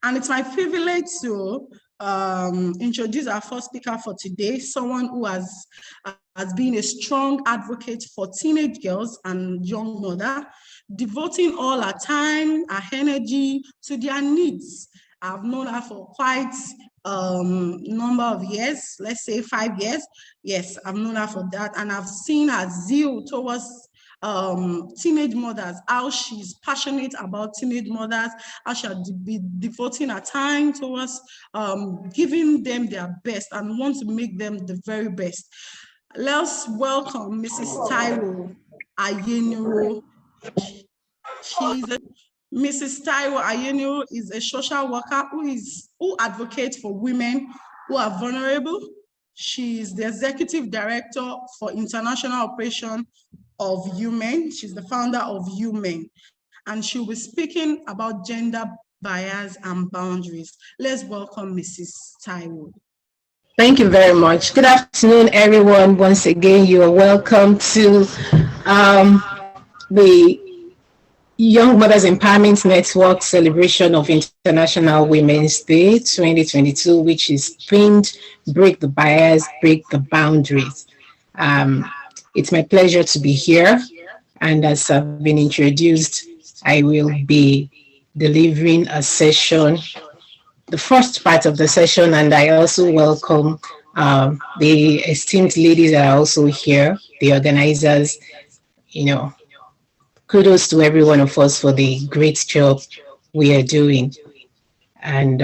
And it's my privilege to introduce our first speaker for today, someone who has been a strong advocate for teenage girls and young mothers, devoting all her time, her energy to their needs. I've known her for quite number of years, let's say 5 years. Yes, I've known her for that, and I've seen her zeal towards teenage mothers, how she's passionate about teenage mothers, how she'll be devoting her time towards giving them their best and want to make them the very best. Let's welcome Mrs. Taiwo Ayeniro. Mrs. Taiwo Ayeniro is a social worker who advocates for women who are vulnerable. She is the executive director for international operation of UMen. She's the founder of UMen, and she'll be speaking about gender bias and boundaries. Let's welcome Mrs. Taiwo. Thank you very much. Good afternoon, everyone. Once again, you are welcome to the Young Mothers Empowerment Network celebration of International Women's Day 2022, which is themed Break the Bias, Break the Boundaries. It's my pleasure to be here, and as I've been introduced, I will be delivering a session, the first part of the session, and I also welcome the esteemed ladies that are also here, the organizers. Kudos to every one of us for the great job we are doing. And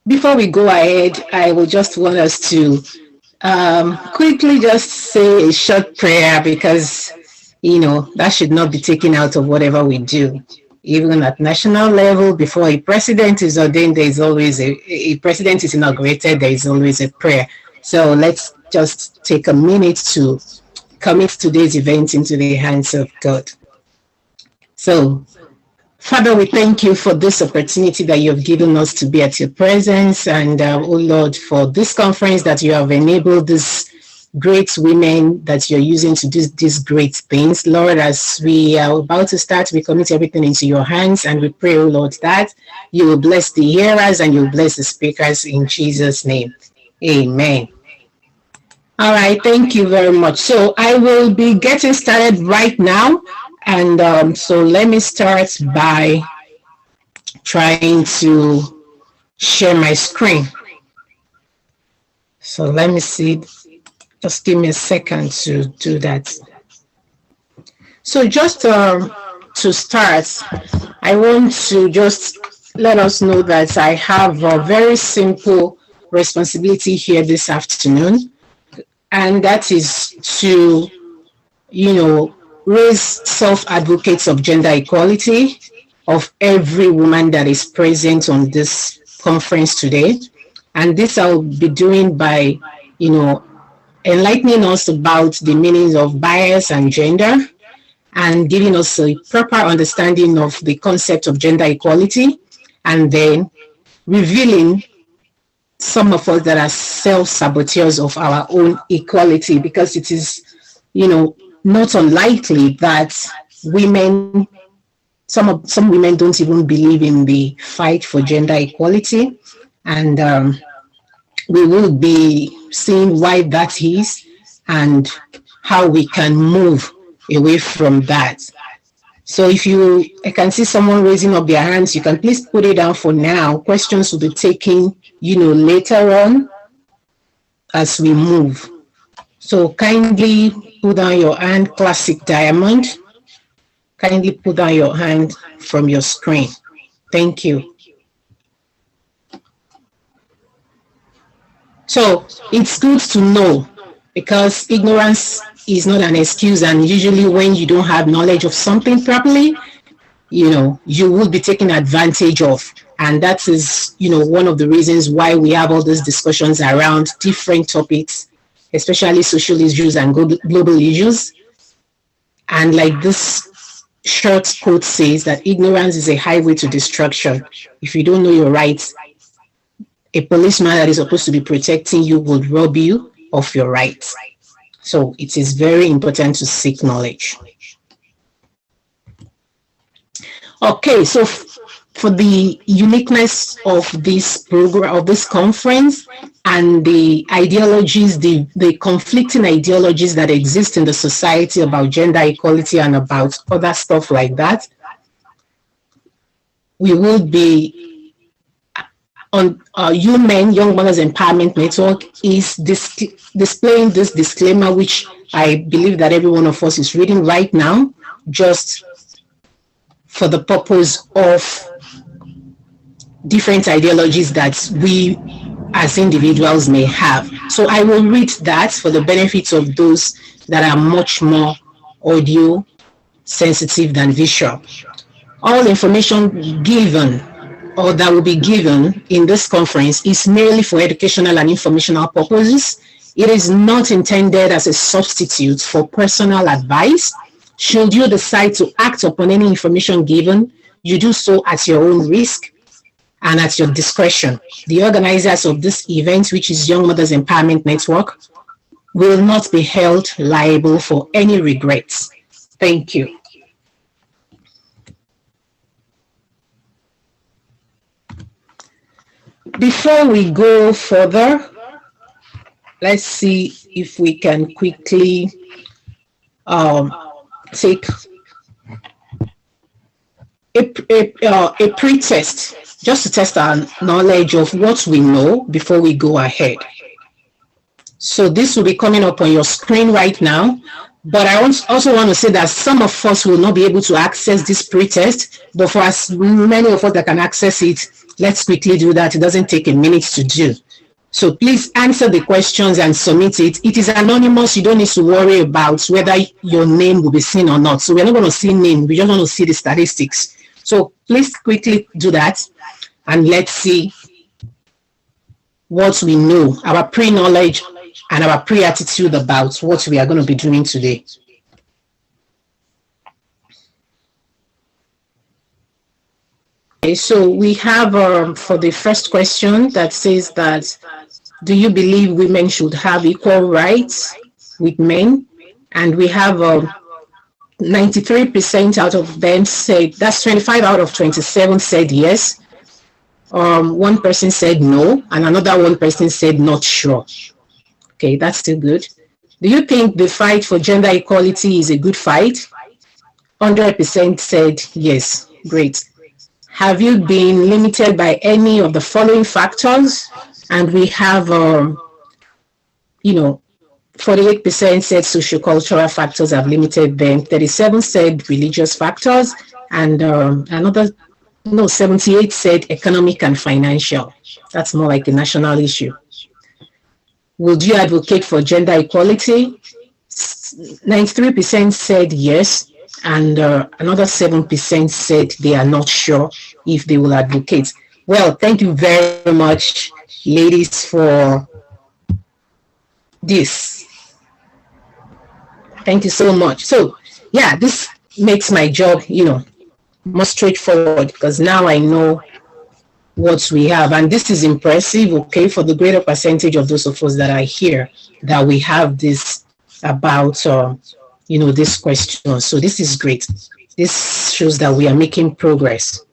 before we go ahead, I will just want us to quickly just say a short prayer, because that should not be taken out of whatever we do. Even at national level, before a president is ordained, there is always a president is inaugurated, there is always a prayer. So let's just take a minute to commit today's event into the hands of God. So, Father, we thank you for this opportunity that you have given us to be at your presence, and oh Lord, for this conference that you have enabled these great women that you're using to do these great things. Lord, as we are about to start, we commit everything into your hands, and we pray, oh Lord, that you will bless the hearers and you will bless the speakers in Jesus' name. Amen. All right, thank you very much. So I will be getting started right now. And so let me start by trying to share my screen. So let me see, just give me a second to do that. So just to start, I want to just let us know that I have a very simple responsibility here this afternoon. And that is to, raise self-advocates of gender equality of every woman that is present on this conference today. And this I'll be doing by, enlightening us about the meanings of bias and gender, and giving us a proper understanding of the concept of gender equality, and then revealing some of us that are self-saboteurs of our own equality, because it is, not unlikely that some women don't even believe in the fight for gender equality, and we will be seeing why that is and how we can move away from that. So if I can see someone raising up their hands, you can please put it down for now. Questions will be taken, later on as we move. So kindly put down your hand, classic diamond. Kindly put down your hand from your screen. Thank you. So it's good to know, because ignorance is not an excuse, and usually when you don't have knowledge of something properly, you will be taken advantage of. And that is, one of the reasons why we have all these discussions around different topics, especially social issues and global issues. And like this short quote says, that ignorance is a highway to destruction. If you don't know your rights, a policeman that is supposed to be protecting you would rob you of your rights. So it is very important to seek knowledge. Okay, so for the uniqueness of this program, of this conference, and the ideologies, the conflicting ideologies that exist in the society about gender equality and about other stuff like that, we will be on Young Mothers Empowerment Network is displaying this disclaimer, which I believe that every one of us is reading right now, just for the purpose of different ideologies that we as individuals may have. So I will read that for the benefit of those that are much more audio sensitive than visual. All information given or that will be given in this conference is merely for educational and informational purposes. It is not intended as a substitute for personal advice. Should you decide to act upon any information given, you do so at your own risk and at your discretion. The organizers of this event, which is Young Mothers Empowerment Network, will not be held liable for any regrets. Thank you. Before we go further, let's see if we can quickly take a pre-test, just to test our knowledge of what we know before we go ahead. So this will be coming up on your screen right now, but I also want to say that some of us will not be able to access this pre-test, but for as many of us that can access it, let's quickly do that. It doesn't take a minute to do. So please answer the questions and submit it. It is anonymous. You don't need to worry about whether your name will be seen or not. So we're not going to see name. We just want to see the statistics. So please quickly do that. And let's see what we know, our pre-knowledge and our pre-attitude about what we are going to be doing today. Okay, so we have for the first question that says that, do you believe women should have equal rights with men? And we have 93% out of them said, that's 25 out of 27 said yes. One person said no, and another one person said not sure. Okay, that's still good. Do you think the fight for gender equality is a good fight? 100% said yes. Great. Have you been limited by any of the following factors? And we have, 48% said sociocultural factors have limited them. 37 said religious factors, and 78 said economic and financial. That's more like a national issue. Would you advocate for gender equality? 93% said yes, and another 7% said they are not sure if they will advocate. Well, thank you very much, ladies, for this. Thank you so much. So, yeah, this makes my job, more straightforward, because now I know what we have. And this is impressive, okay, for the greater percentage of those of us that are here, that we have this about, this question. So this is great. This shows that we are making progress.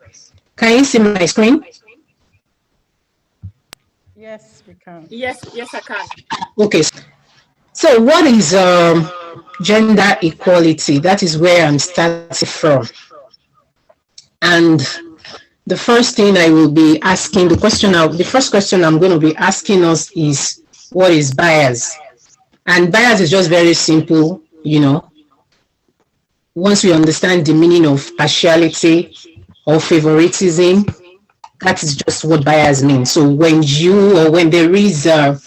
Can you see my screen? Yes, we can. Yes, I can. Okay. So what is gender equality? That is where I'm starting from. And the first thing I will be asking, the first question I'm going to be asking us is, what is bias? And bias is just very simple, Once we understand the meaning of partiality or favoritism, that is just what bias means. So when there is a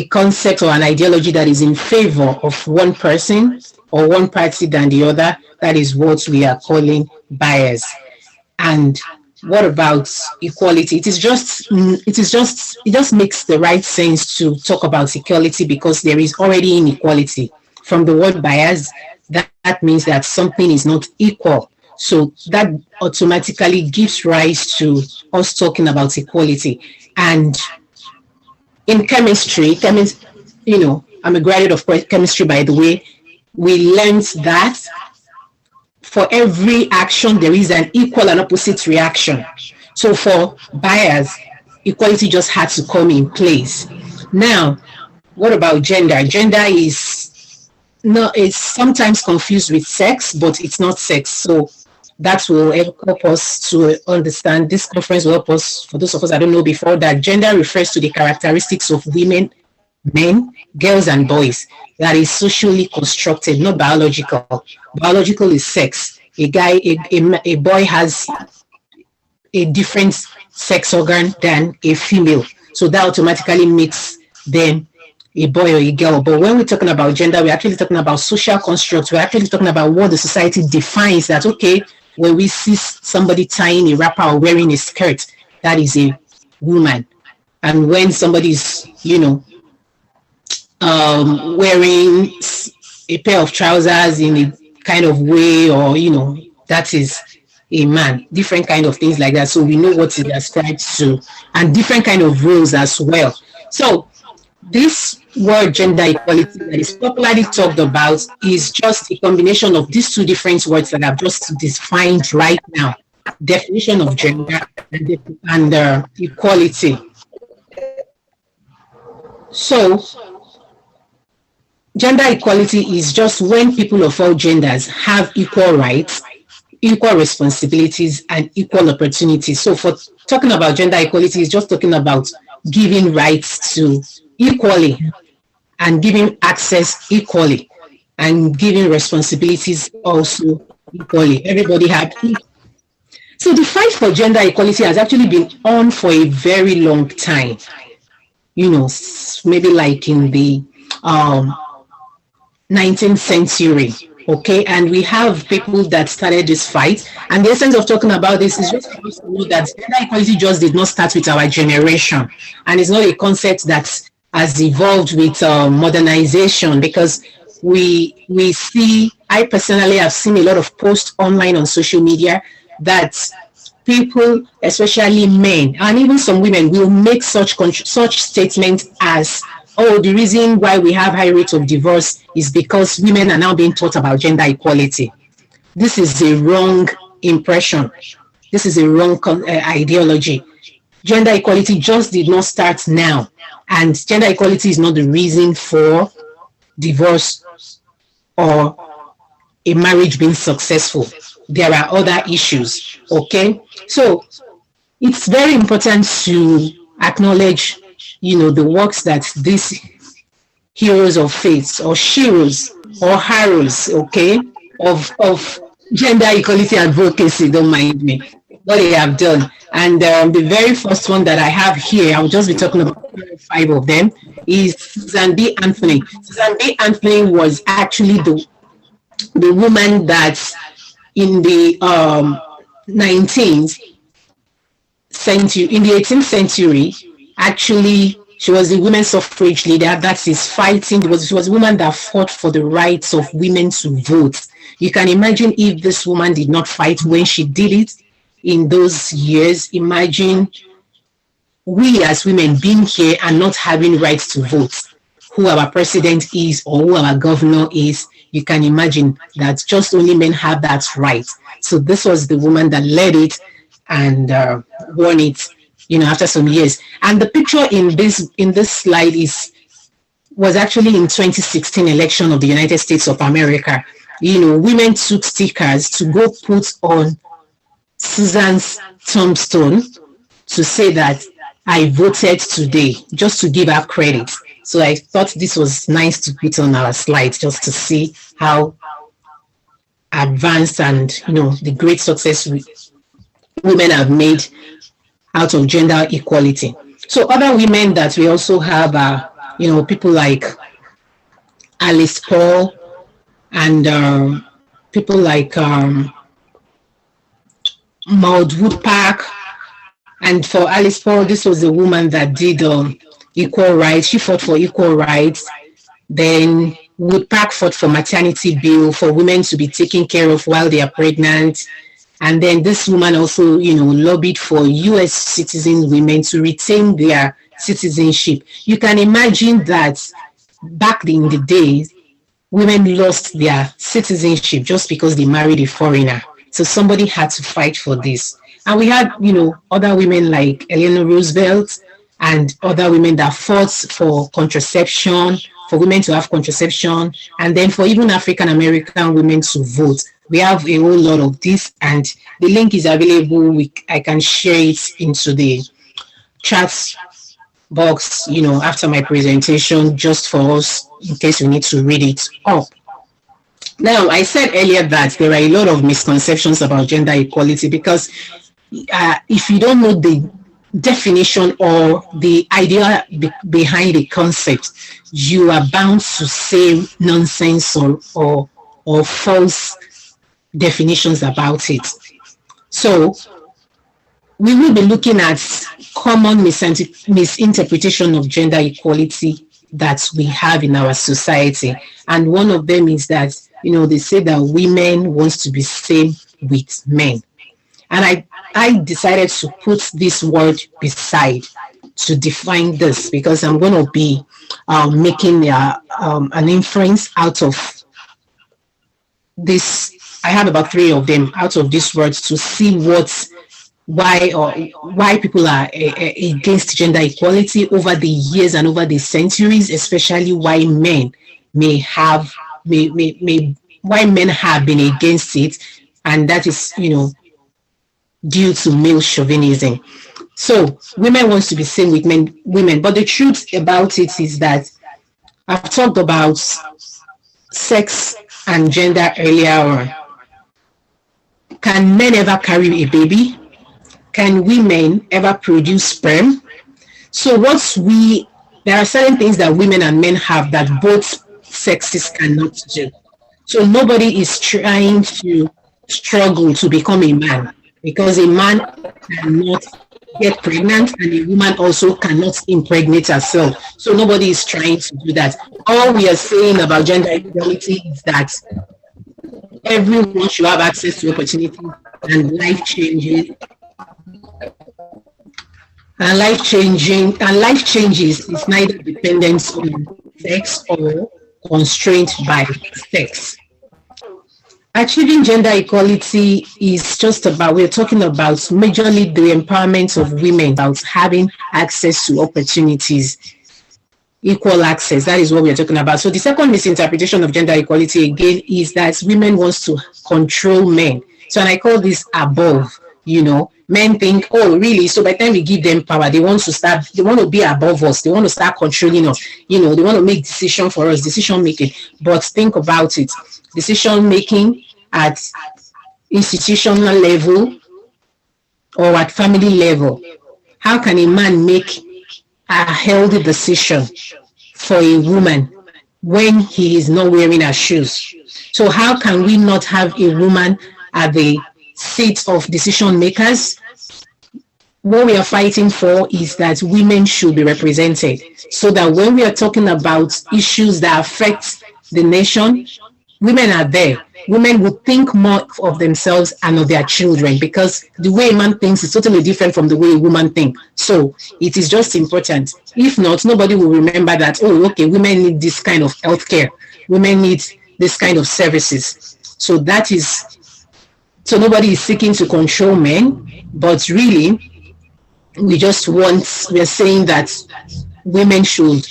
concept or an ideology that is in favor of one person or one party than the other, that is what we are calling bias. And what about equality? It just makes the right sense to talk about equality, because there is already inequality. From the word bias, that means that something is not equal. So that automatically gives rise to us talking about equality. And in chemistry, I'm a graduate of chemistry, by the way, we learned that for every action, there is an equal and opposite reaction. So for buyers, equality just had to come in place. Now, what about gender? Gender is sometimes confused with sex, but it's not sex. So that will help us to understand. This conference will help us, for those of us that don't know before, that gender refers to the characteristics of women, men, girls, and boys that is socially constructed, not biological. Biological is sex. A boy has a different sex organ than a female. So that automatically makes them a boy or a girl. But when we're talking about gender, we're actually talking about social constructs. We're actually talking about what the society defines that, okay, when we see somebody tying a wrapper or wearing a skirt, that is a woman. And when somebody's, wearing a pair of trousers in a kind of way, or, that is a man. Different kind of things like that. So we know what it ascribes to, and different kind of roles as well. So this word gender equality that is popularly talked about is just a combination of these two different words that I've just defined right now. Definition of gender and equality. So gender equality is just when people of all genders have equal rights, equal responsibilities, and equal opportunities. So for talking about gender equality is just talking about giving rights to equally and giving access equally and giving responsibilities also equally. Everybody have equal. So the fight for gender equality has actually been on for a very long time. Maybe like in the 19th century. Okay, and we have people that started this fight, and the essence of talking about this is just for us to know that gender equality just did not start with our generation, and it's not a concept that has evolved with modernization, because I personally have seen a lot of posts online on social media that people, especially men and even some women, will make such statements as, oh, the reason why we have high rates of divorce is because women are now being taught about gender equality. This is a wrong impression. This is a wrong ideology. Gender equality just did not start now. And gender equality is not the reason for divorce or a marriage being successful. There are other issues, okay? So it's very important to acknowledge the works that these heroes of faith or sheroes or heroes, okay, of gender equality advocacy, don't mind me, what they have done. And the very first one that I have here, I'll just be talking about 5 of them, is Susan B. Anthony. Susan B. Anthony was actually the woman that in the 19th century, in the 18th century, actually, she was a women's suffrage leader that is fighting. She was a woman that fought for the rights of women to vote. You can imagine if this woman did not fight when she did it in those years. Imagine we as women being here and not having rights to vote. Who our president is or who our governor is, you can imagine that just only men have that right. So this was the woman that led it and won it, after some years. And the picture in this slide was actually in 2016 election of the United States of America. Women took stickers to go put on Susan's tombstone to say that I voted today, just to give her credit. So I thought this was nice to put on our slide just to see how advanced and the great success women have made out of gender equality. So other women that we also have are, people like Alice Paul and people like Maud Woodpark. And for Alice Paul, this was a woman that did equal rights. She fought for equal rights. Then Woodpark fought for maternity bill for women to be taken care of while they are pregnant. And then this woman also, lobbied for U.S. citizen women to retain their citizenship. You can imagine that back in the days, women lost their citizenship just because they married a foreigner. So somebody had to fight for this. And we had, other women like Eleanor Roosevelt and other women that fought for contraception, for women to have contraception, and then for even African American women to vote. We have a whole lot of this, and the link is available. I can share it into the chat box, after my presentation, just for us, in case we need to read it up. Now, I said earlier that there are a lot of misconceptions about gender equality because if you don't know the definition or the idea behind the concept, you are bound to say nonsense or false definitions about it. So we will be looking at common misinterpretation of gender equality that we have in our society. And one of them is that, they say that women want to be same with men. And I decided to put this word beside to define this, because I'm going to be making an inference out of this. I have about 3 of them out of these words to see why people are against gender equality over the years and over the centuries, especially why men have been against it, and that is due to male chauvinism. So women want to be same with women, but the truth about it is that I've talked about sex and gender earlier on. Can men ever carry a baby? Can women ever produce sperm? So there are certain things that women and men have that both sexes cannot do. So nobody is trying to struggle to become a man, because a man cannot get pregnant and a woman also cannot impregnate herself. So nobody is trying to do that. All we are saying about gender equality is that everyone should have access to opportunities, and life changes is neither dependent on sex or constrained by sex. Achieving gender equality is just about, we're talking about majorly the empowerment of women, about having access to opportunities, equal access. That is what we're talking about. So the second misinterpretation of gender equality again is that women wants to control men. So, and I call this above, men think, oh, really? So by the time we give them power, they want to be above us. They want to start controlling us. They want to make decision for us, decision making. But think about it. Decision making at institutional level or at family level. How can a man make a healthy decision for a woman when he is not wearing her shoes? So how can we not have a woman at the seat of decision makers? What we are fighting for is that women should be represented, so that when we are talking about issues that affect the nation, women are there. Women will think more of themselves and of their children, because the way a man thinks is totally different from the way a woman thinks. So it is just important. If not, nobody will remember that, oh, okay, women need this kind of healthcare. Women need this kind of services. So nobody is seeking to control men, but really, we're saying that women should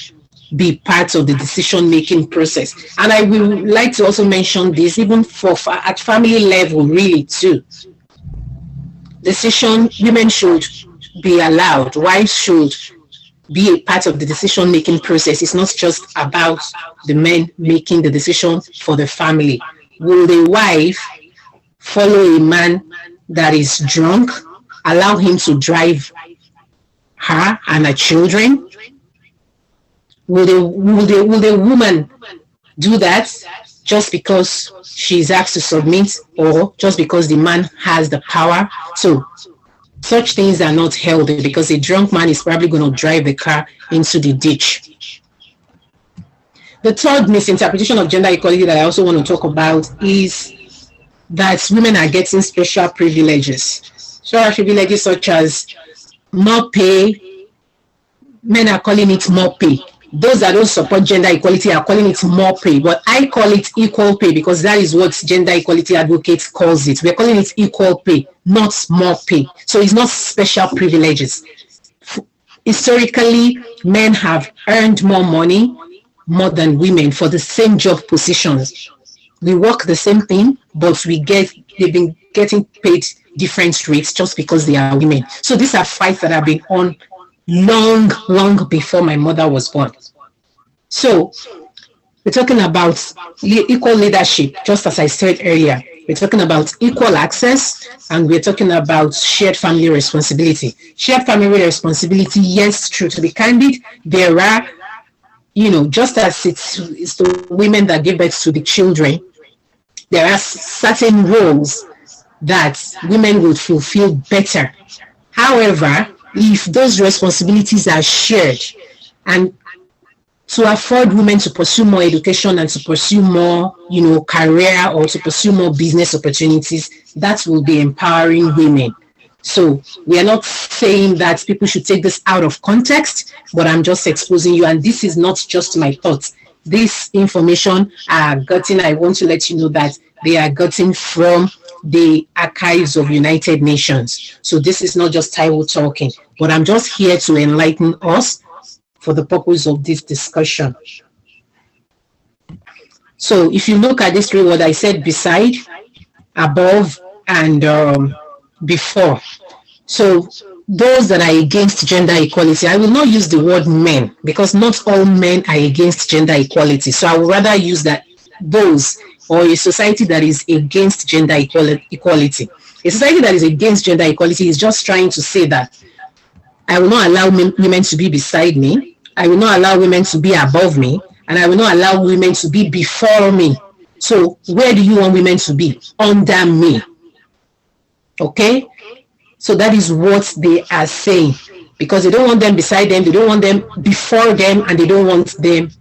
be part of the decision-making process. And I would like to also mention this, even at family level, really, too. Women should be allowed, wives should be a part of the decision-making process. It's not just about the men making the decision for the family. Will the wife follow a man that is drunk, allow him to drive her and her children? Will the woman do that just because she's asked to submit, or just because the man has the power? So such things are not healthy, because a drunk man is probably going to drive the car into the ditch. The third misinterpretation of gender equality that I also want to talk about is that women are getting special privileges. Special privileges such as more pay. Men are calling it more pay. Those that don't support gender equality are calling it more pay, but I call it equal pay because that is what gender equality advocates calls it. We're calling it equal pay, not more pay. So it's not special privileges. Historically, men have earned more money more than women for the same job positions. We work the same thing, but they've been getting paid different rates just because they are women. So these are fights that have been on long before my mother was born. So we're talking about equal leadership, just as I said earlier. We're talking about equal access, and we're talking about shared family responsibility. Shared family responsibility, yes, true. To be candid, there are, just as it's the women that give birth to the children, there are certain roles that women would fulfill better. However, if those responsibilities are shared, and to afford women to pursue more education and to pursue more, career, or to pursue more business opportunities, that will be empowering women. So we are not saying that people should take this out of context, but I'm just exposing you. And this is not just my thoughts. This information I want to let you know that they are gotten from the archives of United Nations. So this is not just Taiwo talking, but I'm just here to enlighten us for the purpose of this discussion. So if you look at this three words I said: beside, above, and before. So those that are against gender equality, I will not use the word men, because not all men are against gender equality. So I would rather use those, or a society that is against gender equality. A society that is against gender equality is just trying to say that I will not allow women to be beside me, I will not allow women to be above me, and I will not allow women to be before me. So where do you want women to be? Under me. Okay? So that is what they are saying, because they don't want them beside them, they don't want them before them, and they don't want them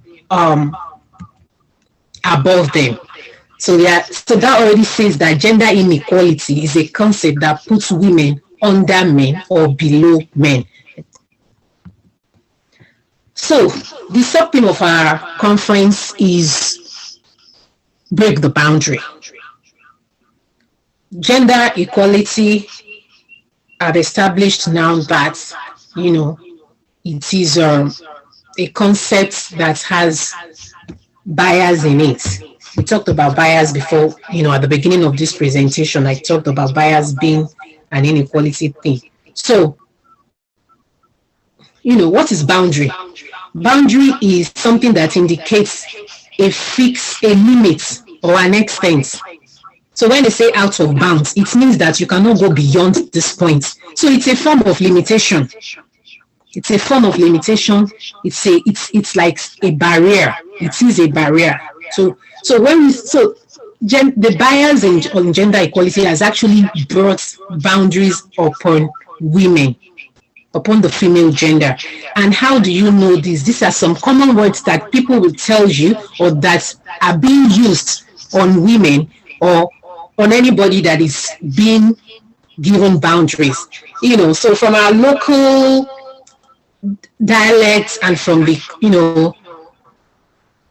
above them. So that already says that gender inequality is a concept that puts women under men or below men. So the subtheme of our conference is break the boundary. Gender equality, I've established now that, it is a concept that has bias in it. We talked about bias before, at the beginning of this presentation. I talked about bias being an inequality thing. So, what is boundary? Boundary is something that indicates a limit or an extent. So when they say out of bounds, it means that you cannot go beyond this point. So it's a form of limitation. It's a form of limitation. It's like a barrier. It is a barrier. So the bias on gender equality has actually brought boundaries upon women, upon the female gender. And how do you know this? These are some common words that people will tell you, or that are being used on women or on anybody that is being given boundaries. So from our local dialects and from the,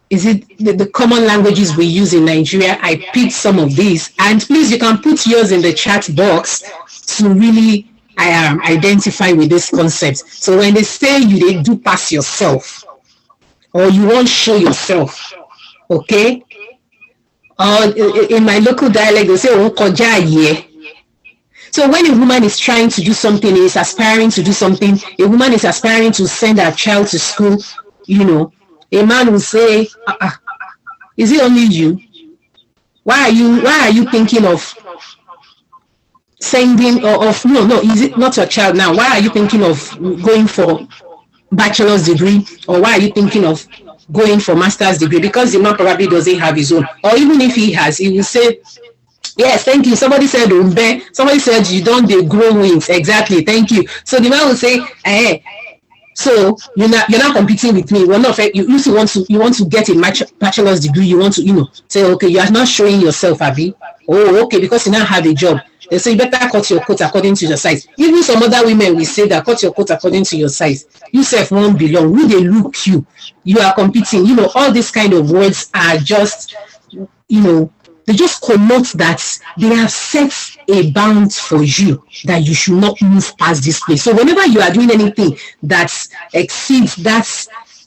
is it the common languages we use in Nigeria, I picked some of these. And please, you can put yours in the chat box to really identify with this concept. So when they say they do pass yourself, or you won't show yourself, okay? In my local dialect, they say, oh, koja ye. So when a woman is trying to do something, is aspiring to do something, a woman is aspiring to send her child to school, a man will say, is it only you? Why are you thinking of sending, no, is it not your child now? Why are you thinking of going for bachelor's degree? Or why are you thinking of going for master's degree? Because the man probably doesn't have his own. Or even if he has, he will say, yes, thank you. Somebody said, somebody said you don't grow wings. Exactly, thank you. So the man will say, so you're not competing with me. Well, not you want to get a bachelor's degree. You want to, say, okay, you are not showing yourself, Abby. Oh, okay, because you now have a job. They say you better cut your coat according to your size. Even some other women will say that cut your coat according to your size. You self won't belong. Who they look you? You are competing. You know, all these kind of words are just, you know, they just connote that they have set a bound for you, that you should not move past this place. So whenever you are doing anything that exceeds that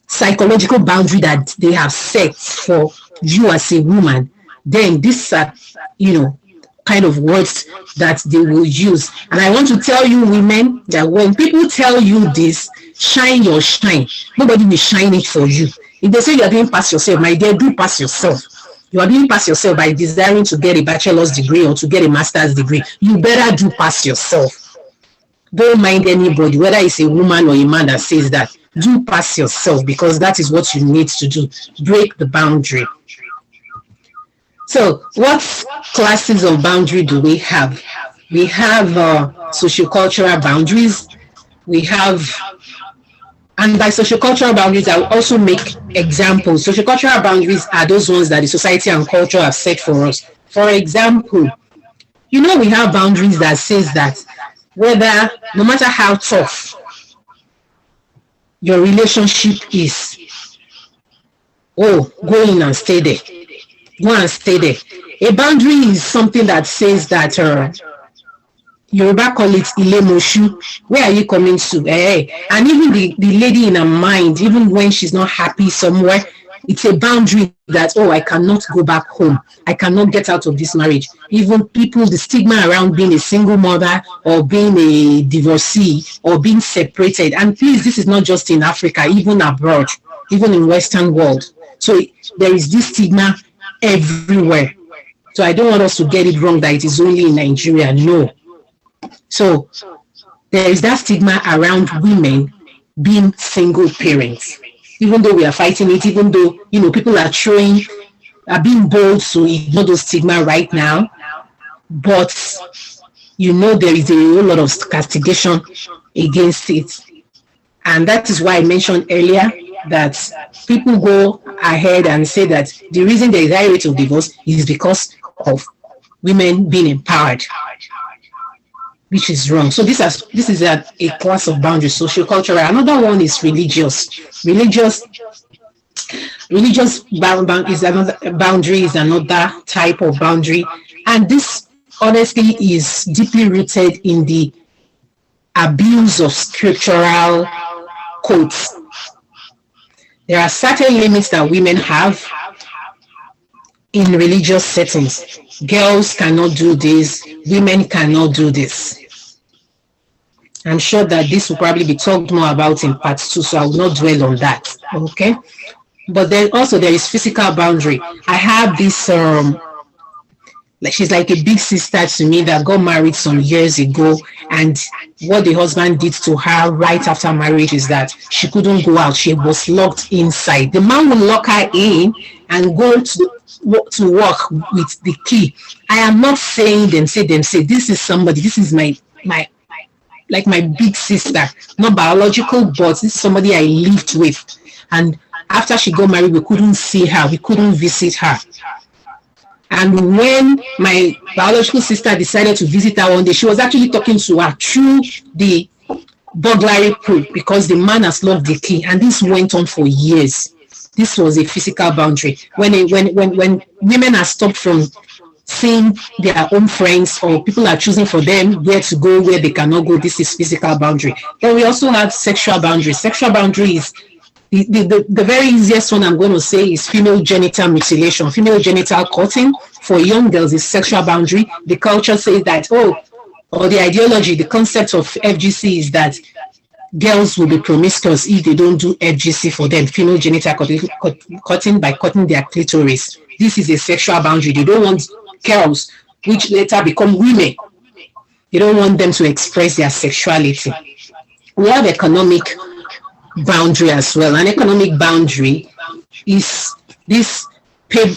psychological boundary that they have set for you as a woman, then these are, you know, kind of words that they will use. And I want to tell you women that when people tell you this, shine your shine, nobody will shine it for you. If they say you are doing past yourself, my dear, do pass yourself. You are doing past yourself by desiring to get a bachelor's degree or to get a master's degree. You better do pass yourself. Don't mind anybody, whether it's a woman or a man that says that. Do pass yourself, because that is what you need to do. Break the boundary. So what classes of boundary do we have? We have sociocultural boundaries. We have, and by sociocultural boundaries, I will also make examples. Sociocultural boundaries are those ones that the society and culture have set for us. For example, you know, we have boundaries that says that whether, no matter how tough your relationship is, oh, go in and stay there. Go and stay there. A boundary is something that says that Yoruba call it Ilemoshu. Where are you coming to? Hey. And even the lady in her mind, even when she's not happy somewhere, it's a boundary that, oh, I cannot go back home. I cannot get out of this marriage. Even people, the stigma around being a single mother or being a divorcee or being separated. And please, this is not just in Africa, even abroad, even in Western world. So there is this stigma everywhere. So I don't want us to get it wrong that it is only in Nigeria. No. So there is that stigma around women being single parents. Even though we are fighting it, even though, you know, people are being bold to ignore those stigma right now, but you know, there is a whole lot of castigation against it. And that is why I mentioned earlier that people go ahead and say that the reason there is a high rate of divorce is because of women being empowered, which is wrong. So this is a class of boundaries, social-cultural. Another one is religious. Religious boundary is another type of boundary. And this honestly is deeply rooted in the abuse of scriptural quotes. There are certain limits that women have in religious settings. Girls cannot do this, women cannot do this. I'm sure that this will probably be talked more about in part 2, so I will not dwell on that. Okay? But then also there is physical boundary. I have this she's like a big sister to me that got married some years ago, and what the husband did to her right after marriage is that she couldn't go out. She was locked inside. The man will lock her in and go to work with the key. I am not saying them say this is somebody, this is my big sister, not biological, but this is somebody I lived with. And after she got married, we couldn't see her, we couldn't visit her. And when my biological sister decided to visit her one day, she was actually talking to her through the burglary proof because the man has locked the key, and this went on for years. This was a physical boundary. When women are stopped from seeing their own friends, or people are choosing for them where to go, where they cannot go, this is physical boundary. Then we also have sexual boundaries. Sexual boundaries, the very easiest one I'm going to say is female genital mutilation. Female genital cutting for young girls is sexual boundary. The culture says that, or the ideology, the concept of FGC is that girls will be promiscuous if they don't do FGC for them, female genital cutting by cutting their clitoris. This is a sexual boundary. They don't want girls, which later become women, they don't want them to express their sexuality. We have economic boundary as well. An economic boundary is this pay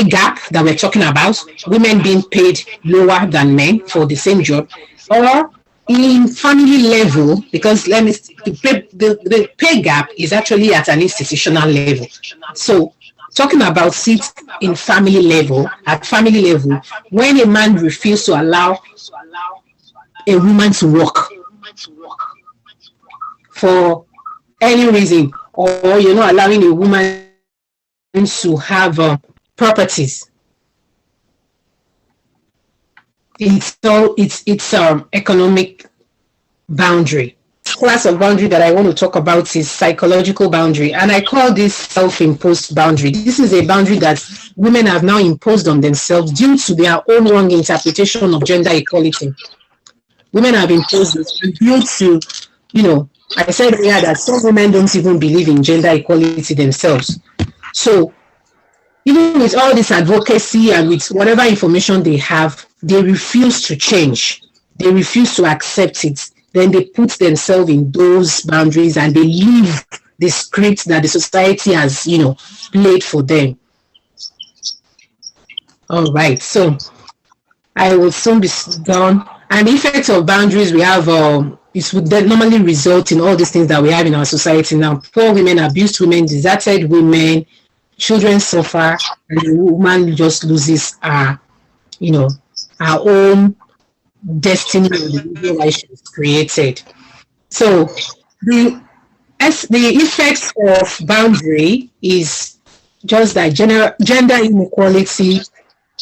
gap that we're talking about, women being paid lower than men for the same job, or in family level, because the pay gap is actually at an institutional level. So talking about it in family level, at family level, when a man refuses to allow a woman to work for any reason, or you're not allowing a woman to have properties, it's economic boundary. Class of boundary that I want to talk about is psychological boundary, and I call this self-imposed boundary. This is a boundary that women have now imposed on themselves due to their own wrong interpretation of gender equality. Women have imposed this due to, I said earlier that some women don't even believe in gender equality themselves. So even with all this advocacy and with whatever information they have, they refuse to change. They refuse to accept it. Then they put themselves in those boundaries and they leave the script that the society has, played for them. All right, so I will soon be done. And the effects of boundaries we have, it would normally result in all these things that we have in our society now. Poor women, abused women, deserted women, children suffer, and the woman just loses her own destiny and the individual life she's created. So the effects of boundary is just that gender inequality,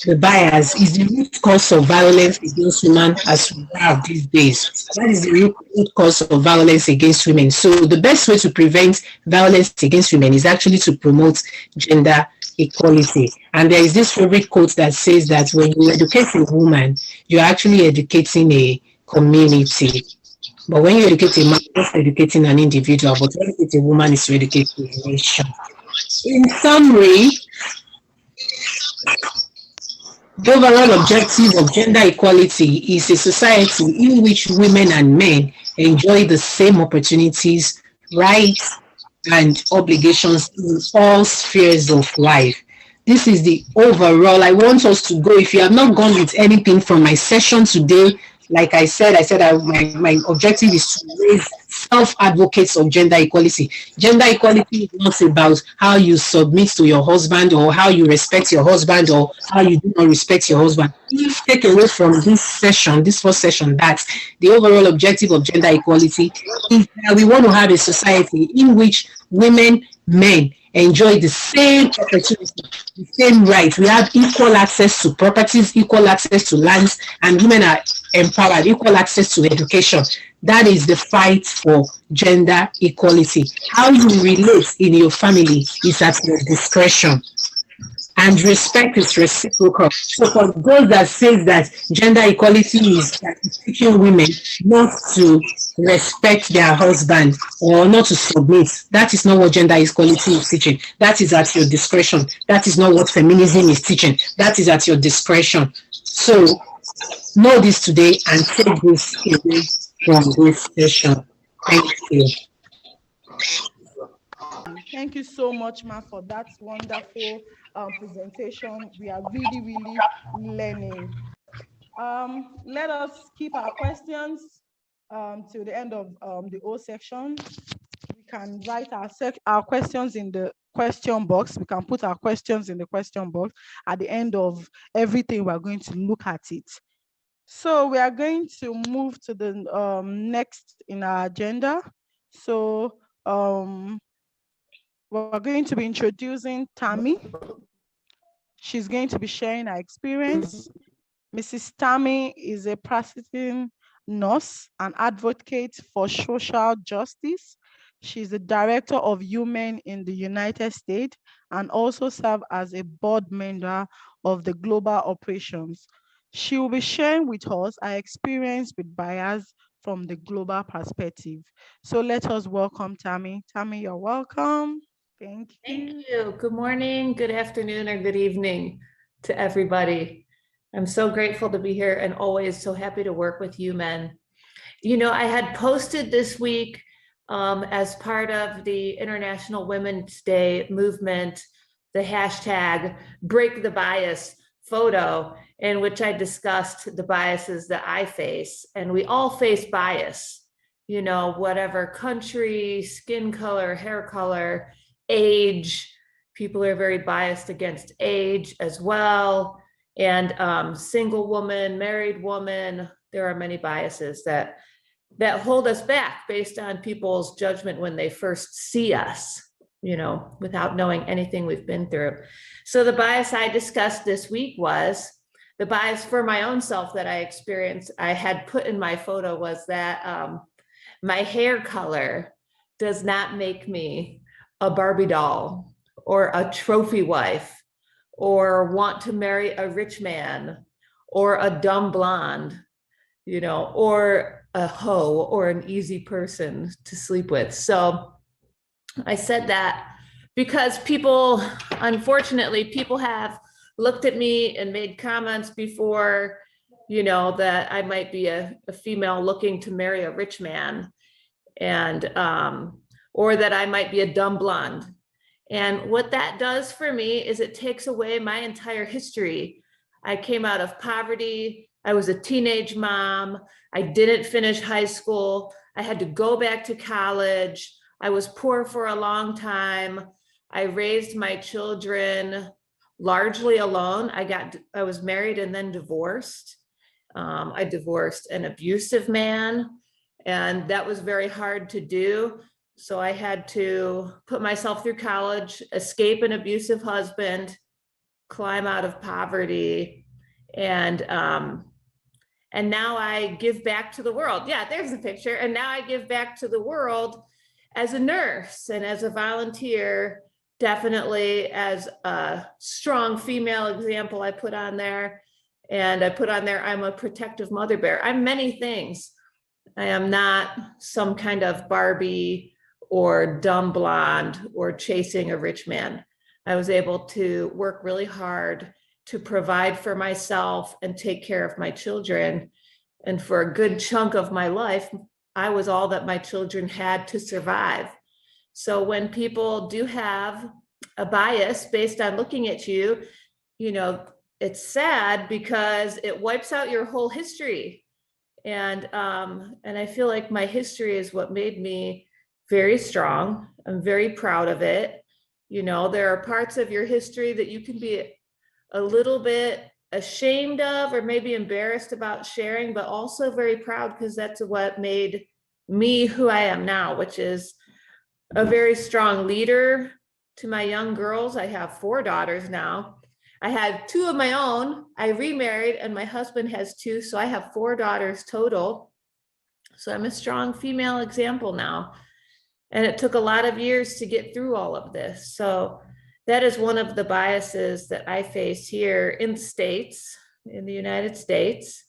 the bias, is the root cause of violence against women as we have these days. That is the root cause of violence against women. So the best way to prevent violence against women is actually to promote gender equality. And there is this favorite quote that says that when you educate a woman, you're actually educating a community. But when you educate a man, you're not educating an individual, but when you educate a woman, is to educate a nation. In summary, the overall objective of gender equality is a society in which women and men enjoy the same opportunities, rights, and obligations in all spheres of life. This is the overall. I want us to go. If you have not gone with anything from my session today, like I said, my objective is to raise self-advocates of gender equality. Gender equality is not about how you submit to your husband or how you respect your husband or how you do not respect your husband. Please take away from this session, this first session, that the overall objective of gender equality is that we want to have a society in which women, men enjoy the same opportunity, the same rights. We have equal access to properties, equal access to lands, and women are empowered, equal access to education. That is the fight for gender equality. How you relate in your family is at your discretion. And respect is reciprocal. So for those that say that gender equality is teaching women not to respect their husband or not to submit, that is not what gender equality is teaching. That is at your discretion. That is not what feminism is teaching. That is at your discretion. So know this today and take this away from this session. Thank you. Thank you so much, Ma, for that wonderful presentation. We are really learning. Let us keep our questions till the end of the O section. We can write our questions in the question box. We can put our questions in the question box. At the end of everything, we're going to look at it. So we are going to move to the next in our agenda. So we're going to be introducing Tammy. She's going to be sharing her experience. Mrs. Tammy is a practicing nurse and advocate for social justice. She's the director of Women in the United States and also serves as a board member of the Global Operations. She will be sharing with us her experience with bias from the global perspective. So let us welcome Tammy. Tammy, you're welcome. Thank you. Thank you. Good morning, good afternoon, or good evening to everybody. I'm so grateful to be here and always so happy to work with you men. I had posted this week as part of the International Women's Day movement, the hashtag Break the Bias photo, in which I discussed the biases that I face. And we all face bias, whatever country, skin color, hair color, age, People are very biased against age as well. And single woman, married woman, there are many biases that hold us back based on people's judgment when they first see us, without knowing anything we've been through. So the bias I discussed this week was the bias for my own self that I experienced. I had put in my photo was that my hair color does not make me a Barbie doll or a trophy wife or want to marry a rich man or a dumb blonde, or a hoe or an easy person to sleep with. So I said that because unfortunately, people have looked at me and made comments before, that I might be a female looking to marry a rich man, and or that I might be a dumb blonde. And what that does for me is it takes away my entire history. I came out of poverty. I was a teenage mom. I didn't finish high school. I had to go back to college. I was poor for a long time. I raised my children largely alone. I was married and then divorced. I divorced an abusive man, and that was very hard to do. So I had to put myself through college, escape an abusive husband, climb out of poverty, and now I give back to the world. Yeah, there's the picture. And now I give back to the world as a nurse and as a volunteer, definitely as a strong female example I put on there. And I put on there, I'm a protective mother bear. I'm many things. I am not some kind of Barbie or dumb blonde or chasing a rich man. I was able to work really hard to provide for myself and take care of my children. And for a good chunk of my life, I was all that my children had to survive. So when people do have a bias based on looking at you, it's sad because it wipes out your whole history. And I feel like my history is what made me very strong. I'm very proud of it. There are parts of your history that you can be a little bit ashamed of or maybe embarrassed about sharing, but also very proud because that's what made me who I am now, which is a very strong leader to my young girls. I have 4 daughters now. I had 2 of my own. I remarried and my husband has 2. So I have 4 daughters total. So I'm a strong female example now. And it took a lot of years to get through all of this. So that is one of the biases that I face here in the United States,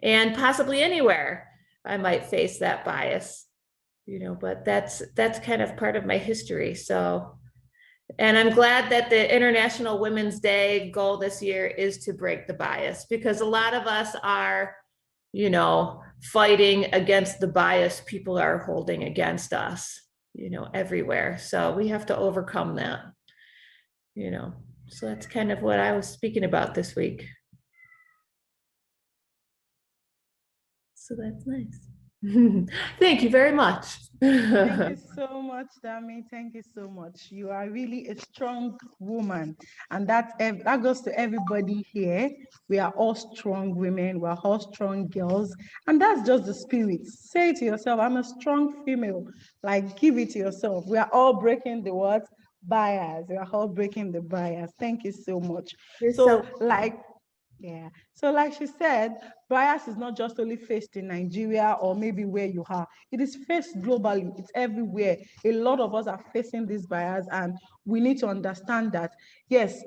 and possibly anywhere I might face that bias, but that's kind of part of my history. So, and I'm glad that the International Women's Day goal this year is to break the bias, because a lot of us are, fighting against the bias people are holding against us, everywhere. So we have to overcome that. So that's kind of what I was speaking about this week. So that's nice. Thank you very much. Thank you so much, Dami. Thank you so much. You are really a strong woman. And that goes to everybody here. We are all strong women. We are all strong girls. And that's just the spirit. Say to yourself, I'm a strong female. Like, give it to yourself. We are all breaking the what? Bias. We are all breaking the bias. Thank you so much. Yeah. So like she said, bias is not just only faced in Nigeria or maybe where you are. It is faced globally. It's everywhere. A lot of us are facing this bias, and we need to understand that, yes,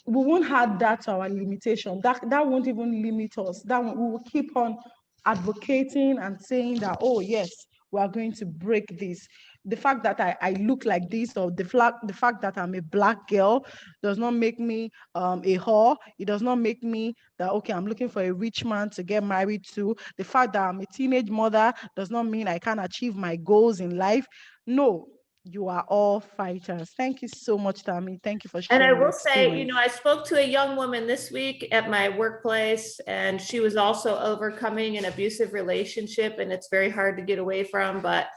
we won't add that to our limitation. That won't even limit us. We will keep on advocating and saying that, oh yes, we are going to break this. The fact that I look like this, or the fact that I'm a Black girl, does not make me a whore. It does not make me that, okay, I'm looking for a rich man to get married to. The fact that I'm a teenage mother does not mean I can't achieve my goals in life. No, you are all fighters. Thank you so much, Tammy. Thank you for sharing. And I will say, I spoke to a young woman this week at my workplace, and she was also overcoming an abusive relationship, and it's very hard to get away from, but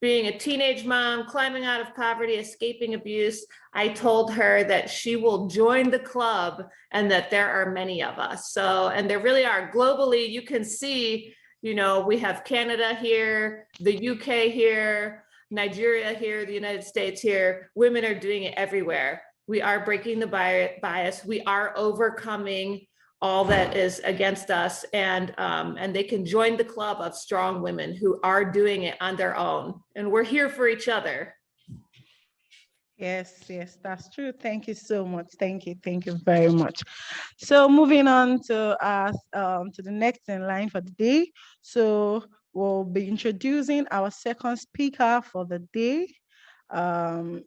being a teenage mom, climbing out of poverty, escaping abuse, I told her that she will join the club and that there are many of us. So, and there really are. Globally, you can see, we have Canada here, the UK here, Nigeria here, the United States here. Women are doing it everywhere. We are breaking the bias. We are overcoming all that is against us, and they can join the club of strong women who are doing it on their own, and we're here for each other. Yes, yes, that's true. Thank you so much. Thank you very much. So moving on to the next in line for the day. So we'll be introducing our second speaker for the day.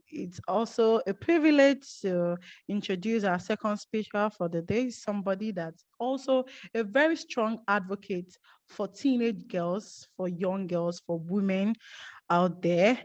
It's also a privilege to introduce our second speaker for the day, somebody that's also a very strong advocate for teenage girls, for young girls, for women out there.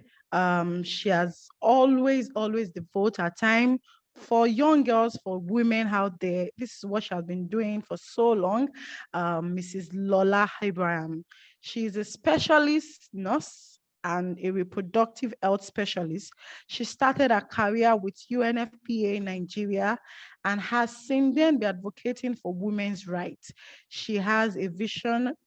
She has always devoted her time for young girls, for women out there. This is what she has been doing for so long. Mrs. Lola Abraham. She is a specialist nurse and a reproductive health specialist. She started her career with UNFPA Nigeria and has since then been advocating for women's rights. She has a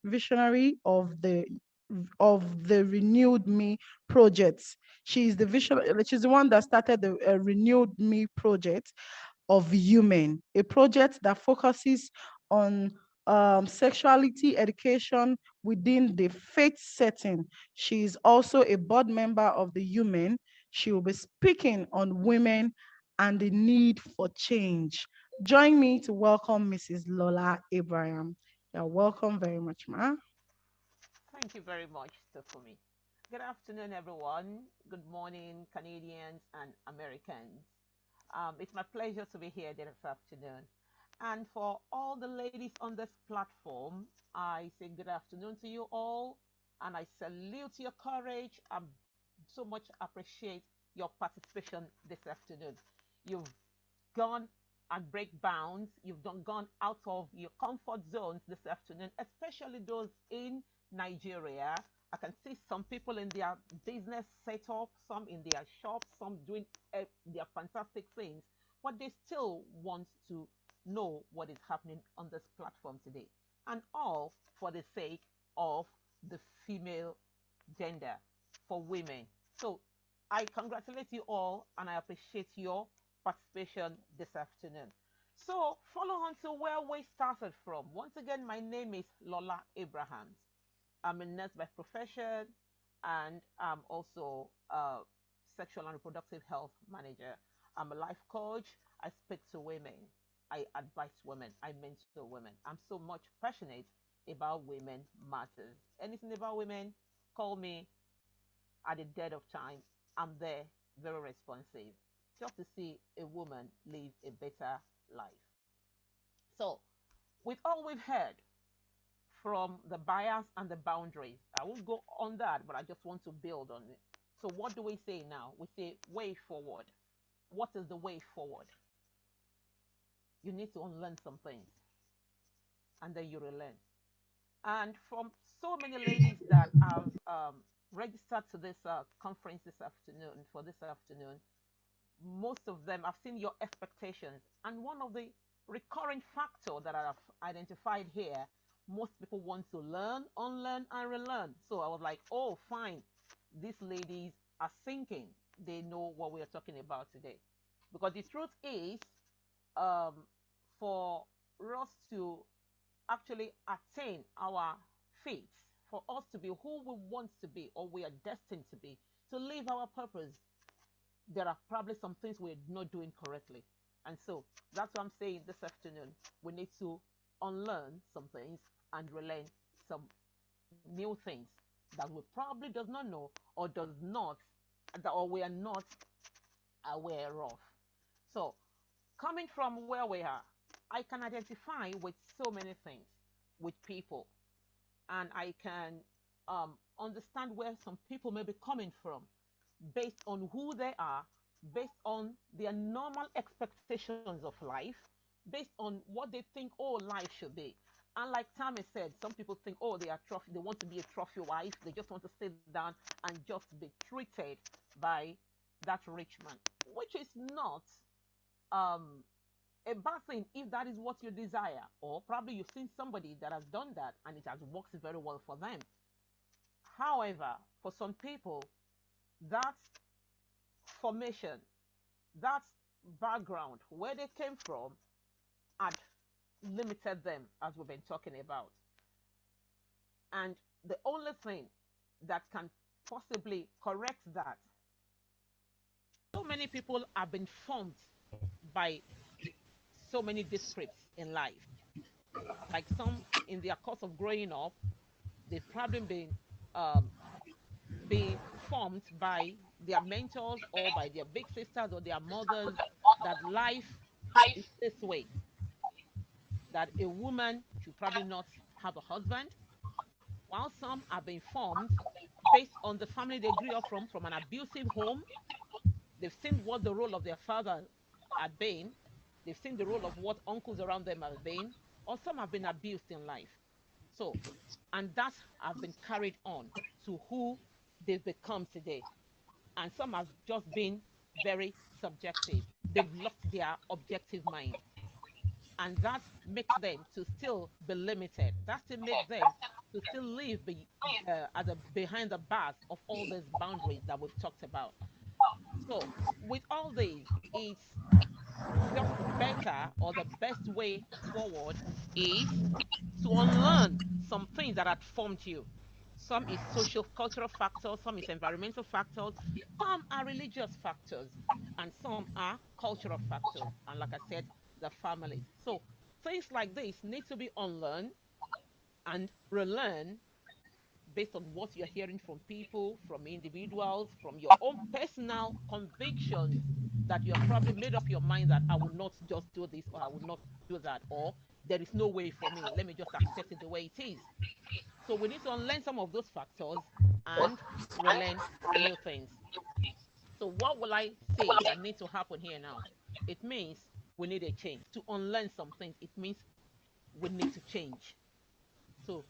visionary of the Renewed Me project. She's the one that started the Renewed Me project of Human, a project that focuses on sexuality education within the faith setting. She is also a board member of the Human. She will be speaking on women and the need for change. Join me to welcome Mrs. Lola Abraham. You're welcome very much, ma. Thank you very much, Tofumi. Good afternoon, everyone. Good morning, Canadians and Americans. It's my pleasure to be here this afternoon. And for all the ladies on this platform, I say good afternoon to you all, and I salute your courage. I so much appreciate your participation this afternoon. You've gone and break bounds. You've gone out of your comfort zones this afternoon, especially those in Nigeria. I can see some people in their business setup, some in their shops, some doing their fantastic things, but they still want to know what is happening on this platform today. And all for the sake of the female gender, for women. So I congratulate you all and I appreciate your participation this afternoon. So follow on to where we started from. Once again, my name is Lola Abrahams. I'm a nurse by profession and I'm also a sexual and reproductive health manager. I'm a life coach. I speak to women. I advise women. I mentor women. I'm so much passionate about women matters. Anything about women, call me at the dead of time. I'm there, very responsive, just to see a woman live a better life. So, with all we've heard from the bias and the boundaries, I won't go on that, but I just want to build on it. So, what do we say now? We say way forward. What is the way forward? You need to unlearn some things and then you relearn. And from so many ladies that have registered to this conference this afternoon, for this afternoon, most of them have seen your expectations. And one of the recurring factor that I've identified here, most people want to learn, unlearn, and relearn. So I was like, oh, fine. These ladies are thinking they know what we are talking about today. Because the truth is, um, for us to actually attain our faith, for us to be who we want to be or we are destined to be, to live our purpose, there are probably some things we're not doing correctly. And so that's what I'm saying this afternoon. We need to unlearn some things and relearn some new things that we probably does not know or does not or we are not aware of. So coming from where we are, I can identify with so many things with people and I can understand where some people may be coming from based on who they are, based on their normal expectations of life, based on what they think all life should be. And like Tammy said, some people think, oh, they are trophy, they want to be a trophy wife. They just want to sit down and just be treated by that rich man, which is not um, a bad thing if that is what you desire. Or probably you've seen somebody that has done that and it has worked very well for them. However, for some people, that formation, that background, where they came from, had limited them, as we've been talking about. And the only thing that can possibly correct that, so many people have been formed by so many descripts in life. Like some in their course of growing up, they've probably um, been formed by their mentors or by their big sisters or their mothers that life is this way, that a woman should probably not have a husband, while some have been formed based on the family they grew up from an abusive home. They've seen what the role of their father had been. They've seen the role of what uncles around them have been, or some have been abused in life. So, and that have been carried on to who they've become today. And some have just been very subjective. They've lost their objective mind. And that makes them to still be limited. That still makes them to still live behind the bars of all these boundaries that we've talked about. So, with all these, it's just better, or the best way forward is to unlearn some things that had formed you. Some is social cultural factors, some is environmental factors, some are religious factors, and some are cultural factors. And like I said, the families. So things like this need to be unlearned and relearned based on what you're hearing from people, from individuals, from your own personal convictions, that you have probably made up your mind that I will not just do this or I will not do that, or there is no way for me. Let me just accept it the way it is. So we need to unlearn some of those factors and relearn new things. So what will I say that needs to happen here now? It means we need a change. To unlearn some things, it means we need to change. So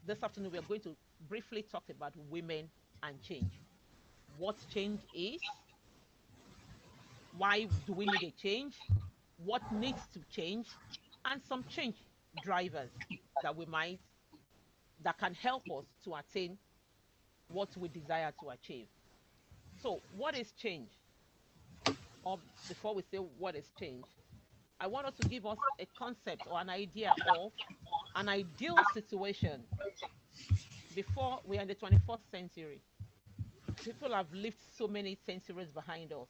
this afternoon we are going to briefly talk about women and change. What change is, why do we need a change, what needs to change, and some change drivers that we might that can help us to attain what we desire to achieve. So, what is change? Or before we say what is change, I want us to give us a concept or an idea of an ideal situation before we are in the 21st century. People have lived so many centuries behind us.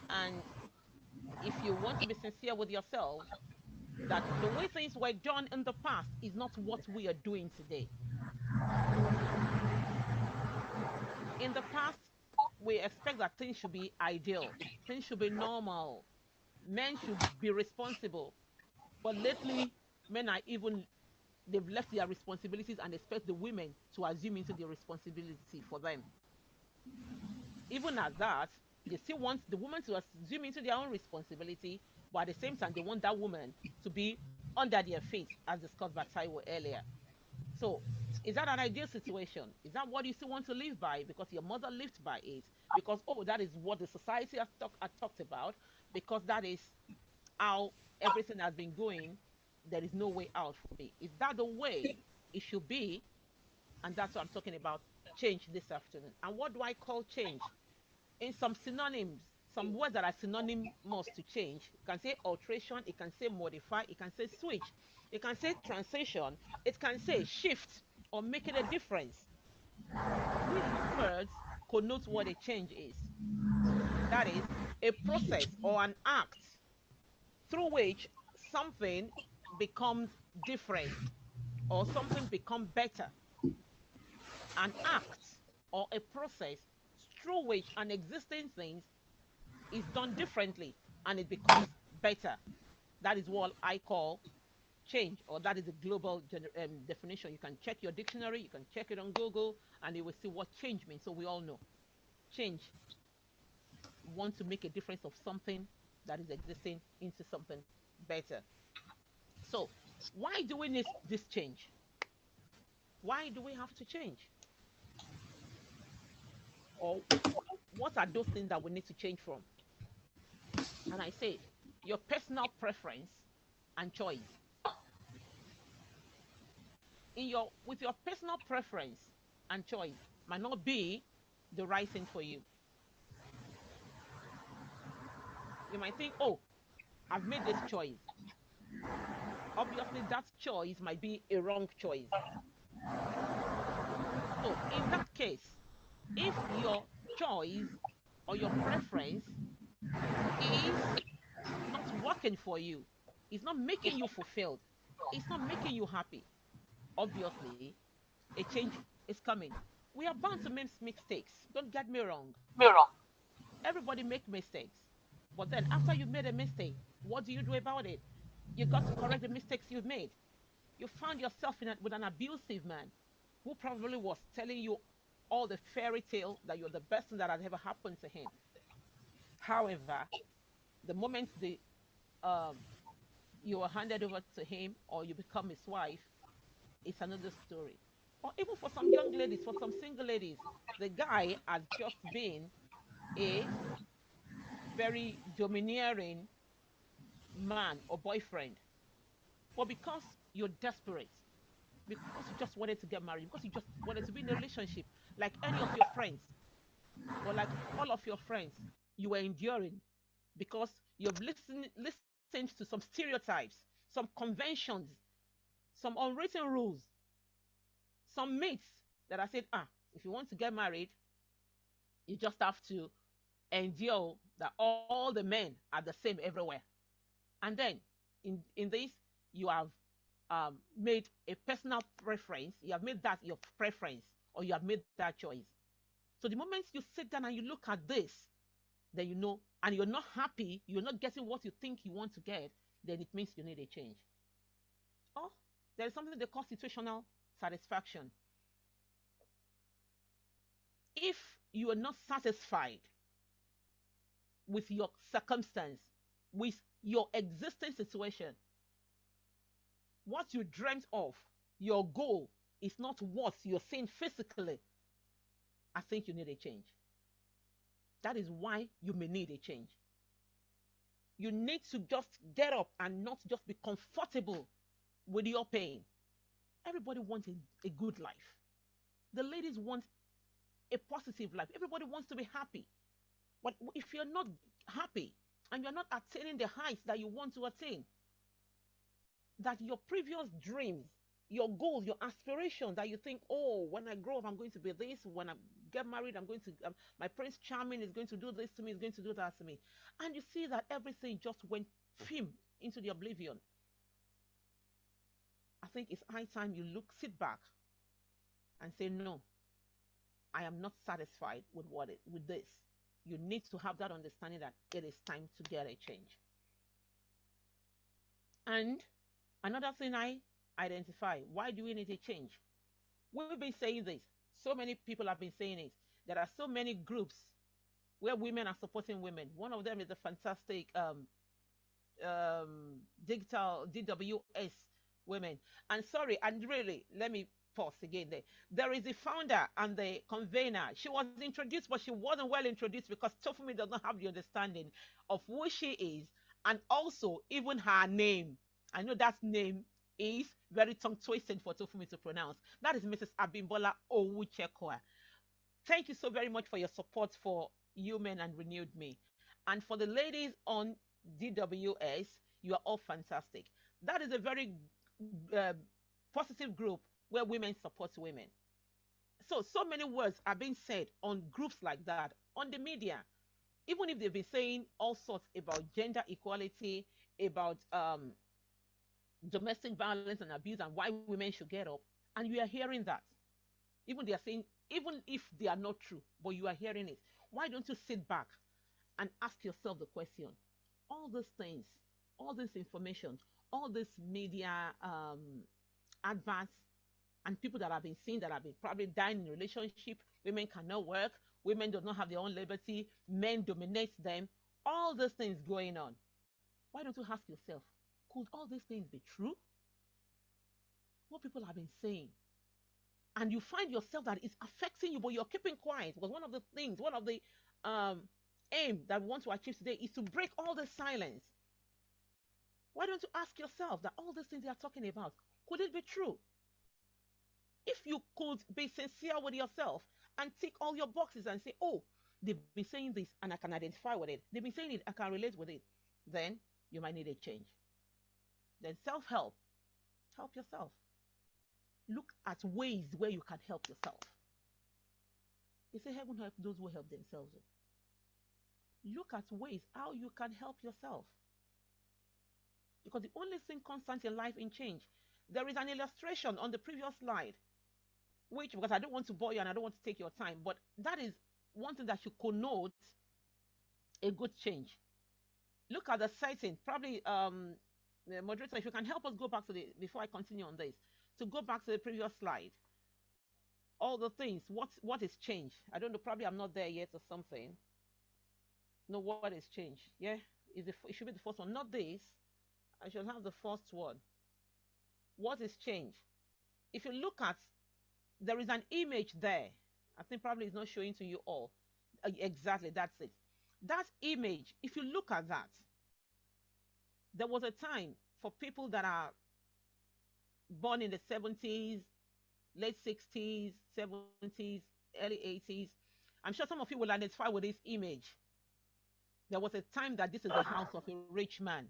And if you want to be sincere with yourself, that the way things were done in the past is not what we are doing today. In the past, we expect that things should be ideal, things should be normal, men should be responsible. But lately, men are even, they've left their responsibilities and expect the women to assume into the responsibility for them. Even at that, they still want the woman to assume into their own responsibility, but at the same time, they want that woman to be under their feet, as discussed by Taiwo earlier. So, is that an ideal situation? Is that what you still want to live by because your mother lived by it? Because, oh, that is what the society has talked about, because that is how everything has been going. There is no way out for me. Is that the way it should be? And that's what I'm talking about change this afternoon. And what do I call change? In some synonyms, some words that are synonymous to change. You can say alteration, it can say modify, it can say switch, it can say transition, it can say shift or making a difference. These words connote what a change is. That is a process or an act through which something becomes different or something becomes better. An act or a process through which an existing thing is done differently and it becomes better. That is what I call change, or that is a global definition. You can check your dictionary, you can check it on Google, and you will see what change means. So we all know change, want to make a difference of something that is existing into something better. So Why do we need this change? Why do we have to change? Or what are those things that we need to change from? And I said, your personal preference and choice. In your with your personal preference and choice might not be the right thing for you. You might think, oh, I've made this choice. Obviously, that choice might be a wrong choice. So, in that case, if your choice or your preference is not working for you, it's not making you fulfilled, it's not making you happy, obviously, a change is coming. We are bound to make mistakes. Don't get me wrong. Everybody make mistakes. But then after you've made a mistake, what do you do about it? You got to correct the mistakes you've made. You found yourself with an abusive man who probably was telling you all the fairy tale that you're the best thing that has ever happened to him. However, the moment um, you are handed over to him or you become his wife, it's another story. Or even for some young ladies, for some single ladies, the guy has just been a very domineering man or boyfriend. But because you're desperate, because you just wanted to get married, because you just wanted to be in a relationship, like any of your friends, or like all of your friends, you were enduring because you've listened to some stereotypes, some conventions, some unwritten rules, some myths that I said, if you want to get married, you just have to endure that all the men are the same everywhere. And then in this, you have made a personal preference, you have made that your preference, or you have made that choice. So the moment you sit down and you look at this, then you know, and you're not happy, you're not getting what you think you want to get, then it means you need a change. Or there is something they call situational satisfaction. If you are not satisfied with your circumstance, with your existing situation, what you dreamt of, your goal is not what you're seeing physically, I think you need a change. That is why you may need a change. You need to just get up and not just be comfortable with your pain. Everybody wants a good life. The ladies want a positive life. Everybody wants to be happy. But if you're not happy and you're not attaining the heights that you want to attain, that your previous dreams, your goals, your aspirations that you think, oh, when I grow up, I'm going to be this. When I get married, I'm going to, my Prince Charming is going to do this to me, is going to do that to me. And you see that everything just went film into the oblivion. I think it's high time you sit back and say, no, I am not satisfied with this. You need to have that understanding that it is time to get a change. And another thing I identify, why do we need a change? We've been saying this. So many people have been saying it. There are so many groups where women are supporting women. One of them is the fantastic digital DWS women. And sorry, and really, let me pause again there. There is the founder and the convener. She was introduced, but she wasn't well introduced because Tofumi does not have the understanding of who she is and also even her name. I know that name is very tongue twisted for Tofumi to pronounce. That is Mrs. Abimbola Owuchekoa. Thank you so very much for your support for Human and Renewed Me. And for the ladies on DWS, you are all fantastic. That is a very uh, positive group where women support women. So many words are being said on groups like that, on the media, even if they've been saying all sorts about gender equality, about domestic violence and abuse and why women should get up, and you are hearing that. Even they are saying, even if they are not true, but you are hearing it. Why don't you sit back and ask yourself the question? All these things, all this information, all this media adverts, and people that have been seen that have been probably dying in relationship, women cannot work, women do not have their own liberty, men dominate them, all these things going on. Why don't you ask yourself, could all these things be true? what people have been saying, and you find yourself that it's affecting you, but you're keeping quiet. Because one of the things, one of the um, aim that we want to achieve today is to break all the silence. Why don't you ask yourself that all these things they are talking about, could it be true? If you could be sincere with yourself and tick all your boxes and say, oh, they've been saying this and I can identify with it, they've been saying it, I can relate with it, then you might need a change. Then self help, help yourself. Look at ways where you can help yourself. They say heaven help those who help themselves. Look at ways how you can help yourself. Because the only thing constant in life in change. There is an illustration on the previous slide, which, because I don't want to bore you and I don't want to take your time, but that is one thing that should connote a good change. Look at the setting. Probably, the moderator, if you can help us go back to the, before I continue on this, to go back to the previous slide. All the things, what is changed? I don't know, probably I'm not there yet or something. No, what is changed? Yeah, it should be the first one, not this. I should have the first one. What is changed? If you look at, there is an image there. I think probably it's not showing to you all. Exactly, that's it. That image, if you look at that, there was a time for people that are born in the 70s, late 60s, 70s, early 80s. I'm sure some of you will identify with this image. There was a time that this is the house of a rich man.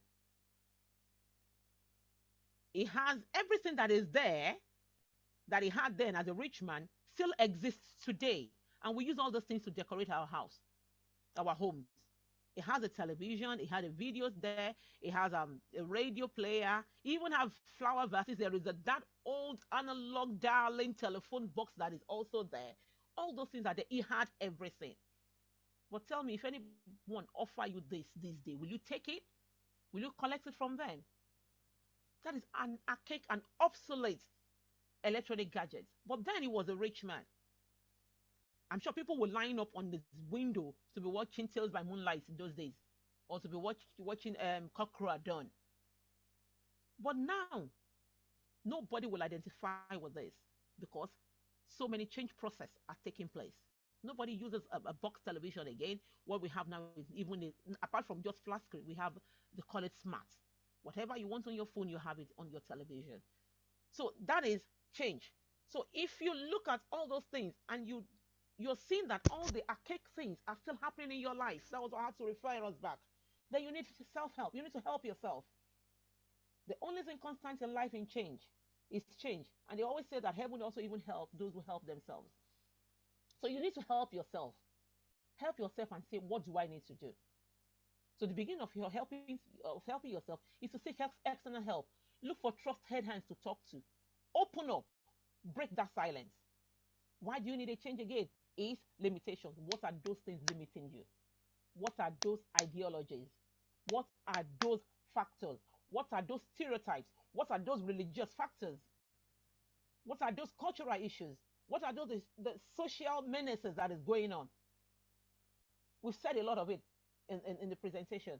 He has everything that is there that he had then as a rich man still exists today. And we use all those things to decorate our house, our homes. It has a television, it had a videos there, it has a radio player, even have flower vases. There is that old analog dialing telephone box that is also there. All those things are there. He had everything. But tell me, if anyone offer you this day, will you take it? Will you collect it from them? That is an archaic and obsolete electronic gadget. But then he was a rich man. I'm sure people would line up on the window to be watching Tales by Moonlight in those days, or to be watching Kokra Dawn. But now, nobody will identify with this because so many change process are taking place. Nobody uses a box television again. What we have now is even apart from just flat screen, we have, they call it smart. Whatever you want on your phone, you have it on your television. So that is change. So if you look at all those things and you're seeing that all the archaic things are still happening in your life, that was how to refer us back, then you need self-help. You need to help yourself. The only thing constant in life in change is change. And they always say that heaven also even help those who help themselves. So you need to help yourself. Help yourself and say, what do I need to do? So the beginning of your helping yourself is to seek external help. Look for trusted hands to talk to. Open up. Break that silence. Why do you need a change again? Is limitations. What are those things limiting you? What are those ideologies? What are those factors? What are those stereotypes? What are those religious factors? What are those cultural issues? What are those the social menaces that is going on? We've said a lot of it in the presentation.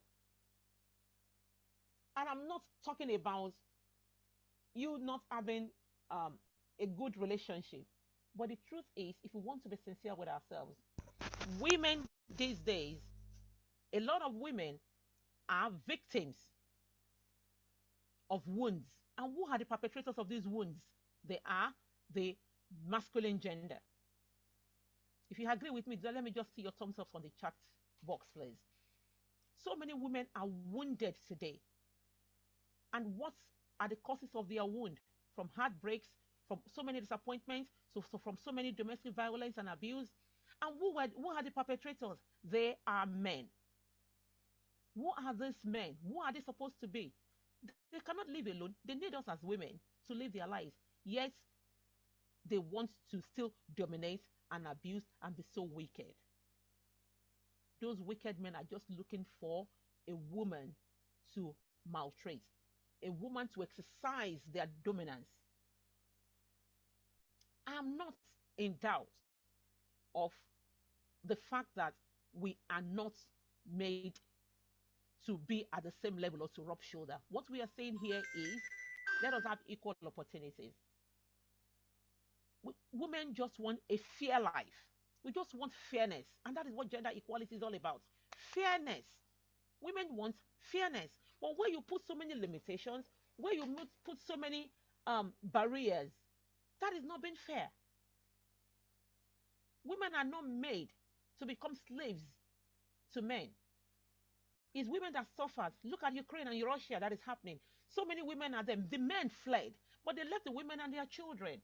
And I'm not talking about you not having a good relationship. But the truth is, if we want to be sincere with ourselves, women these days, a lot of women are victims of wounds. And who are the perpetrators of these wounds? They are the masculine gender. If you agree with me, then let me just see your thumbs up on the chat box, please. So many women are wounded today. And what are the causes of their wound? From heartbreaks, from so many disappointments, so from so many domestic violence and abuse. And who are the perpetrators? They are men. Who are these men? Who are they supposed to be? They cannot live alone. They need us as women to live their lives. Yet, they want to still dominate and abuse and be so wicked. Those wicked men are just looking for a woman to maltreat, a woman to exercise their dominance. I am not in doubt of the fact that we are not made to be at the same level or to rub shoulder. What we are saying here is let us have equal opportunities. Women just want a fair life. We just want fairness. And that is what gender equality is all about. Fairness. Women want fairness. But where you put so many limitations, where you put so many barriers, that is not being fair. Women are not made to become slaves to men. It's women that suffers. Look at Ukraine and Russia that is happening. So many women are them. The men fled, but they left the women and their children.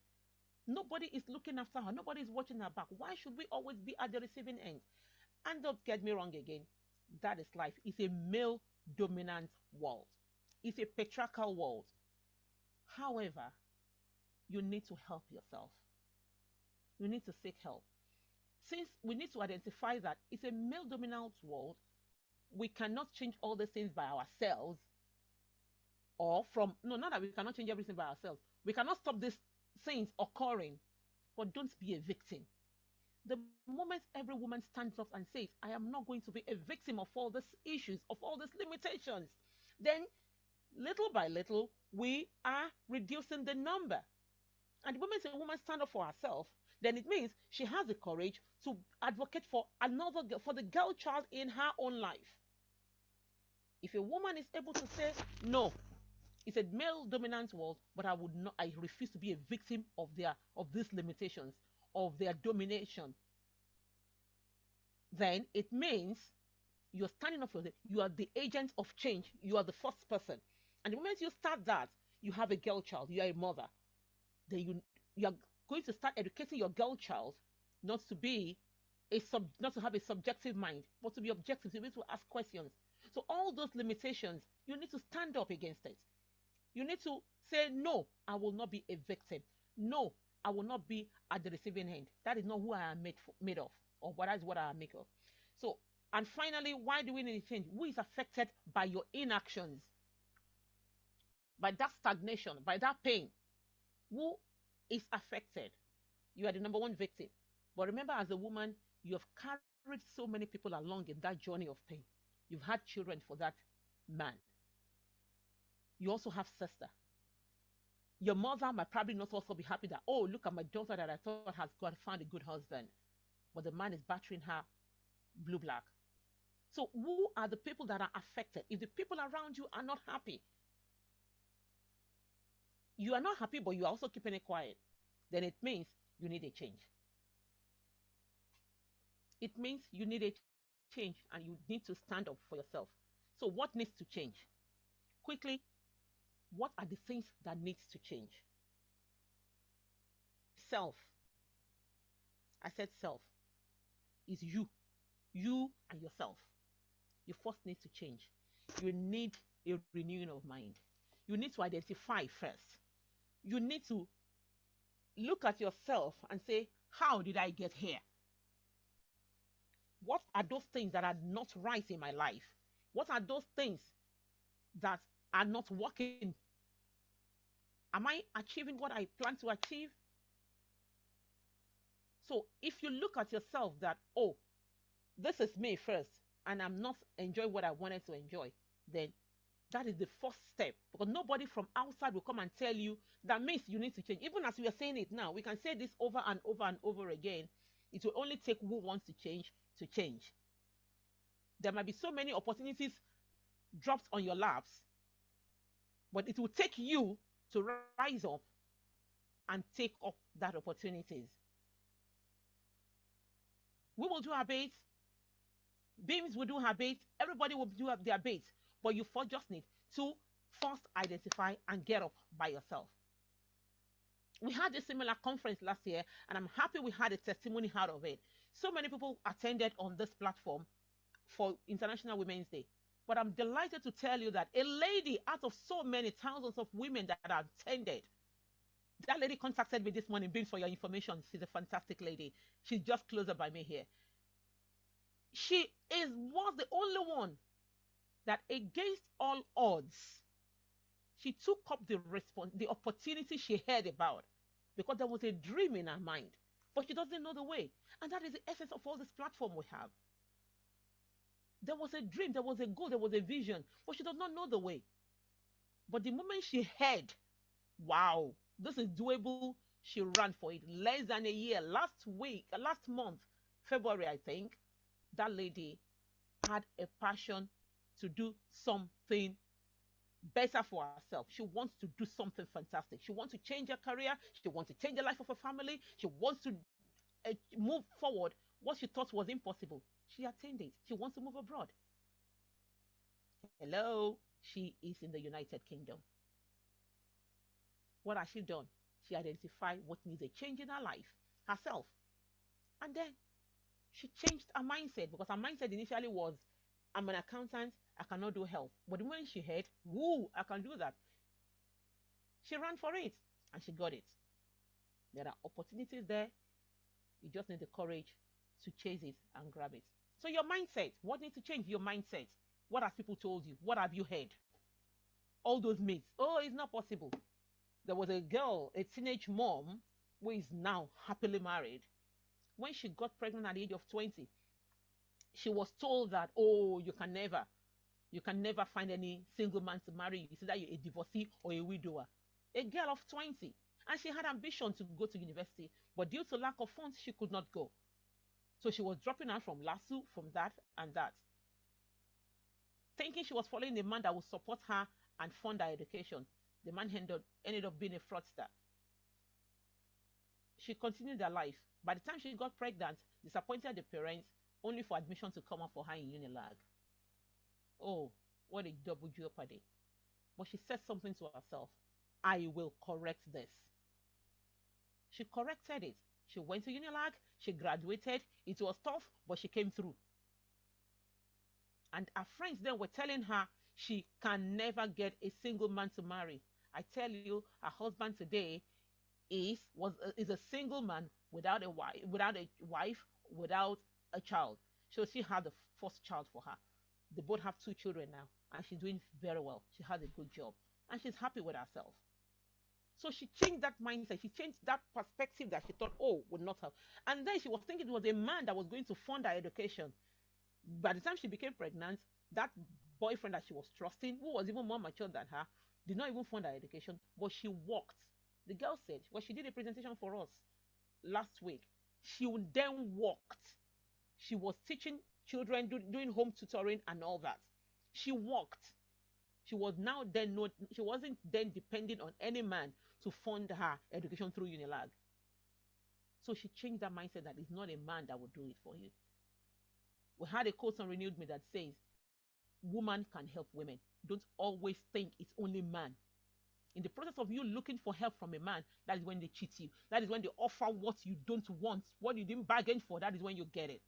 Nobody is looking after her. Nobody is watching her back. Why should we always be at the receiving end? And don't get me wrong again. That is life. It's a male dominant world. It's a patriarchal world. However, you need to help yourself. You need to seek help. Since we need to identify that it's a male dominant world, we cannot change all these things by ourselves. Or from, no, not that we cannot change everything by ourselves. We cannot stop these things occurring, but don't be a victim. The moment every woman stands up and says, I am not going to be a victim of all these issues, of all these limitations, then little by little, we are reducing the number. And the moment a woman stands up for herself, then it means she has the courage to advocate for another, for the girl child in her own life. If a woman is able to say, no, it's a male dominant world, but I refuse to be a victim of these limitations, of their domination, then it means you're standing up for it. You are the agent of change. You are the first person. And the moment you start that, you have a girl child, you are a mother. Then you are going to start educating your girl child not to be not to have a subjective mind, but to be objective, to be able to ask questions. So all those limitations, you need to stand up against it. You need to say, no, I will not be a victim. No, I will not be at the receiving end. That is not who I am made of, or that is what I am made of. So, and finally, why do we need to change? Who is affected by your inactions? By that stagnation, by that pain? Who is affected? You are the number one victim. But remember, as a woman, you have carried so many people along in that journey of pain. You've had children for that man. You also have sister. Your mother might probably not also be happy that, oh, look at my daughter that I thought has found a good husband, but the man is battering her blue black. So who are the people that are affected? If the people around you are not happy, you are not happy, but you are also keeping it quiet, then it means you need a change. It means you need a change and you need to stand up for yourself. So what needs to change? Quickly, what are the things that needs to change? Self. I said self is you and yourself. You first need to change. You need a renewing of mind. You need to identify first. You need to look at yourself and say, how did I get here? What are those things that are not right in my life? What are those things that are not working? Am I achieving what I plan to achieve? So if you look at yourself that, oh, this is me first, and I'm not enjoying what I wanted to enjoy, then that is the first step. Because nobody from outside will come and tell you that means you need to change. Even as we are saying it now, we can say this over and over and over again. It will only take who wants to change to change. There might be so many opportunities dropped on your laps, but it will take you to rise up and take up that opportunities. We will do our bit. Beams will do her bit. Everybody will do their bit. But you just need to first identify and get up by yourself. We had a similar conference last year, and I'm happy we had a testimony out of it. So many people attended on this platform for International Women's Day. But I'm delighted to tell you that a lady out of so many thousands of women that attended, that lady contacted me this morning, Beams, for your information. She's a fantastic lady. She's just closer by me here. She was the only one that, against all odds, she took up the opportunity she heard about, because there was a dream in her mind, but she doesn't know the way. And that is the essence of all this platform we have. There was a dream, there was a goal, there was a vision, but she does not know the way. But the moment she heard, wow, this is doable, She ran for it less than a year. Last month, February, I think, that lady had a passion to do something better for herself. She wants to do something fantastic. She wants to change her career. She wants to change the life of her family. She wants to move forward. What she thought was impossible, she attained it. She wants to move abroad. Hello, she is in the United Kingdom. What has she done? She identified what needs a change in her life herself. And then she changed her mindset, because her mindset initially was, I'm an accountant, I cannot do health. But when she heard, woo, I can do that, she ran for it and she got it. There are opportunities there. You just need the courage to chase it and grab it. So your mindset, what needs to change? Your mindset. What have people told you? What have you heard? All those myths. Oh, it's not possible. There was a girl, a teenage mom, who is now happily married. When she got pregnant at the age of 20, she was told that, oh, you can never find any single man to marry you. It's either you're a divorcee or a widower. A girl of 20. And she had ambition to go to university, but due to lack of funds, she could not go. So she was dropping out from LASU, from that and that, thinking she was following a man that would support her and fund her education. The man ended up being a fraudster. She continued her life. By the time she got pregnant, disappointed the parents, only for admission to come up for her in Unilag. Oh, what a double jeopardy. But she said something to herself. I will correct this. She corrected it. She went to Unilag, she graduated. It was tough, but she came through. And her friends then were telling her she can never get a single man to marry. I tell you, her husband today is a single man without a wife, without a child. So she had the first child for her. They both have 2 children now, and she's doing very well. She has a good job, and she's happy with herself. So she changed that mindset. She changed that perspective that she thought, oh, would not have. And then she was thinking it was a man that was going to fund her education. By the time she became pregnant, that boyfriend that she was trusting, who was even more mature than her, did not even fund her education, but she worked. The girl said, well, she did a presentation for us last week. She then worked. She was teaching children, doing home tutoring and all that. She worked. She was now then not, she wasn't then depending on any man to fund her education through Unilag. So she changed that mindset that it's not a man that will do it for you. We had a quote on Renewed Me that says, woman can help women. Don't always think it's only man. In the process of you looking for help from a man, that is when they cheat you. That is when they offer what you don't want, what you didn't bargain for. That is when you get it.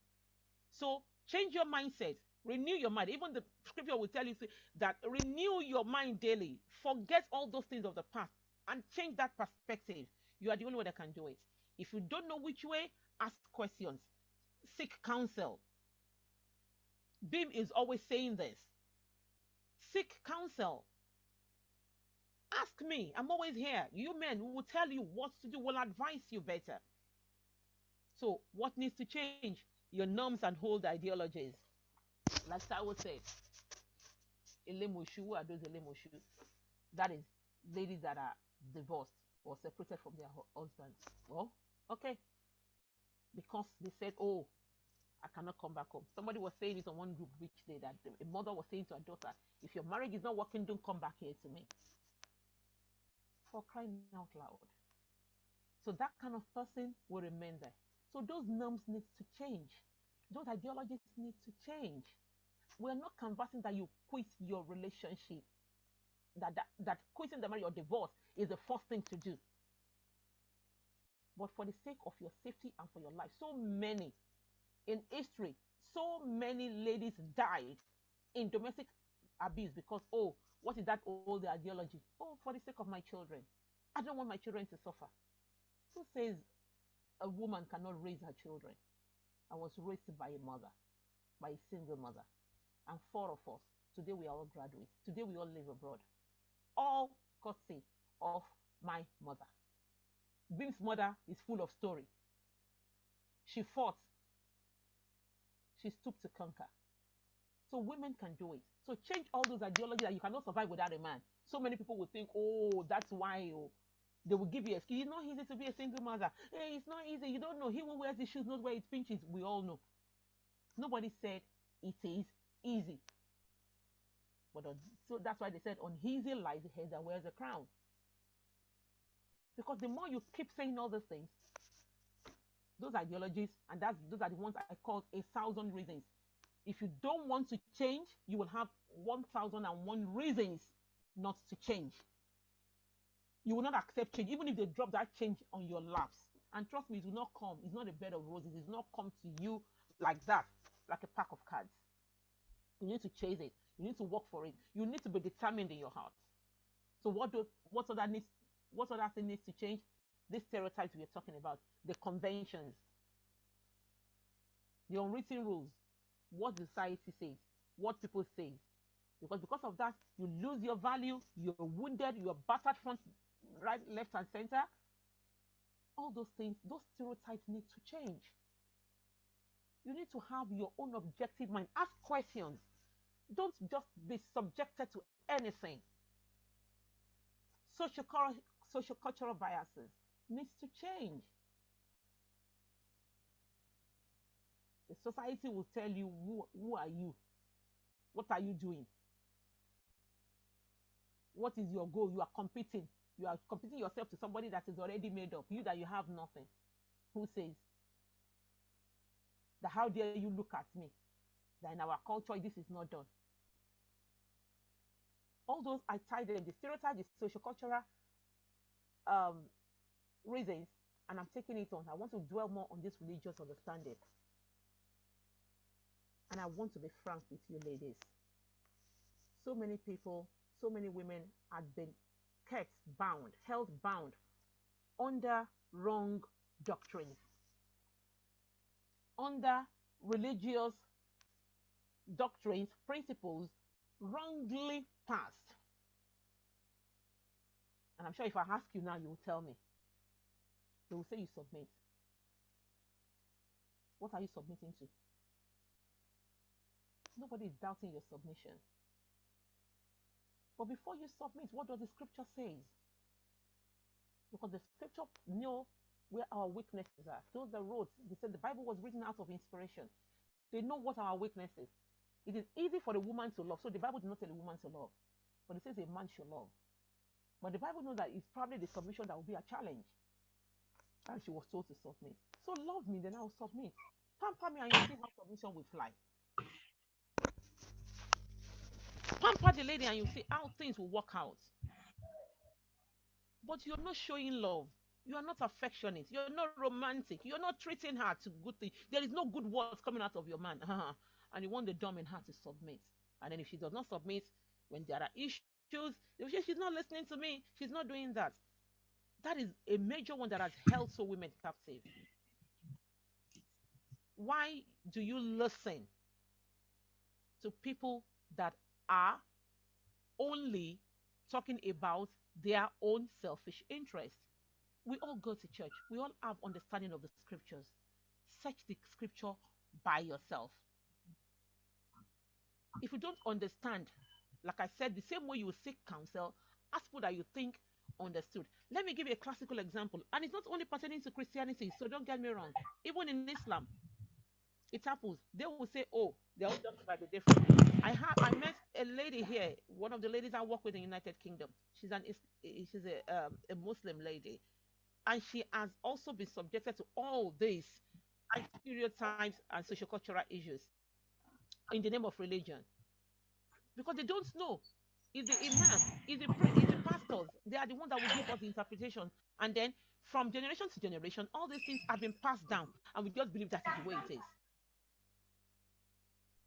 So change your mindset, renew your mind. Even the scripture will tell you that renew your mind daily. Forget all those things of the past and change that perspective. You are the only one that can do it. If you don't know which way, ask questions, seek counsel. Bim is always saying this. Seek counsel. Ask me. I'm always here. You men will tell you what to do, will advise you better. So, what needs to change? Your norms and old ideologies. Like Taiwo said, Elemoshu, who are those Elemoshu? That is ladies that are divorced or separated from their husbands. Well, okay. Because they said, oh, I cannot come back home. Somebody was saying it on one group which day that a mother was saying to her daughter, if your marriage is not working, don't come back here to me. For crying out loud. So that kind of person will remain there. So those norms need to change. Those ideologies need to change. We're not canvassing that you quit your relationship. That quitting the marriage or divorce is the first thing to do. But for the sake of your safety and for your life, so many in history, so many ladies died in domestic abuse because, oh, what is that old ideology? Oh, for the sake of my children. I don't want my children to suffer. Who says a woman cannot raise her children? I was raised by a mother, by a single mother. And 4 of us, today we are all graduates. Today we all live abroad. All courtesy of my mother. Bim's mother is full of story. She fought. She stooped to conquer. So women can do it. So change all those ideologies that you cannot survive without a man. So many people will think, oh, that's why. Oh. They will give you excuse. It's not easy to be a single mother. Hey, it's not easy. You don't know. He who wears the shoes knows where it pinches. We all know. Nobody said it is easy. But so that's why they said on easy lies the head that wears a crown. Because the more you keep saying all those things, those ideologies, and those are the ones I call 1,000 reasons. If you don't want to change, you will have 1,001 reasons not to change. You will not accept change, even if they drop that change on your laps. And trust me, it will not come. It's not a bed of roses. It will not come to you like that, like a pack of cards. You need to chase it. You need to work for it. You need to be determined in your heart. So what other thing needs to change? These stereotypes we're talking about, the conventions, the unwritten rules, what society says, what people say. Because of that, you lose your value, you're wounded, you're battered front, right, left, and center. All those things, those stereotypes need to change. You need to have your own objective mind. Ask questions. Don't just be subjected to anything. Social cultural biases needs to change. The society will tell you who are you? What are you doing? What is your goal? You are competing. You are competing yourself to somebody that is already made up. You that you have nothing. Who says that? How dare you look at me? That in our culture this is not done. All those I tied them, the stereotype, the social cultural reasons, and I'm taking it on. I want to dwell more on this religious understanding. And I want to be frank with you, ladies. So many people, so many women had been kept bound, held bound under wrong doctrines, under religious doctrines, principles wrongly passed. And I'm sure if I ask you now, you will tell me. They will say you submit. What are you submitting to? Nobody is doubting your submission. But before you submit, what does the scripture say? Because the scripture know where our weaknesses are. Those the roads. They said the Bible was written out of inspiration. They know what our weaknesses. It is easy for a woman to love. So the Bible did not tell a woman to love, but it says a man should love. But the Bible knows that it's probably the submission that will be a challenge. And she was told to submit. So love me, then I will submit. Pamper me and you see how submission will fly. Pamper the lady and you see how things will work out. But you're not showing love. You are not affectionate. You're not romantic. You're not treating her to good things. There is no good words coming out of your man. And you want the dumb in her to submit. And then if she does not submit, when there are issues, they will say, she's not listening to me. She's not doing that. That is a major one that has held so women captive. Why do you listen to people that are only talking about their own selfish interest? We all go to church. We all have understanding of the scriptures. Search the scripture by yourself. If you don't understand, like I said, the same way you will seek counsel, ask people that you think understood. Let me give you a classical example. And it's not only pertaining to Christianity, so don't get me wrong. Even in Islam, it happens. They will say, oh, they're all talking about the different. I met a lady here, one of the ladies I work with in the United Kingdom. She's a Muslim lady. And she has also been subjected to all these stereotypes and social cultural issues in the name of religion. Because they don't know. It's the imam, it's the pastors. They are the ones that will give us the interpretation. And then from generation to generation, all these things have been passed down. And we just believe that is the way it is.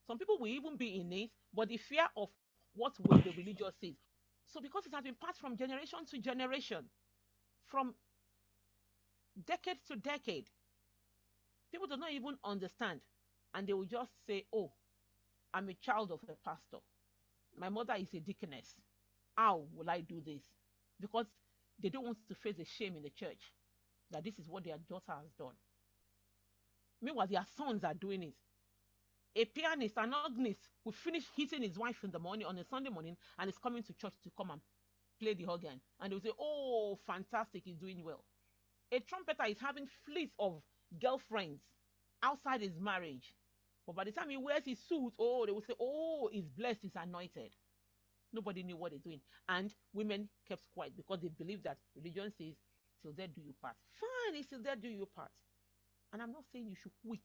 Some people will even be in it, but the fear of what will the religious say. So because it has been passed from generation to generation, from decade to decade, people do not even understand. And they will just say, oh, I'm a child of a pastor. My mother is a deaconess. How will I do this? Because they don't want to face the shame in the church that this is what their daughter has done. Meanwhile, their sons are doing it. A pianist, an organist, will finish hitting his wife in the morning on a Sunday morning and is coming to church to come and play the organ, and they'll say, "Oh, fantastic, he's doing well." A trumpeter is having fleets of girlfriends outside his marriage, but by the time he wears his suit, oh, they will say, "Oh, he's blessed, he's anointed." Nobody knew what they're doing, and women kept quiet because they believe that religion says, "Till there do you part." Fine, it's till there do you part. And I'm not saying you should quit.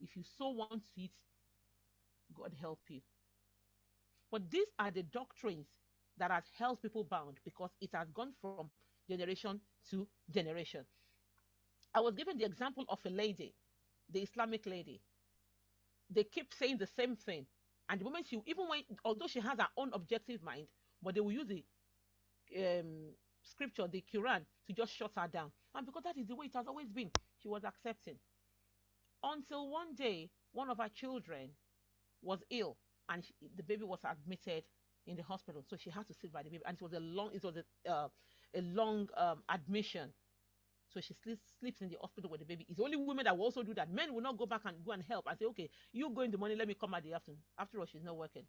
If you so want it, God help you. But these are the doctrines that has held people bound because it has gone from generation to generation. I was given the example of a lady, the Islamic lady. They keep saying the same thing. And the moment she, even when, although she has her own objective mind, but they will use the scripture, the Quran, to just shut her down. And because that is the way it has always been, she was accepting. Until one day, one of her children was ill, and the baby was admitted in the hospital. So she had to sit by the baby, and it was a long admission. So she sleeps in the hospital with the baby. It's only women that will also do that. Men will not go back and go and help and say, "Okay, you go in the morning, let me come at the afternoon." After all, she's not working.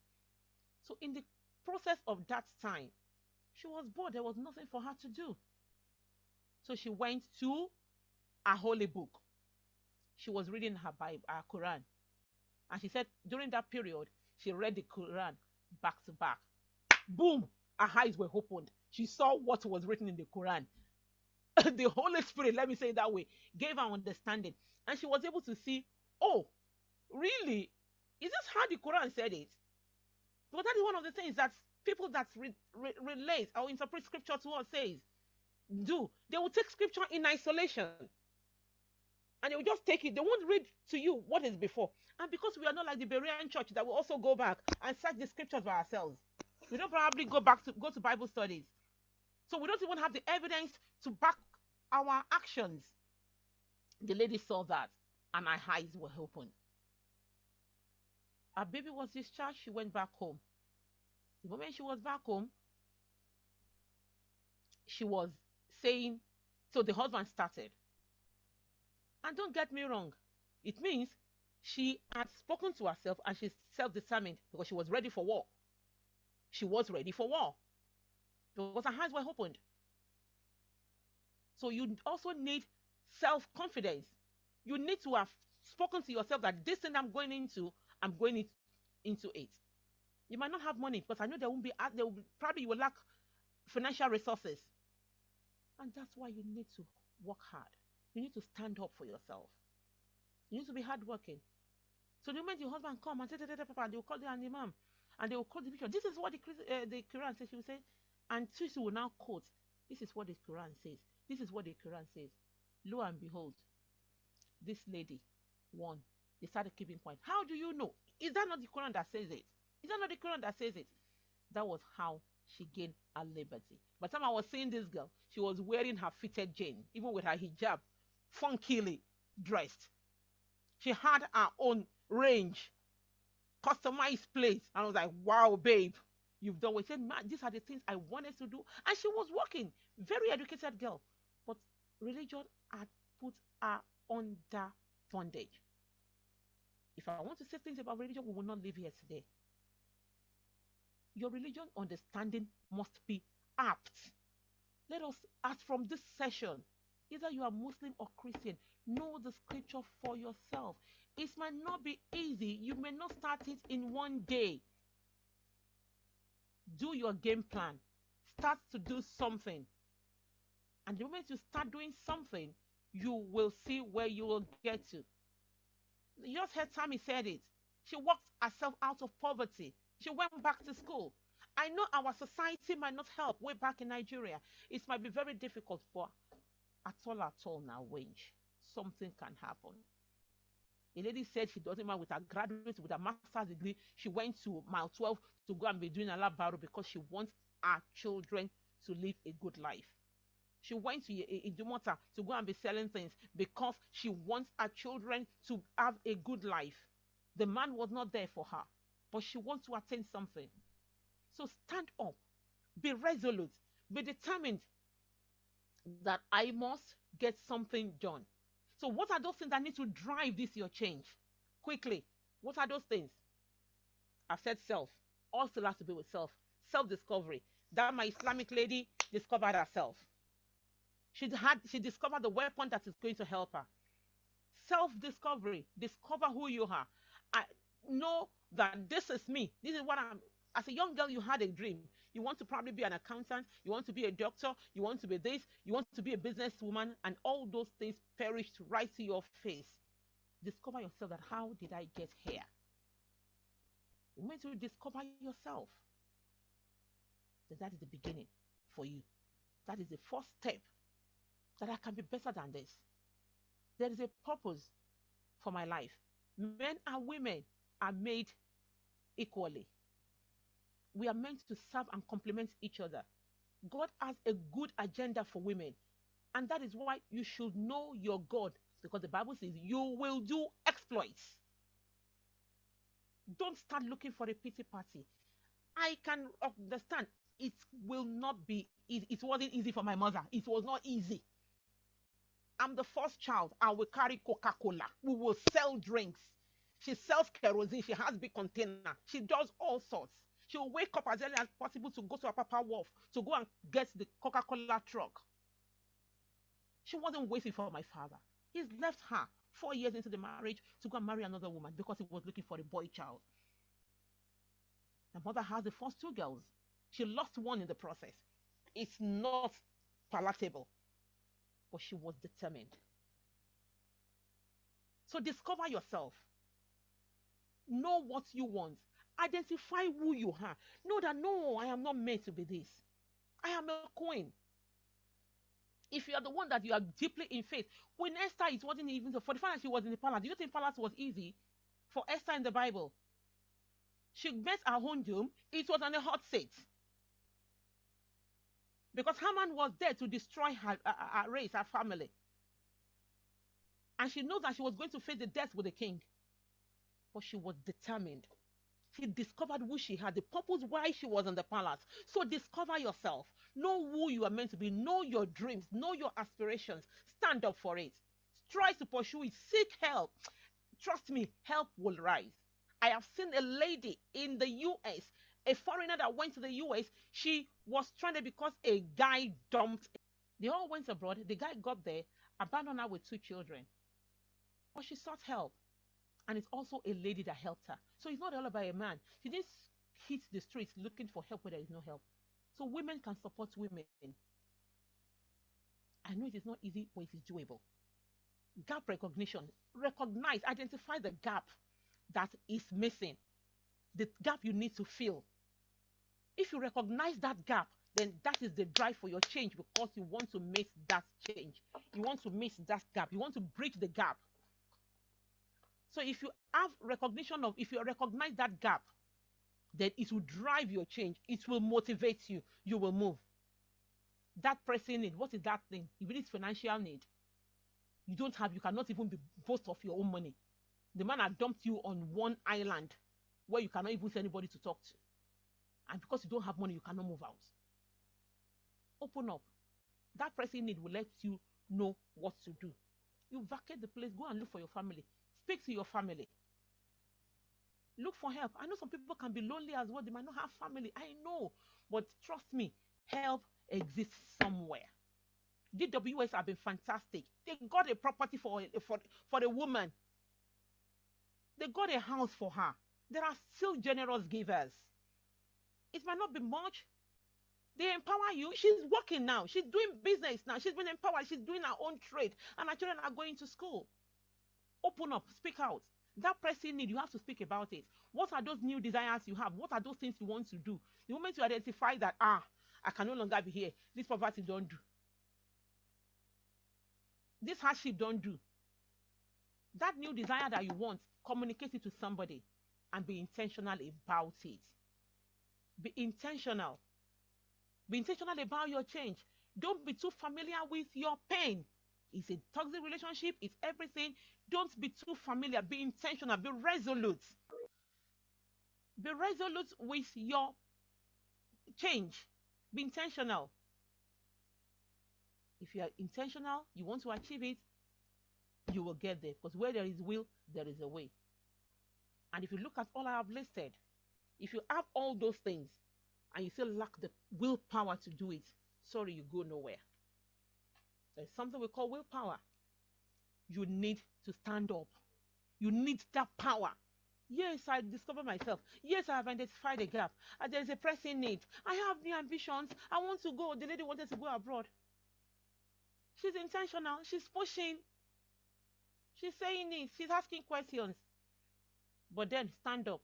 So in the process of that time, she was bored. There was nothing for her to do. So she went to a holy book. She was reading her Bible, her Quran. And she said during that period, she read the Quran back to back. Boom! Her eyes were opened. She saw what was written in the Quran. The Holy Spirit, let me say it that way, gave her understanding. And she was able to see, oh, really? Is this how the Quran said it? Because that is one of the things that people that relate or interpret scripture to us says, do. They will take scripture in isolation. And they will just take it. They won't read to you what is before. And because we are not like the Berean church that will also go back and search the scriptures by ourselves, we don't probably go to Bible studies. So we don't even have the evidence to back our actions. The lady saw that, and her eyes were opened. Her baby was discharged. She went back home. The moment she was back home, she was saying, so the husband started. And don't get me wrong, it means she had spoken to herself and she's self-determined because she was ready for war. She was ready for war because her eyes were opened. So you also need self-confidence. You need to have spoken to yourself that this thing I'm going into it. You might not have money because I know there will be probably you will lack financial resources. And that's why you need to work hard. You need to stand up for yourself. You need to be hardworking. So the moment your husband come and say, and they will call the imam, and they will quote the picture. This is what the Quran says. She will say, and Tusi will now quote, this is what the Quran says. This is what the Quran says. Lo and behold, this lady won. They started keeping quiet. How do you know? Is that not the Quran that says it? Is that not the Quran that says it? That was how she gained her liberty. By the time I was seeing this girl, she was wearing her fitted jean, even with her hijab, funkily dressed. She had her own range, customized place. And I was like, wow, babe, you've done what she said, man, these are the things I wanted to do. And she was working. Very educated girl. But religion had put her under bondage. If I want to say things about religion, we will not live here today. Your religion understanding must be apt. Let us, as from this session, either you are Muslim or Christian, know the scripture for yourself. It might not be easy. You may not start it in one day. Do your game plan. Start to do something. And the moment you start doing something, you will see where you will get to. You just heard Tammy said it. She worked herself out of poverty. She went back to school. I know our society might not help way back in Nigeria. It might be very difficult, but at all now, wage. Something can happen. A lady said she doesn't mind with her graduate, with a master's degree. She went to mile 12 to go and be doing a lab barrow because she wants her children to live a good life. She went to Idumota to go and be selling things because she wants her children to have a good life. The man was not there for her, but she wants to attain something. So stand up, be resolute, be determined that I must get something done. So what are those things that need to drive this your change? Quickly, what are those things? I've said self. All still has to be with self. Self-discovery. That my Islamic lady discovered herself. She discovered the weapon that is going to help her. Self-discovery. Discover who you are. I know that this is me. This is what I'm. As a young girl, you had a dream. You want to probably be an accountant. You want to be a doctor. You want to be this. You want to be a businesswoman, and all those things perished right to your face. Discover yourself. That how did I get here? The moment you discover yourself, then that is the beginning for you. That is the first step. That I can be better than this. There is a purpose for my life. Men and women are made equally. We are meant to serve and complement each other. God has a good agenda for women. And that is why you should know your God. Because the Bible says you will do exploits. Don't start looking for a pity party. I can understand it will not be easy. It wasn't easy for my mother. It was not easy. I'm the first child. I will carry Coca-Cola. We will sell drinks. She sells kerosene. She has big container. She does all sorts. She will wake up as early as possible to go to Papa Wharf to go and get the Coca-Cola truck. She wasn't waiting for my father. He's left her 4 years into the marriage to go and marry another woman because he was looking for a boy child. My mother has the first two girls. She lost one in the process. It's not palatable, but she was determined. So discover yourself. Know what you want. Identify who you are. Know that no, I am not meant to be this. I am a queen. If you are the one that you are deeply in faith, Queen Esther, it wasn't even for the fact that she was in the palace. Do you think palace was easy for Esther in the Bible? She met her own doom. It was on a hot seat. Because Haman was there to destroy her race, her family. And she knows that she was going to face the death with the king. But she was determined. She discovered who she had, the purpose why she was in the palace. So discover yourself. Know who you are meant to be. Know your dreams. Know your aspirations. Stand up for it. Try to pursue it. Seek help. Trust me, help will rise. I have seen a lady in the US, a foreigner that went to the US. She was stranded because a guy dumped. They all went abroad. The guy got there, abandoned her with 2 children. But she sought help. And it's also a lady that helped her. So it's not all about a man. She didn't hit the streets looking for help where there is no help. So women can support women. I know it is not easy, but it is doable. Gap recognition. Recognize, identify the gap that is missing. The gap you need to fill. If you recognize that gap, then that is the drive for your change because you want to make that change. You want to miss that gap. You want to bridge the gap. So if you have recognition of, if you recognize that gap, then it will drive your change. It will motivate you. You will move. That pressing need, what is that thing? If it is financial need, you don't have, you cannot even be boast of your own money. The man had dumped you on one island where you cannot even see anybody to talk to. And because you don't have money, you cannot move out. Open up. That pressing need will let you know what to do. You vacate the place, go and look for your family. Speak to your family. Look for help. I know some people can be lonely as well. They might not have family. I know. But trust me, help exists somewhere. DWS have been fantastic. They got a property for a woman. They got a house for her. There are still generous givers. It might not be much. They empower you. She's working now. She's doing business now. She's been empowered. She's doing her own trade. And her children are going to school. Open up. Speak out. That pressing need, you have to speak about it. What are those new desires you have? What are those things you want to do? The moment you identify that, I can no longer be here. This poverty don't do. This hardship don't do. That new desire that you want, communicate it to somebody and be intentional about it. Be intentional. Be intentional about your change. Don't be too familiar with your pain. It's a toxic relationship. It's everything. Don't be too familiar. Be intentional. Be resolute. Be resolute with your change. Be intentional. If you are intentional, you want to achieve it, you will get there. Because where there is will, there is a way. And if you look at all I have listed, if you have all those things, and you still lack the willpower to do it, sorry, you go nowhere. There's something we call willpower. You need to stand up. You need that power. Yes, I discovered myself. Yes, I have identified a gap. There is a pressing need. I have new ambitions. I want to go. The lady wanted to go abroad. She's intentional. She's pushing. She's saying it. She's asking questions. But then stand up.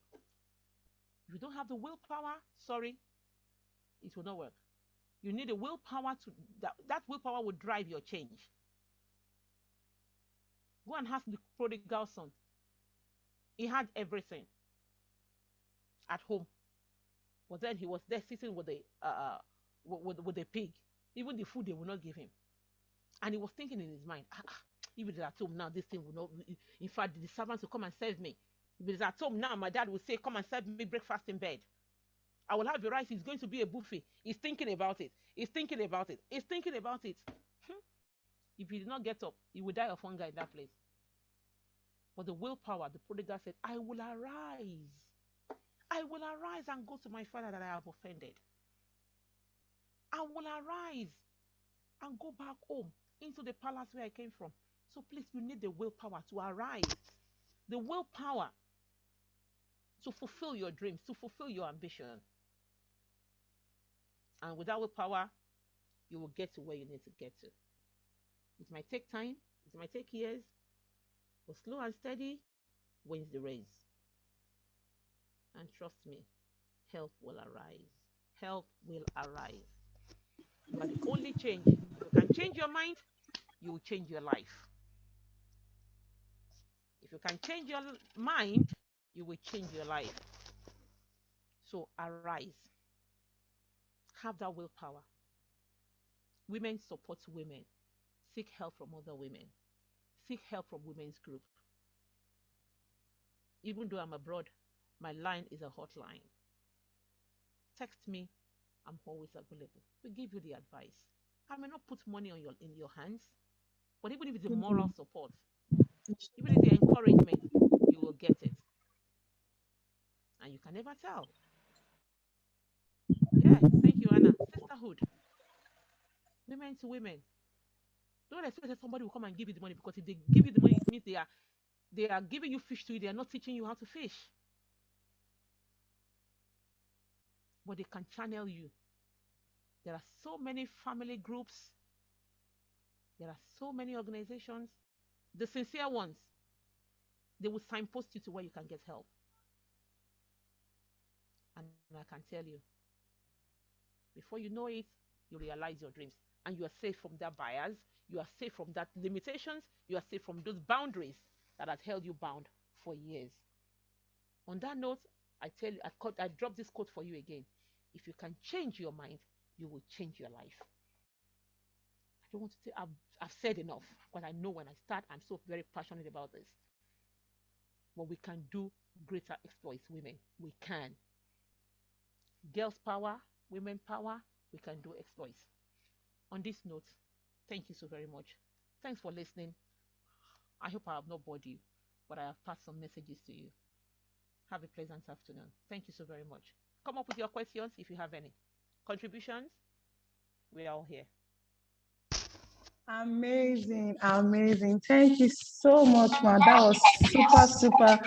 If you don't have the willpower, sorry, it will not work. You need a willpower to that willpower will drive your change. Go and ask the prodigal son. He had everything at home, but then he was there sitting with the pig. Even the food they will not give him, and he was thinking in his mind, if it is at home now, this thing will not. In fact, the servants will come and serve me. If it is at home now, my dad will say, "Come and serve me breakfast in bed. I will have your rice. It's going to be a buffet." He's thinking about it. He's thinking about it. He's thinking about it. If he did not get up, he would die of hunger in that place. But the willpower, the prodigal said, "I will arise. I will arise and go to my father that I have offended. I will arise and go back home into the palace where I came from." So please, you need the willpower to arise, the willpower to fulfill your dreams, to fulfill your ambition. And without willpower, you will get to where you need to get to. It might take time, it might take years, but slow and steady wins the race. And trust me, help will arise. Help will arise. You are the only change. If you can change your mind, you will change your life. If you can change your mind, you will change your life. So arise. Have that willpower. Women support women. Seek help from other women. Seek help from women's group. Even though I'm abroad, my line is a hotline. Text me. I'm always available. We give you the advice. I may not put money in your hands, but even if it's a moral support, even if the encouragement, you will get it. And you can never tell. Yeah, thank you, Anna. Sisterhood. Women to women. Don't expect that somebody will come and give you the money, because if they give you the money, it means they are giving you fish to eat. They are not teaching you how to fish. But they can channel you. There are so many family groups. There are so many organizations. The sincere ones, they will signpost you to where you can get help. And I can tell you, before you know it, you realize your dreams. And you are safe from that bias. You are safe from that limitations. You are safe from those boundaries that had held you bound for years. On that note, I tell you, I drop this quote for you again. If you can change your mind, you will change your life. I don't want to say I've said enough, because I know when I start, I'm so very passionate about this. But we can do greater exploits, women. We can. Girls power, women power, we can do exploits. On this note, thank you so very much. Thanks for listening. I hope I have not bored you, but I have passed some messages to you. Have a pleasant afternoon. Thank you so very much. Come up with your questions if you have any. Contributions, we are all here. Amazing, amazing. Thank you so much, man. That was super, super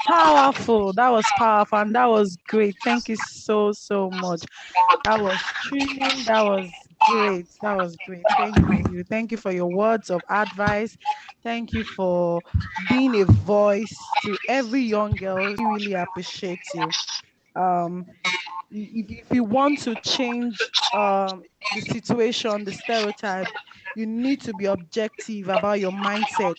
powerful. That was powerful, and that was great. Thank you so, so much. That was thrilling. That was great. That was great. Thank you. Thank you for your words of advice. Thank you for being a voice to every young girl. We really appreciate you. Um, if you want to change the situation, the stereotype, you need to be objective about your mindset.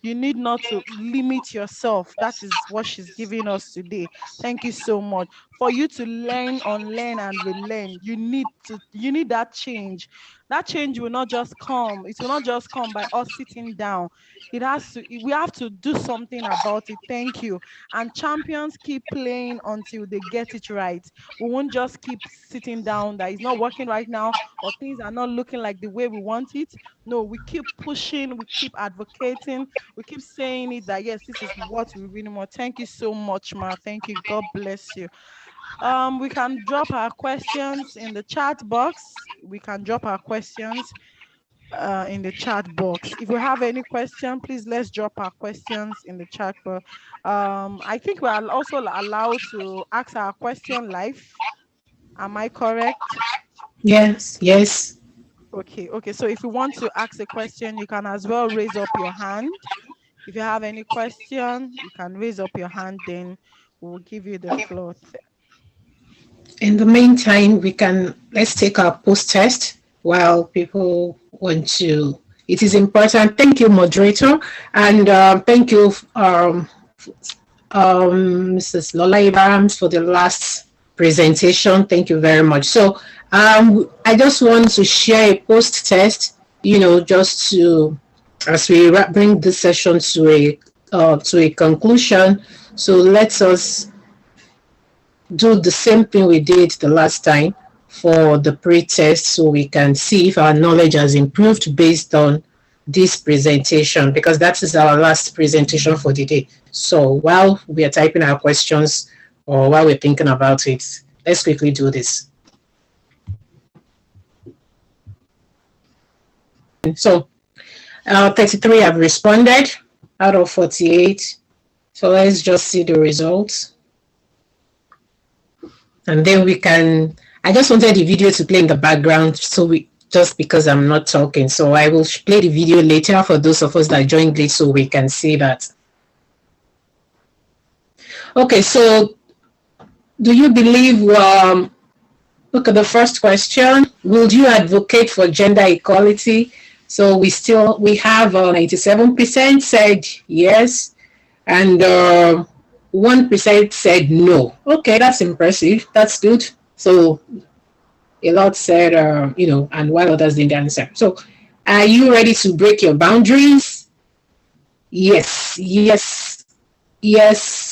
You need not to limit yourself. That is what she's giving us today. Thank you so much. For you to learn, unlearn, and relearn, you need that change. That change will not just come. It will not just come by us sitting down. We have to do something about it. Thank you. And champions keep playing until they get it right. We won't just keep sitting down that it's not working right now, or things are not looking like the way we want it. No, we keep pushing, we keep advocating, we keep saying it that yes, this is what we really want. Thank you so much, Ma. Thank you. God bless you. We can drop our questions in the chat box. We can drop our questions in the chat box. If you have any question, please let's drop our questions in the chat box. I think we are also allowed to ask our question live. Am I correct? Yes, yes. Okay. So if you want to ask a question, you can as well raise up your hand. If you have any question, you can raise up your hand, then we'll give you the floor. In the meantime, let's take our post test while people want to. It is important. Thank you, moderator, and thank you, Mrs. Lola Abrahams, for the last presentation. Thank you very much. So I just want to share a post test, just to, as we bring this session to a conclusion. So let us do the same thing we did the last time for the pre-test, so we can see if our knowledge has improved based on this presentation, because that is our last presentation for the day. So while we are typing our questions or while we're thinking about it, let's quickly do this. So 33 have responded out of 48. So let's just see the results. And then I just wanted the video to play in the background, just because I'm not talking. So I will play the video later for those of us that joined late, so we can see that. Okay, so do you believe, look at the first question, will you advocate for gender equality? So we have 97% said yes, and 1% said no. Okay, that's impressive. That's good. So a lot said, and while others didn't answer. So are you ready to break your boundaries? Yes,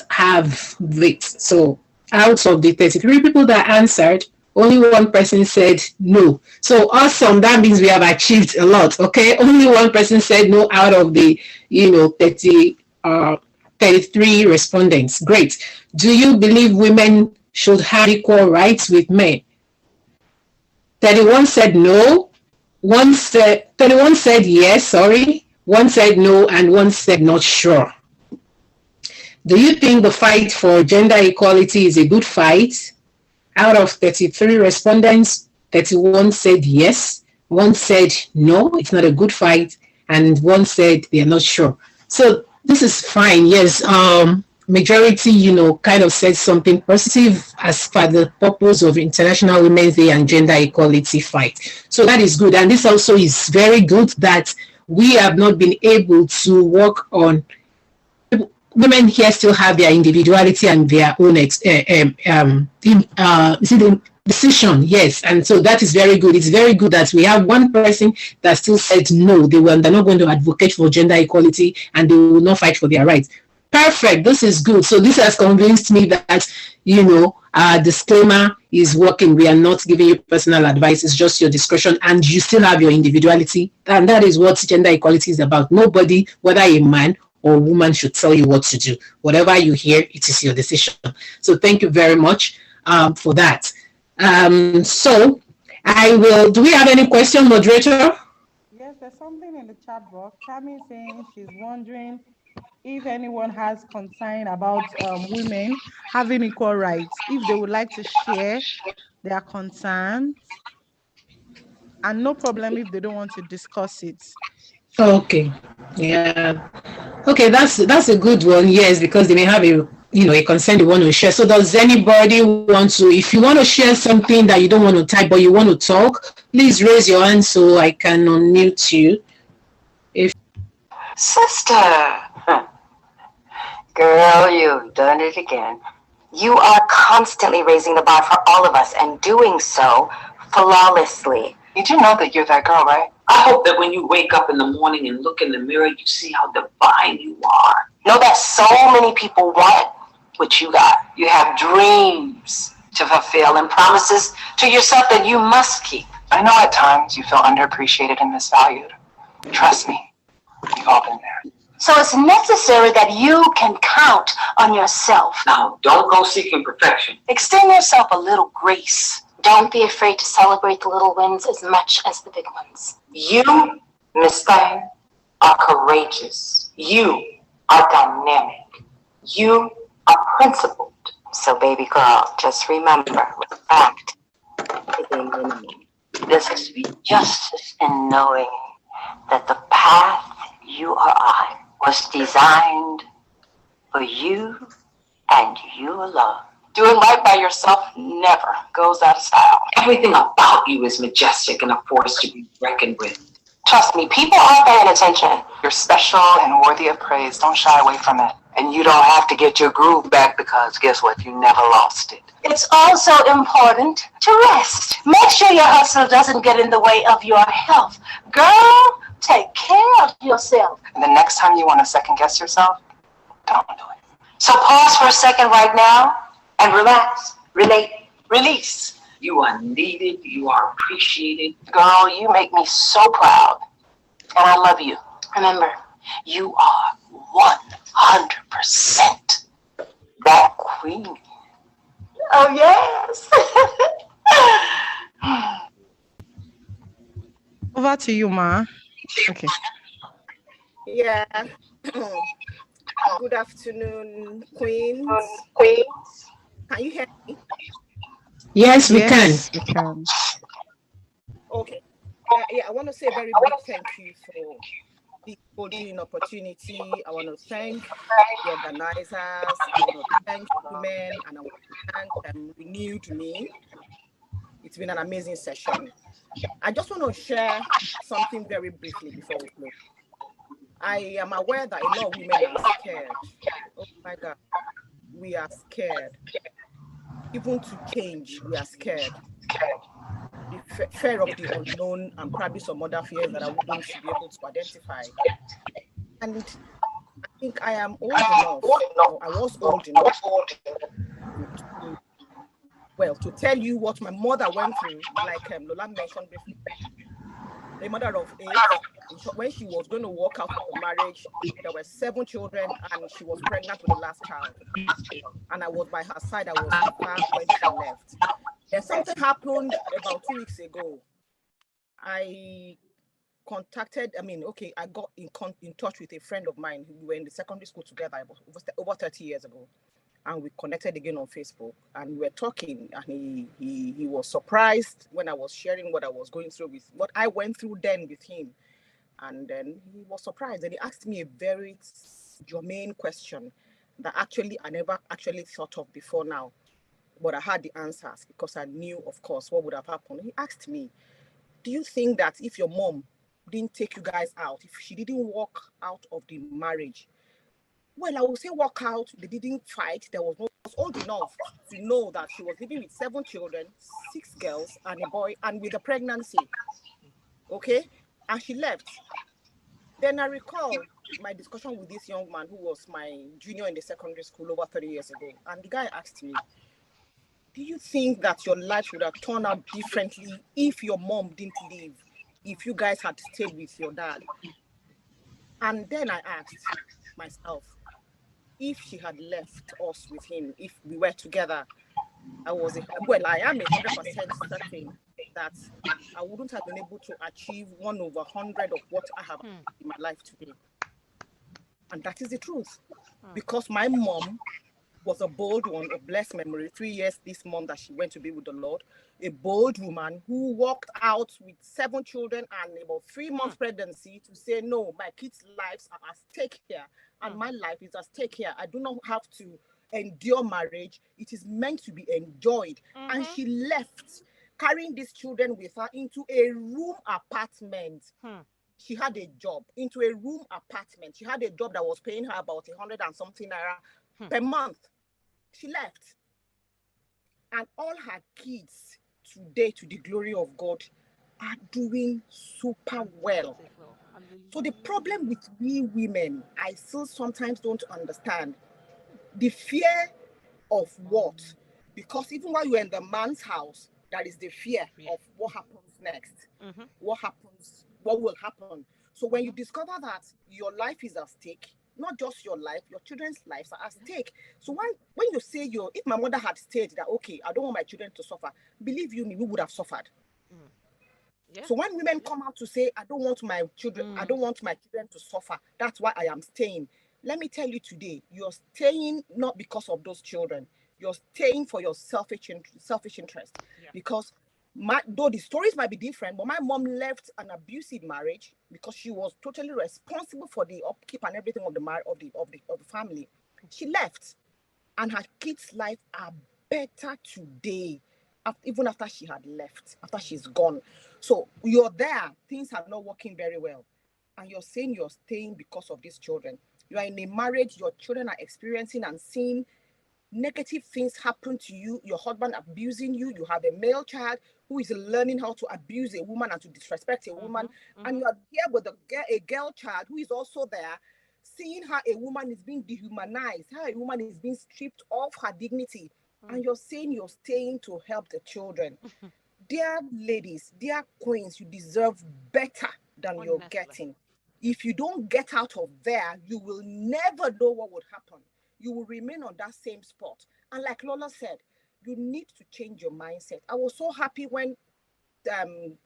have it. So out of the 33 people that answered, only one person said no. So awesome. That means we have achieved a lot. Okay. Only one person said no out of the, 33 respondents. Great. Do you believe women should have equal rights with men? 31 said no. 31 said yes, sorry. 1 said no, and 1 said not sure. Do you think the fight for gender equality is a good fight? Out of 33 respondents, 31 said yes. 1 said no, it's not a good fight, and 1 said they're not sure. So this is fine. Yes, majority, kind of said something positive as for the purpose of International Women's Day and gender equality fight. So that is good. And this also is very good that we have not been able to work on. Women here still have their individuality and their own decision. Yes, and so that is very good. It's very good that we have one person that still said no, they're not going to advocate for gender equality and they will not fight for their rights. Perfect. This is good. So this has convinced me that, our disclaimer is working. We are not giving you personal advice. It's just your discretion, and you still have your individuality. And that is what gender equality is about. Nobody, whether a man or woman, should tell you what to do. Whatever you hear, it is your decision. So thank you very much for that. So do we have any question, moderator? Yes, there's something in the chat box. Tammy saying she's wondering if anyone has concern about women having equal rights, if they would like to share their concerns, and no problem if they don't want to discuss it. Okay. Yeah. Okay, that's a good one. Yes, because they may have a concern they want to share. So does anybody want to, if you want to share something that you don't want to type but you want to talk, please raise your hand so I can unmute you. Sister, girl, you've done it again. You are constantly raising the bar for all of us and doing so flawlessly. You do know that you're that girl, right? I hope that when you wake up in the morning and look in the mirror, you see how divine you are. Know that so many people want what you got. You have dreams to fulfill and promises to yourself that you must keep. I know at times you feel underappreciated and misvalued. Trust me, we've all been there. So it's necessary that you can count on yourself. Now, don't go seeking perfection. Extend yourself a little grace. Don't be afraid to celebrate the little wins as much as the big ones. You, Miss Thang, are courageous. You are dynamic. You are principled. So baby girl, just remember, respect is a minimum. There has to be justice in knowing that the path you are on was designed for you and you alone. Doing right by yourself never goes out of style. Everything about you is majestic and a force to be reckoned with. Trust me, people aren't paying attention. You're special and worthy of praise. Don't shy away from it. And you don't have to get your groove back because guess what? You never lost it. It's also important to rest. Make sure your hustle doesn't get in the way of your health. Girl, take care of yourself. And the next time you want to second guess yourself, don't do it. So pause for a second right now and relax, relate, release. You are needed. You are appreciated. Girl, you make me so proud. And I love you. Remember, you are 100% that queen. Oh, yes. Over to you, Ma. Okay. Yeah. Good afternoon, Queens. Can you hear me? Yes, we can. We can. Okay. Yeah, I want to say a very big thank you for the golden opportunity. I want to thank the organizers. I want to thank women, and I want to thank them renewed me. It's been an amazing session. I just want to share something very briefly before we close. I am aware that a lot of women are scared. Oh my God, we are scared. Even to change, we are scared. The fear of the unknown and probably some other fears that I wouldn't be able to identify. And I think I am old enough, or I was old enough, to tell you what my mother went through, like Lola mentioned before. A mother of 8, when she was going to walk out of the marriage, there were 7 children and she was pregnant with the last child. And I was by her side. I was with her when she left. And something happened about 2 weeks ago. I contacted, I got in touch with a friend of mine who we were in the secondary school together over 30 years ago. And we connected again on Facebook and we were talking, and he was surprised when I was sharing what I was going through with what I went through then with him. And then he was surprised and he asked me a very germane question that actually I never actually thought of before now. But I had the answers because I knew, of course, what would have happened. He asked me, do you think that if your mom didn't take you guys out, if she didn't walk out of the marriage, well, I would say walk out, they didn't fight, I was old enough to know that she was living with 7 children, 6 girls and a boy, and with a pregnancy, okay? And she left. Then I recall my discussion with this young man who was my junior in the secondary school over 30 years ago. And the guy asked me, do you think that your life would have turned out differently if your mom didn't leave, if you guys had stayed with your dad? And then I asked myself, if she had left us with him, if we were together, I am 100% certain that I wouldn't have been able to achieve 1/100 of what I have in my life today. And that is the truth. Because my mom was a bold one, a blessed memory, 3 years this month that she went to be with the Lord, a bold woman who walked out with 7 children and about 3 months pregnancy to say, no, my kids' lives are at stake here and my life is at stake here. I do not have to endure marriage. It is meant to be enjoyed. And she left, carrying these children with her into a room apartment. She had a job, into a room apartment. She had a job that was paying her about 100 and something naira per month. She left. And all her kids today, to the glory of God, are doing super well. So the problem with we women, I still sometimes don't understand the fear of what? Because even while you're in the man's house, there is the fear of what happens next. What will happen? So when you discover that your life is at stake, not just your life, your children's lives are at stake. So when you say if my mother had stayed that, okay, I don't want my children to suffer, believe you me, we would have suffered. Yeah. So when women come out to say, I don't want my children to suffer, that's why I am staying. Let me tell you today, you're staying not because of those children. You're staying for your selfish interest. Yeah. Because though the stories might be different, but my mom left an abusive marriage because she was totally responsible for the upkeep and everything of the family. She left, and her kids' life are better today, even after she had left, after she's gone. So you're there, things are not working very well, and you're saying you're staying because of these children. You are in a marriage, your children are experiencing and seeing negative things happen to you, your husband abusing you, you have a male child who is learning how to abuse a woman and to disrespect a woman, and you are here with a girl child who is also there, seeing how a woman is being dehumanized, how a woman is being stripped of her dignity, and you're saying you're staying to help the children. Dear ladies, dear queens, you deserve better than you're getting. If you don't get out of there, you will never know what would happen. You will remain on that same spot. And like Lola said, you need to change your mindset. I was so happy when Tammy,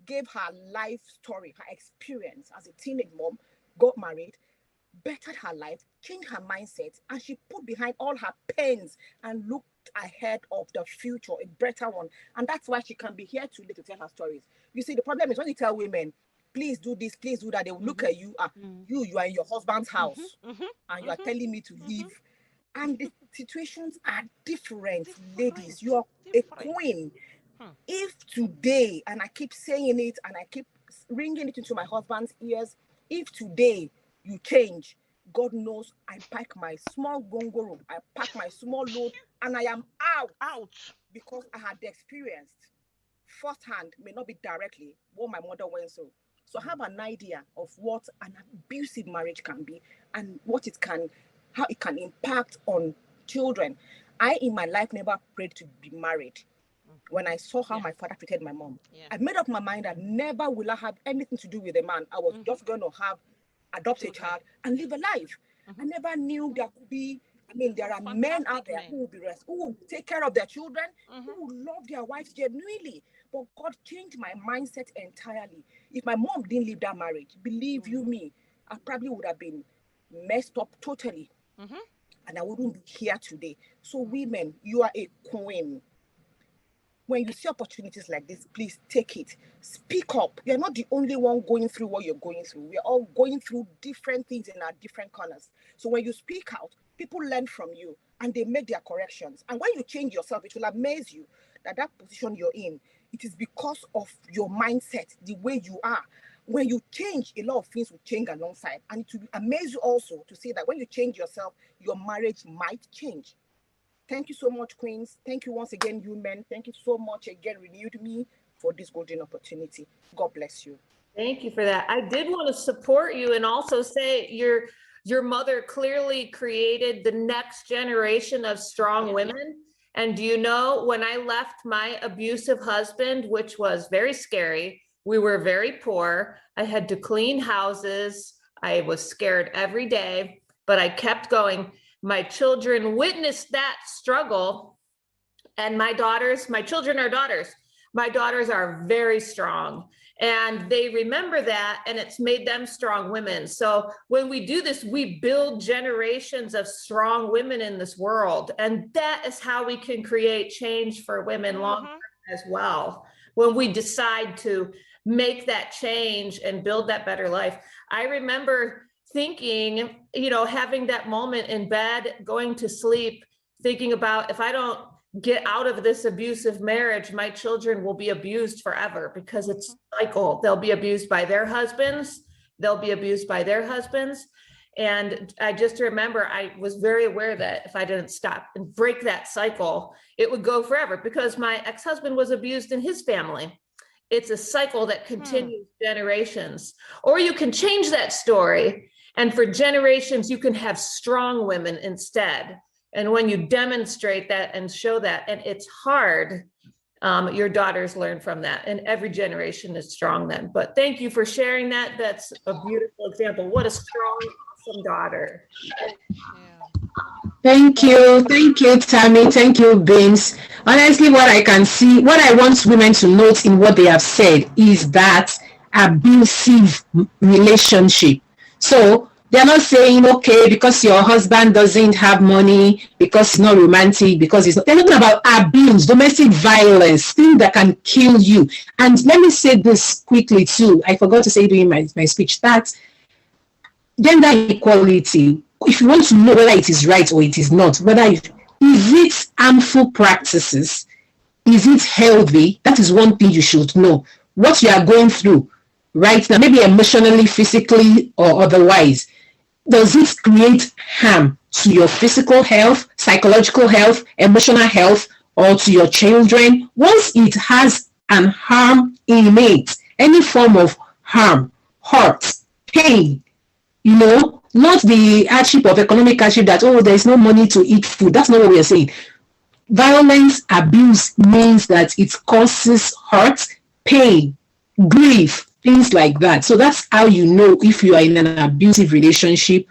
gave her life story, her experience as a teenage mom, got married, bettered her life, changed her mindset, and she put behind all her pains and looked ahead of the future, a better one. And that's why she can be here today to tell her stories. You see, the problem is when you tell women, please do this, please do that, they will look at you, you are in your husband's house, and you are telling me to leave. And the situations are different, ladies. You are a queen. If today, and I keep saying it, and I keep ringing it into my husband's ears, if today you change, God knows I pack my small gongoro, I pack my small load, and I am out because I had experienced firsthand, may not be directly, what my mother went through. So have an idea of what an abusive marriage can be and how it can impact on children. I, in my life, never prayed to be married. When I saw how my father treated my mom, I made up my mind that never will I have anything to do with a man. I was just going to adopt a child and live a life. I never knew there could be, there are men out there who will take care of their children, who will love their wives genuinely. But God changed my mindset entirely. If my mom didn't leave that marriage, believe you me, I probably would have been messed up totally. And I wouldn't be here today. So women, you are a queen. When you see opportunities like this, please take it. Speak up. You're not the only one going through what you're going through. We're all going through different things in our different corners. So when you speak out, people learn from you and they make their corrections. And when you change yourself, it will amaze you that position you're in, it is because of your mindset, the way you are. When you change, a lot of things will change alongside. And it will amaze you also to see that when you change yourself, your marriage might change. Thank you so much, queens. Thank you once again, you men. Thank you so much again, renewed me for this golden opportunity. God bless you. Thank you for that. I did want to support you and also say your mother clearly created the next generation of strong women. And do you know, when I left my abusive husband, which was very scary, we were very poor. I had to clean houses. I was scared every day, but I kept going. My children witnessed that struggle, and my children are daughters. My daughters are very strong, and they remember that, and it's made them strong women. So when we do this, we build generations of strong women in this world, and that is how we can create change for women long term as well. When we decide to make that change and build that better life. I remember thinking, having that moment in bed, going to sleep, thinking about, if I don't get out of this abusive marriage, my children will be abused forever, because it's a cycle. They'll be abused by their husbands. They'll be abused by their husbands. And I just remember I was very aware that if I didn't stop and break that cycle, it would go forever, because my ex-husband was abused in his family. It's a cycle that continues generations. Or you can change that story, and for generations, you can have strong women instead. And when you demonstrate that and show that, and it's hard, your daughters learn from that, and every generation is strong then. But thank you for sharing that. That's a beautiful example. What a strong, awesome daughter. Thank you, Tammy. Thank you, Beams. Honestly, what I can see, what I want women to note in what they have said is that abusive relationship. So they're not saying, okay, because your husband doesn't have money, because he's not romantic, because he's not, they're talking about abuse, domestic violence, things that can kill you. And let me say this quickly too. I forgot to say during my speech that gender equality, if you want to know whether it is right or it is not, is it harmful practices? Is it healthy? That is one thing you should know. What you are going through right now, maybe emotionally, physically, or otherwise, does it create harm to your physical health, psychological health, emotional health, or to your children? Once it has an harm in it, any form of harm, hurt, pain, not the hardship of economic hardship that, oh, there's no money to eat food. That's not what we are saying. Violence, abuse means that it causes hurt, pain, grief, things like that. So that's how you know if you are in an abusive relationship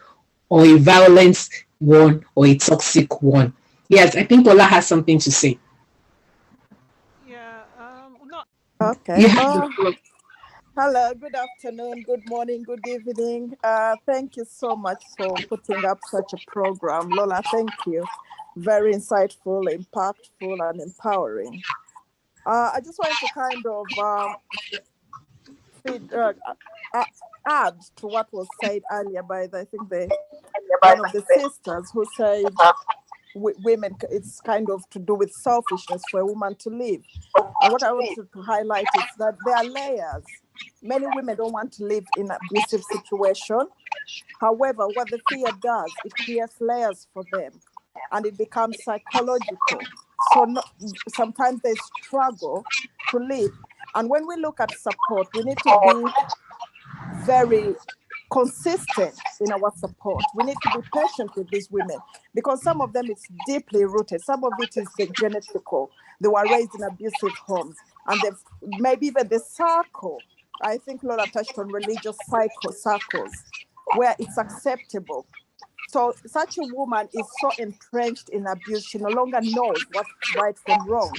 or a violent one or a toxic one. Yes, I think Ola has something to say. Yeah, Okay. Hello, good afternoon, good morning, good evening. Thank you so much for putting up such a program. Lola, thank you. Very insightful, impactful, and empowering. I just wanted to kind of add to what was said earlier by, I think, one of the sisters who said women, it's kind of to do with selfishness for a woman to live. And what I wanted to highlight is that there are layers. Many women don't want to live in an abusive situation. However, what the fear does, it creates layers for them and it becomes psychological. So sometimes they struggle to live. And when we look at support, we need to be very consistent in our support. We need to be patient with these women because some of them it's deeply rooted. Some of it is the genetical. They were raised in abusive homes and they've maybe even the circle. I think Lola touched on religious circles where it's acceptable. So such a woman is so entrenched in abuse, she no longer knows what's right from wrong.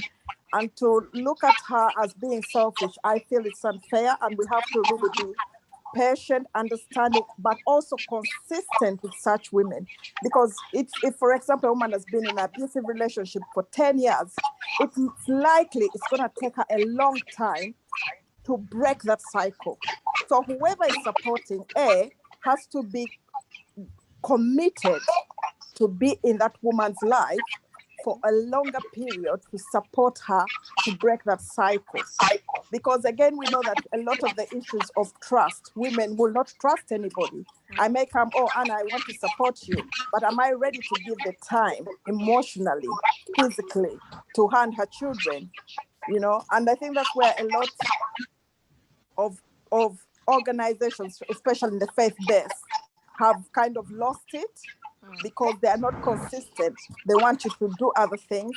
And to look at her as being selfish, I feel it's unfair, and we have to really be patient, understanding, but also consistent with such women. Because if for example, a woman has been in an abusive relationship for 10 years, it's likely it's going to take her a long time to break that cycle. So whoever is supporting has to be committed to be in that woman's life for a longer period to support her to break that cycle. Because again, we know that a lot of the issues of trust, women will not trust anybody. I may come, oh, Anna, I want to support you, but am I ready to give the time emotionally, physically to her and her children? And I think that's where a lot of organizations, especially in the faith-based, have kind of lost it because they are not consistent. They want you to do other things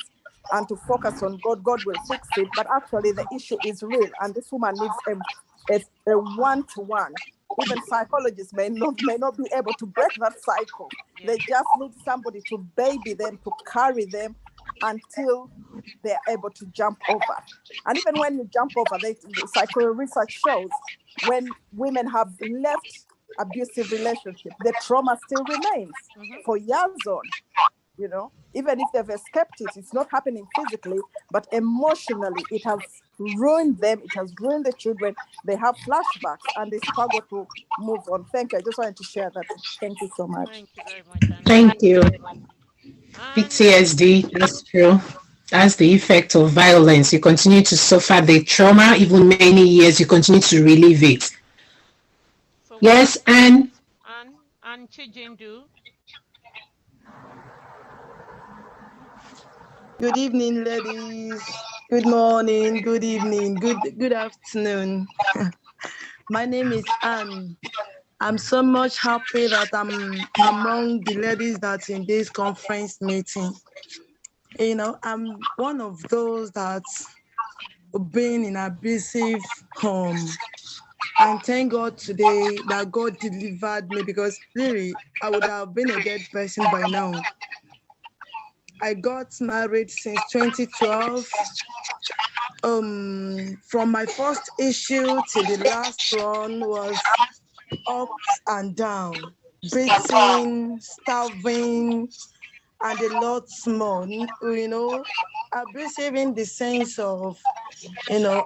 and to focus on God. God will fix it. But actually, the issue is real. And this woman needs a one-to-one. Even psychologists may not be able to break that cycle. They just need somebody to baby them, to carry them until they're able to jump over. And even when you jump over, the psycho research shows when women have left abusive relationship, the trauma still remains for years on. Even if they've escaped it, it's not happening physically, but emotionally, it has ruined them. It has ruined the children. They have flashbacks and they struggle to move on. Thank you. I just wanted to share that. Thank you so much. Thank you very much. Thank you. PTSD, that's true. That's the effect of violence. You continue to suffer the trauma, even many years, you continue to relive it. So yes, and Chijindu. Good evening, ladies. Good morning, good evening, good afternoon. My name is Anne. I'm so much happy that I'm among the ladies that's in this conference meeting. I'm one of those that being in abusive home. And thank God today that God delivered me, because really I would have been a dead person by now. I got married since 2012. From my first issue to the last one was ups and down, beating, starving, and a lot more. Abusive in the sense of,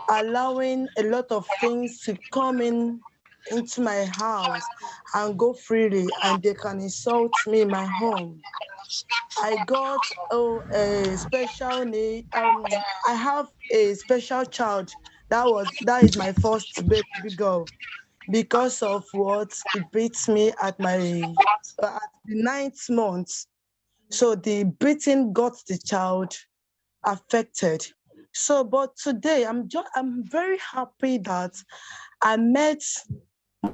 allowing a lot of things to come into my house and go freely, and they can insult me in my home. I got a special need. I have a special child. That is my first baby girl. Because of what he beats me at the 9th month. So the beating got the child affected. So, but today I'm very happy that I met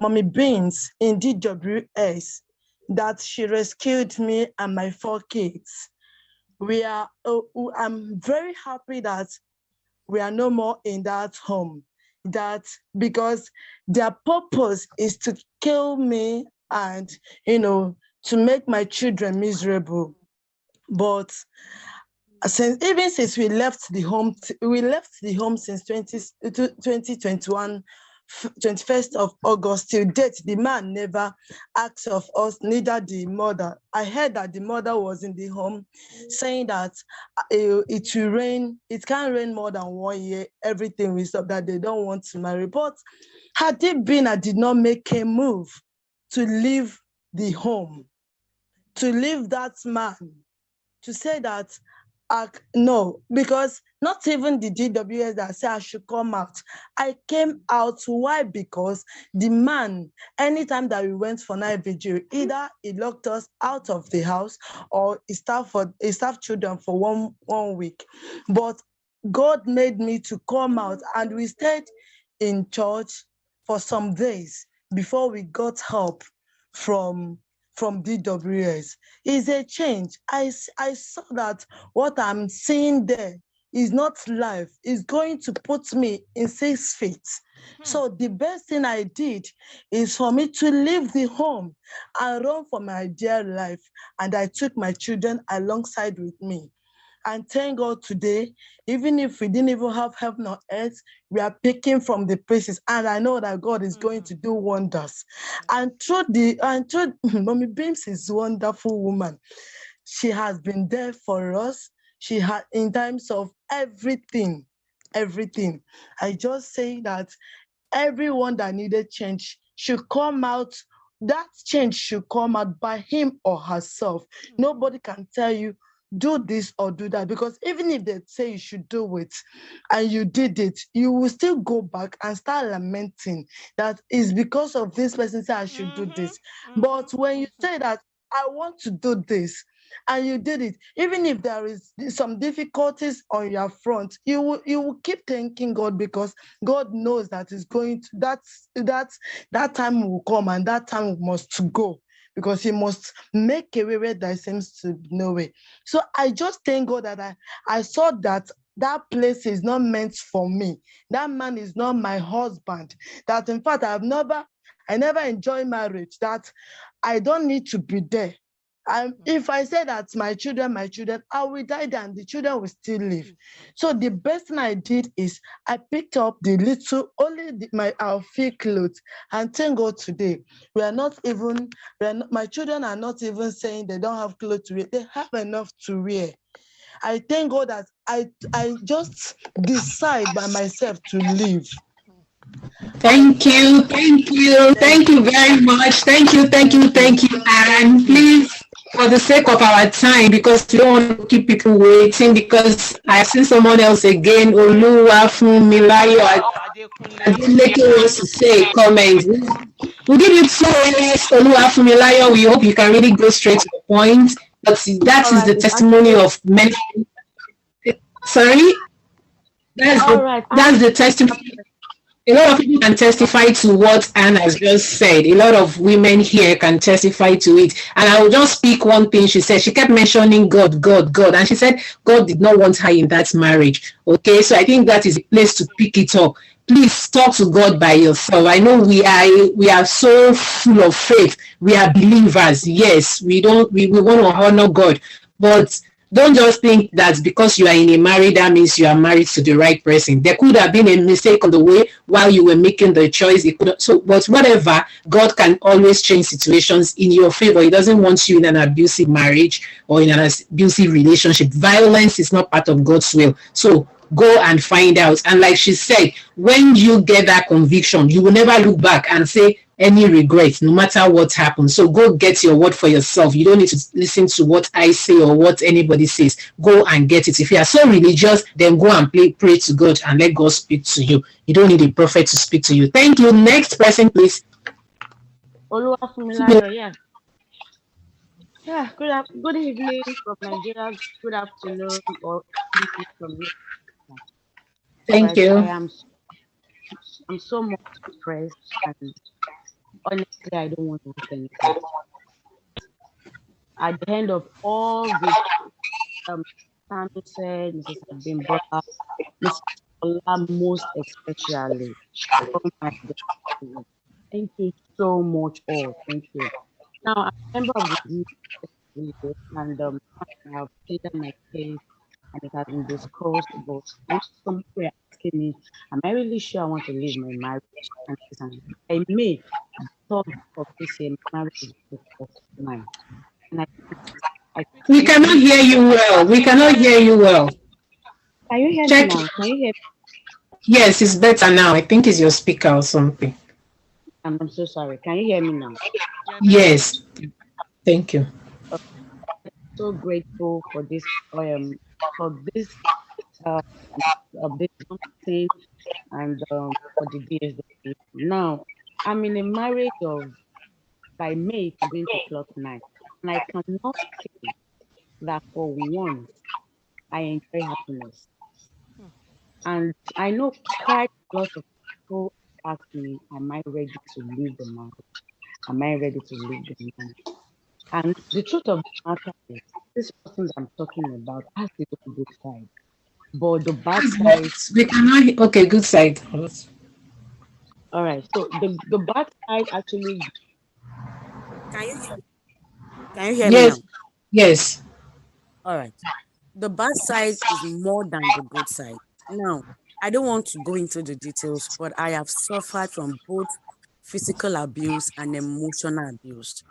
Mommy Beans in DWS, that she rescued me and my 4 kids. I'm very happy that we are no more in that home. That because their purpose is to kill me and, to make my children miserable. But since we left the home, since 2021, 21st of August till date, the man never asked of us, neither the mother. I heard that the mother was in the home saying that it will rain, it can't rain more than 1 year, everything will stop, that they don't want to marry. But had it been, I did not make a move to leave the home, to leave that man, to say that no, because not even the DWS that said I should come out. I came out. Why? Because the man, anytime that we went for night vigil, either he locked us out of the house or he staffed children for one week. But God made me to come out, and we stayed in church for some days before we got help from DWS. Is a change. I saw that what I'm seeing there is not life. It's going to put me in 6 feet. So the best thing I did is for me to leave the home and run for my dear life. And I took my children alongside with me. And thank God today, even if we didn't even have heaven on earth, we are picking from the places. And I know that God is going to do wonders. And through Mommy Beams is a wonderful woman. She has been there for us. She had in times of everything. I just say that everyone that needed change should come out. That change should come out by him or herself. Nobody can tell you, do this or do that, because even if they say you should do it and you did it, you will still go back and start lamenting that it's because of this person said I should do this. But when you say that I want to do this and you did it, even if there is some difficulties on your front, you will keep thanking God, because God knows that is going to that time will come, and that time must go, because he must make a way where there seems to be no way. So I just thank God that I saw that place is not meant for me. That man is not my husband. That in fact, I never enjoy marriage, that I don't need to be there. If I say that my children, I will die there and the children will still live. So the best thing I did is I picked up my outfit clothes, and thank God today, my children are not even saying they don't have clothes to wear. They have enough to wear. I thank God that I just decide by myself to live. Thank you very much. Thank you. And please, for the sake of our time, because we don't want to keep people waiting, because I've seen someone else again, Oluwafunmilayo, I didn't make it wants to say a comment. We'll give you 2 minutes, Oluwafunmilayo. We hope you can really go straight to the point. But that is the testimony of many. Sorry? That's the testimony. A lot of people can testify to what Anne has just said. A lot of women here can testify to it. And I will just speak one thing she said. She kept mentioning God, God, God. And she said God did not want her in that marriage. Okay, so I think that is a place to pick it up. Please talk to God by yourself. I know we are so full of faith. We are believers. Yes, we want to honor God. But don't just think that because you are in a marriage, that means you are married to the right person. There could have been a mistake on the way while you were making the choice. It could so, but whatever, God can always change situations in your favor. He doesn't want you in an abusive marriage or in an abusive relationship. Violence is not part of God's will. So go and find out. And like she said, when you get that conviction, you will never look back and say any regrets, no matter what happens. So go get your word for yourself. You don't need to listen to what I say or what anybody says. Go and get it. If you are so religious, then go and pray to God and let God speak to you. You don't need a prophet to speak to you. Thank you. Next person, please. Oluwafumilayo, yeah. Yeah, good evening from Nigeria, good afternoon or good evening from you. All Thank right, you. I'm so much stressed and honestly I don't want to work anything. At the end of all this, Sammy said, Mrs. Abimbola, Mrs. Ola most especially. Oh my God. Thank you so much all. Thank you. Now I'm a member of the group and I have pleaded my case and it has been discussed, but when some people are asking me, am I really sure I want to leave my marriage? And I may thought of this year, my marriage is mine. And I We cannot really, hear you well. We cannot hear you well. can you hear me Check. now? Can you hear me? Yes, it's better now. I think it's your speaker or something. I'm so sorry. Can you hear me now? Yes. Thank you. I'm so grateful for this uh, this thing and for the DSW. Now, I'm in a marriage of by May it's going to clock 9, and I cannot say that for once I enjoy happiness. And I know quite a lot of people ask me, am I ready to leave the marriage? Am I ready to leave the marriage? And the truth of the matter is, this person that I'm talking about has the good side. But the bad side, We cannot. Okay, good side. all right. So the bad side actually, can you hear me? Can you hear me now? Yes. Yes. All right. The bad side is more than the good side. Now, I don't want to go into the details, but I have suffered from both physical abuse and emotional abuse.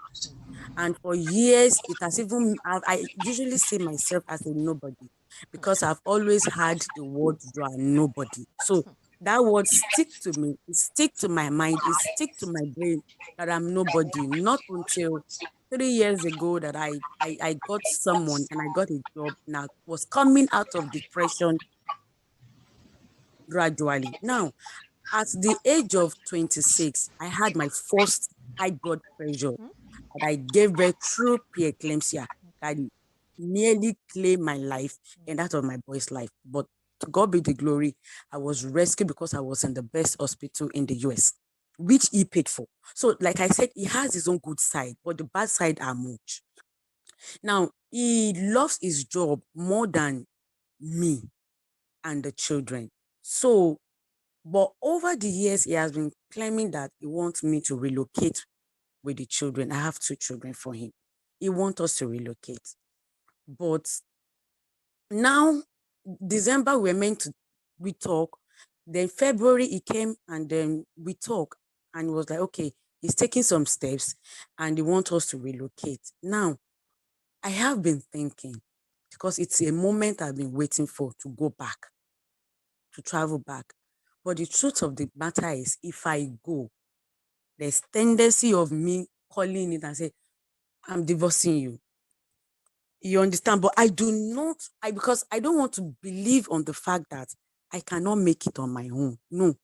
And for years, it has even, I usually see myself as a nobody because I've always had the word you are nobody. So that word stick to me, it stick to my mind, it stick to my brain that I'm nobody. Not until 3 years ago that I got someone and I got a job and I was coming out of depression gradually. Now, at the age of 26, I had my first high blood pressure that I gave birth through preeclampsia that nearly claimed my life and that of my boy's life. But to God be the glory, I was rescued because I was in the best hospital in the US, which he paid for. So, like I said, he has his own good side, but the bad side are much. Now, he loves his job more than me and the children. So, but over the years, he has been claiming that he wants me to relocate with the children. I have 2 children for him. He wants us to relocate. But now, December, we're meant to we talk. Then February, he came and then we talk. And he was like, okay, he's taking some steps and he wants us to relocate. Now, I have been thinking, because it's a moment I've been waiting for to go back, to travel back. But the truth of the matter is, if I go, there's tendency of me calling it and say, I'm divorcing you. You understand? But I do not, because I don't want to believe on the fact that I cannot make it on my own. No,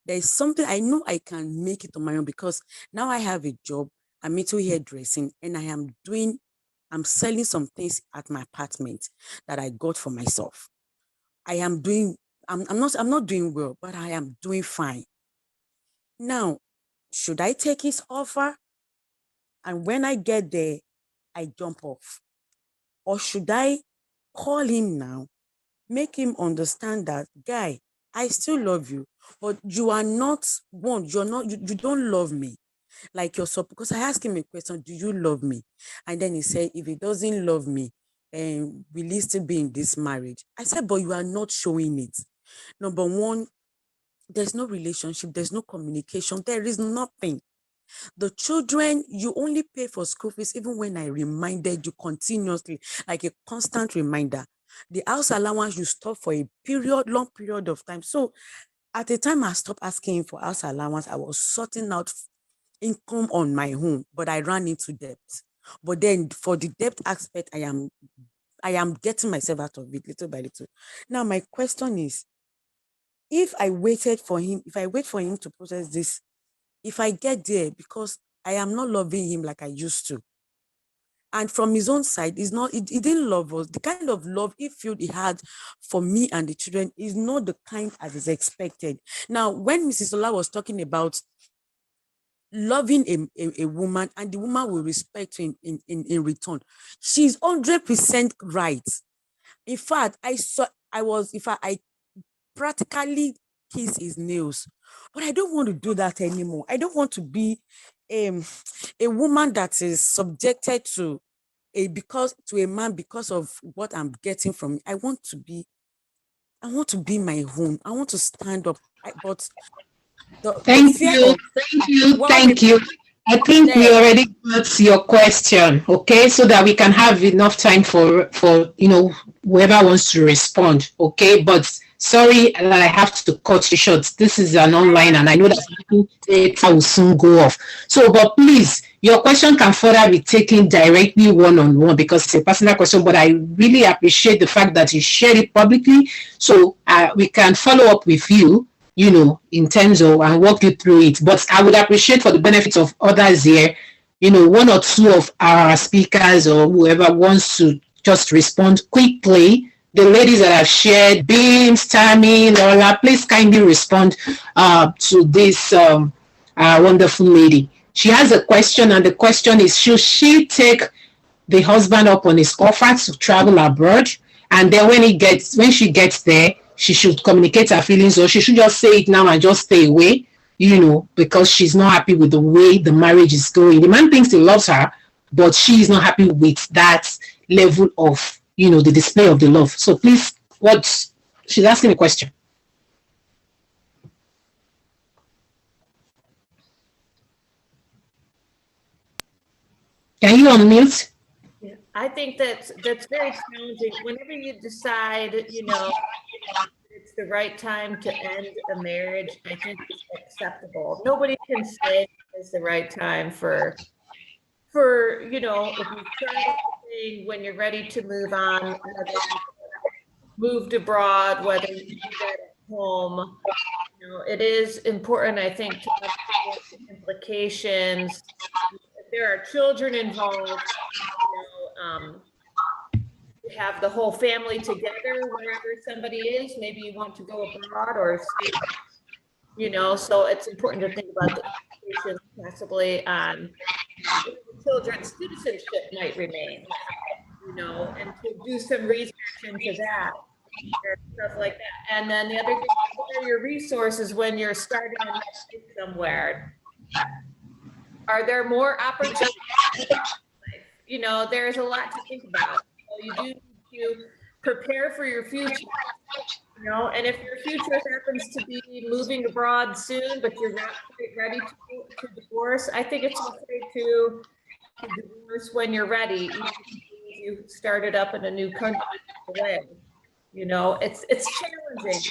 there is something I know I can make it on my own because now I have a job. I'm into hairdressing and I'm selling some things at my apartment that I got for myself. I'm not doing well, but I am doing fine. Now, should I take his offer? And when I get there, I jump off. Or should I call him now, make him understand that, guy, I still love you, but you are not one, you don't love me like you're so, because I asked him a question, do you love me? And then he said, if he doesn't love me, will he still be in this marriage? I said, but you are not showing it. Number one, there's no relationship, there's no communication, there is nothing. The children, you only pay for school fees even when I reminded you continuously, like a constant reminder. The house allowance you stop for a long period of time. So at the time I stopped asking for house allowance, I was sorting out income on my own, but I ran into debt. But then for the debt aspect, I am getting myself out of it little by little. Now my question is, if I wait for him to process this, if I get there, because I am not loving him like I used to. And from his own side, he didn't love us. The kind of love he felt he had for me and the children is not the kind as is expected. Now, when Mrs. Ola was talking about loving a woman and the woman will respect you in return, she's 100% right. In fact, I practically kiss his nails, but I don't want to do that anymore. I don't want to be a woman that is subjected to a man because of what I'm getting from him. I want to be my own. I want to stand up. But the Thank fear you. of Thank you. what Thank you. I think we said. already got your question, okay, so that we can have enough time for whoever wants to respond, okay. But sorry that I have to cut you short. This is an online, and I know that data will soon go off. So, but please, your question can further be taken directly one-on-one because it's a personal question. But I really appreciate the fact that you shared it publicly, so we can follow up with you, in terms of, and walk you through it. But I would appreciate, for the benefit of others here, one or two of our speakers or whoever wants to just respond quickly. The ladies that have shared, Beams, Tammy, Lola, please kindly respond to this wonderful lady. She has a question, and the question is, should she take the husband up on his offer to travel abroad, and then when she gets there, she should communicate her feelings, or she should just say it now and just stay away, because she's not happy with the way the marriage is going. The man thinks he loves her, but she is not happy with that level of, the display of the love. So please, she's asking a question. Can you unmute? Yeah, I think that's very challenging. Whenever you decide, it's the right time to end a marriage, I think it's acceptable. Nobody can say it's the right time for if you start anything, when you're ready to move on, whether you moved abroad, whether you do that at home. It is important, I think, to understand the implications. If there are children involved, have the whole family together wherever somebody is. Maybe you want to go abroad or stay, so it's important to think about the implications possibly on children's citizenship might remain, and to do some research into that and stuff like that. And then the other thing, what are your resources when you're starting a life somewhere? Are there more opportunities? There's a lot to think about. So you do need to prepare for your future, and if your future happens to be moving abroad soon, but you're not quite ready to divorce, I think it's okay to divorce when you're ready, even if you started up in a new country away. It's challenging.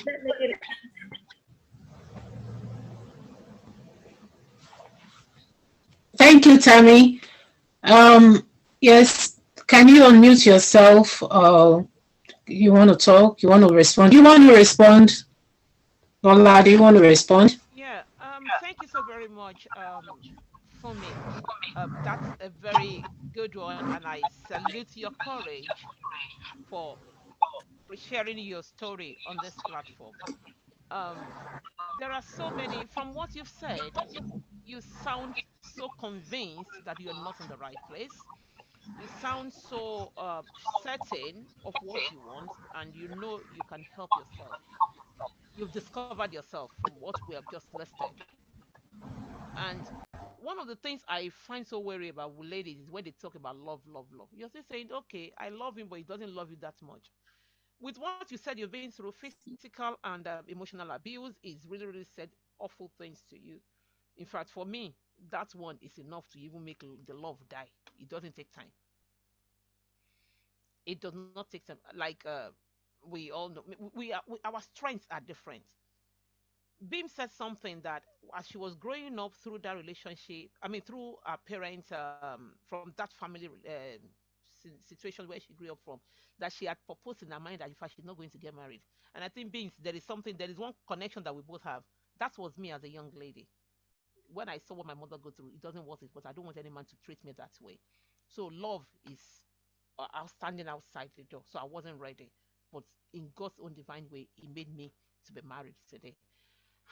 Thank you, Tammy. Yes, can you unmute yourself? You want to talk? You want to respond? Do you want to respond? Lola, do you want to respond? Yeah, thank you so very much, for me. That's a very good one, and I salute your courage for sharing your story on this platform. Um, there are so many, from what you've said, you sound so convinced that you're not in the right place. You sound so certain of what you want, and you know you can help yourself. You've discovered yourself from what we have just listed. And one of the things I find so worry about with ladies is when they talk about love, love, love. You're still saying, okay, I love him, but he doesn't love you that much. With what you said, you've been through physical and emotional abuse, is really, really said awful things to you. In fact, for me, that one is enough to even make the love die. It doesn't take time. It does not take time. Like we all know, our strengths are different. Beam said something that as she was growing up through that relationship, I mean, through her parents, from that family situation where she grew up from, that she had proposed in her mind that in fact she's not going to get married. And I think, Beams, there is one connection that we both have. That was me as a young lady. When I saw what my mother go through, it doesn't worth it, but I don't want any man to treat me that way. So love is outstanding outside the door. So I wasn't ready. But in God's own divine way, He made me to be married today.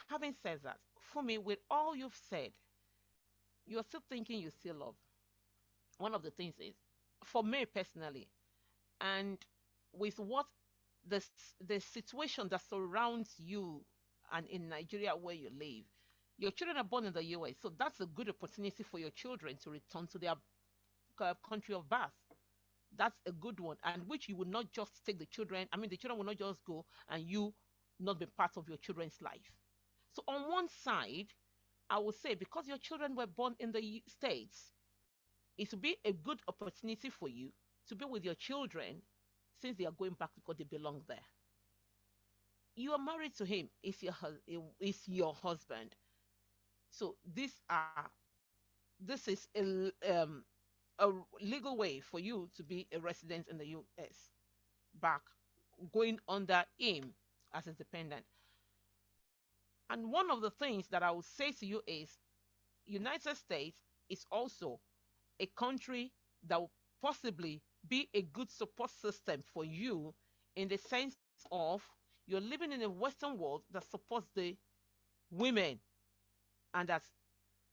Having said that, for me, with all you've said, you're still thinking you still love. One of the things is, for me personally, and with what the situation that surrounds you and in Nigeria where you live, your children are born in the US, so that's a good opportunity for your children to return to their country of birth. That's a good one, and which you will not just take the children. I mean, the children will not just go and you not be part of your children's life. So on one side, I would say because your children were born in the States, it would be a good opportunity for you to be with your children since they are going back because they belong there. You are married to him, is your husband. So this is a legal way for you to be a resident in the US back, going under him as a dependent. And one of the things that I would say to you is United States is also a country that will possibly be a good support system for you in the sense of you're living in a Western world that supports the women and that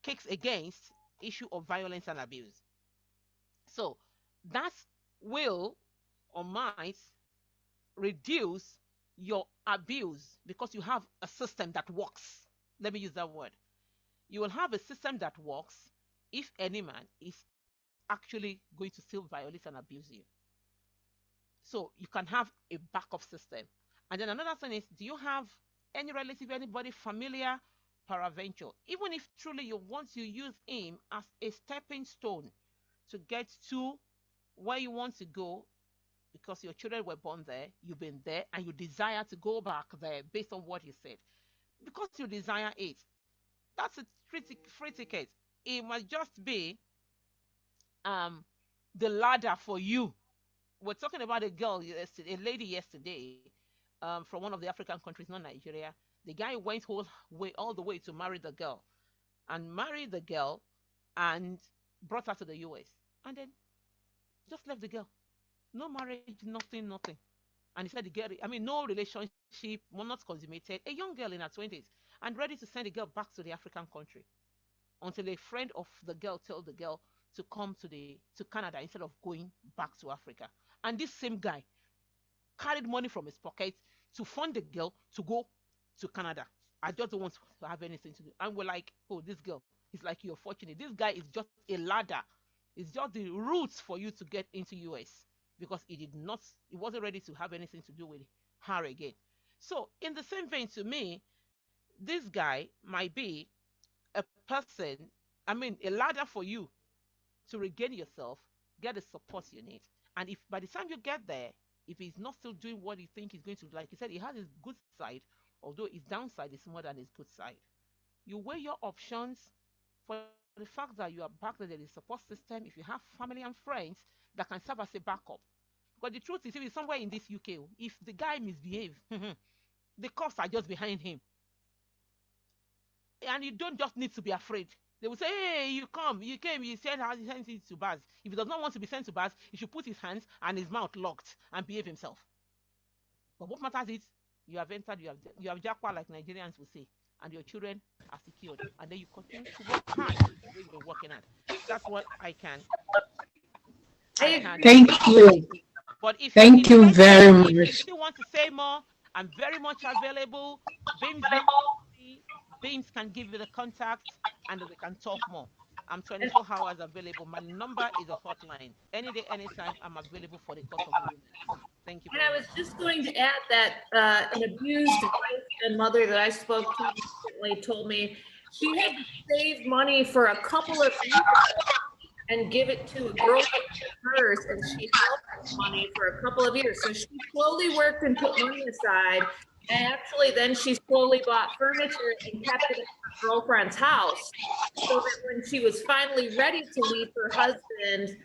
kicks against issue of violence and abuse. So that will or might reduce your abuse because you have a system that works. Let me use that word. You will have a system that works if any man is actually going to still violate and abuse you. So you can have a backup system. And then another thing is, do you have any relative, anybody familiar, paraventure? Even if truly you want to use him as a stepping stone to get to where you want to go, because your children were born there, you've been there, and you desire to go back there based on what you said. Because you desire it, that's a free ticket. It must just be um, the ladder for you. We're talking about a girl yesterday, a lady yesterday, from one of the African countries, not Nigeria. The guy went all the way to marry the girl, and married the girl, and brought her to the US, and then just left the girl. No marriage, nothing, nothing. And he said the girl, I mean, no relationship, not consummated. A young girl in her 20s, and ready to send the girl back to the African country until a friend of the girl told the girl to come to Canada instead of going back to Africa. And this same guy carried money from his pocket to fund the girl to go to Canada. I just don't want to have anything to do. And we're like, oh, this girl is like, you're fortunate. This guy is just a ladder. It's just the roots for you to get into US because he wasn't ready to have anything to do with her again. So in the same vein, to me, this guy might be a person, I mean, a ladder for you to regain yourself, get the support you need. And if by the time you get there, if he's not still doing what you think he's going to do, like you said, he has his good side, although his downside is more than his good side. You weigh your options for the fact that you are back there, there is a support system. If you have family and friends that can serve as a backup. But the truth is, if he's somewhere in this UK, if the guy misbehaves, the cops are just behind him. And you don't just need to be afraid. They will say, hey, you come, you came, you sent it to bars. If he does not want to be sent to bars, he should put his hands and his mouth locked and behave himself. But what matters is you have entered, you have jackpot, like Nigerians will say, and your children are secured, and then you continue to work hard the way you've been working at. That's what I can Thank you. but if you're Thank you interested, very if you much. still want to say more, I'm very much available. Beams don't me. Beams can give you the contact and we can talk more. I'm 24 hours available. My number is a hotline. Any day, anytime, I'm available for the cause of the women. Thank you And very I was much. just going to add that an abused wife and mother that I spoke to recently told me she had to save money for a couple of years and give it to a girlfriend of hers, and she held that money for a couple of years. So she slowly worked and put money aside, and actually then she slowly bought furniture and kept it at her girlfriend's house, so that when she was finally ready to leave her husband,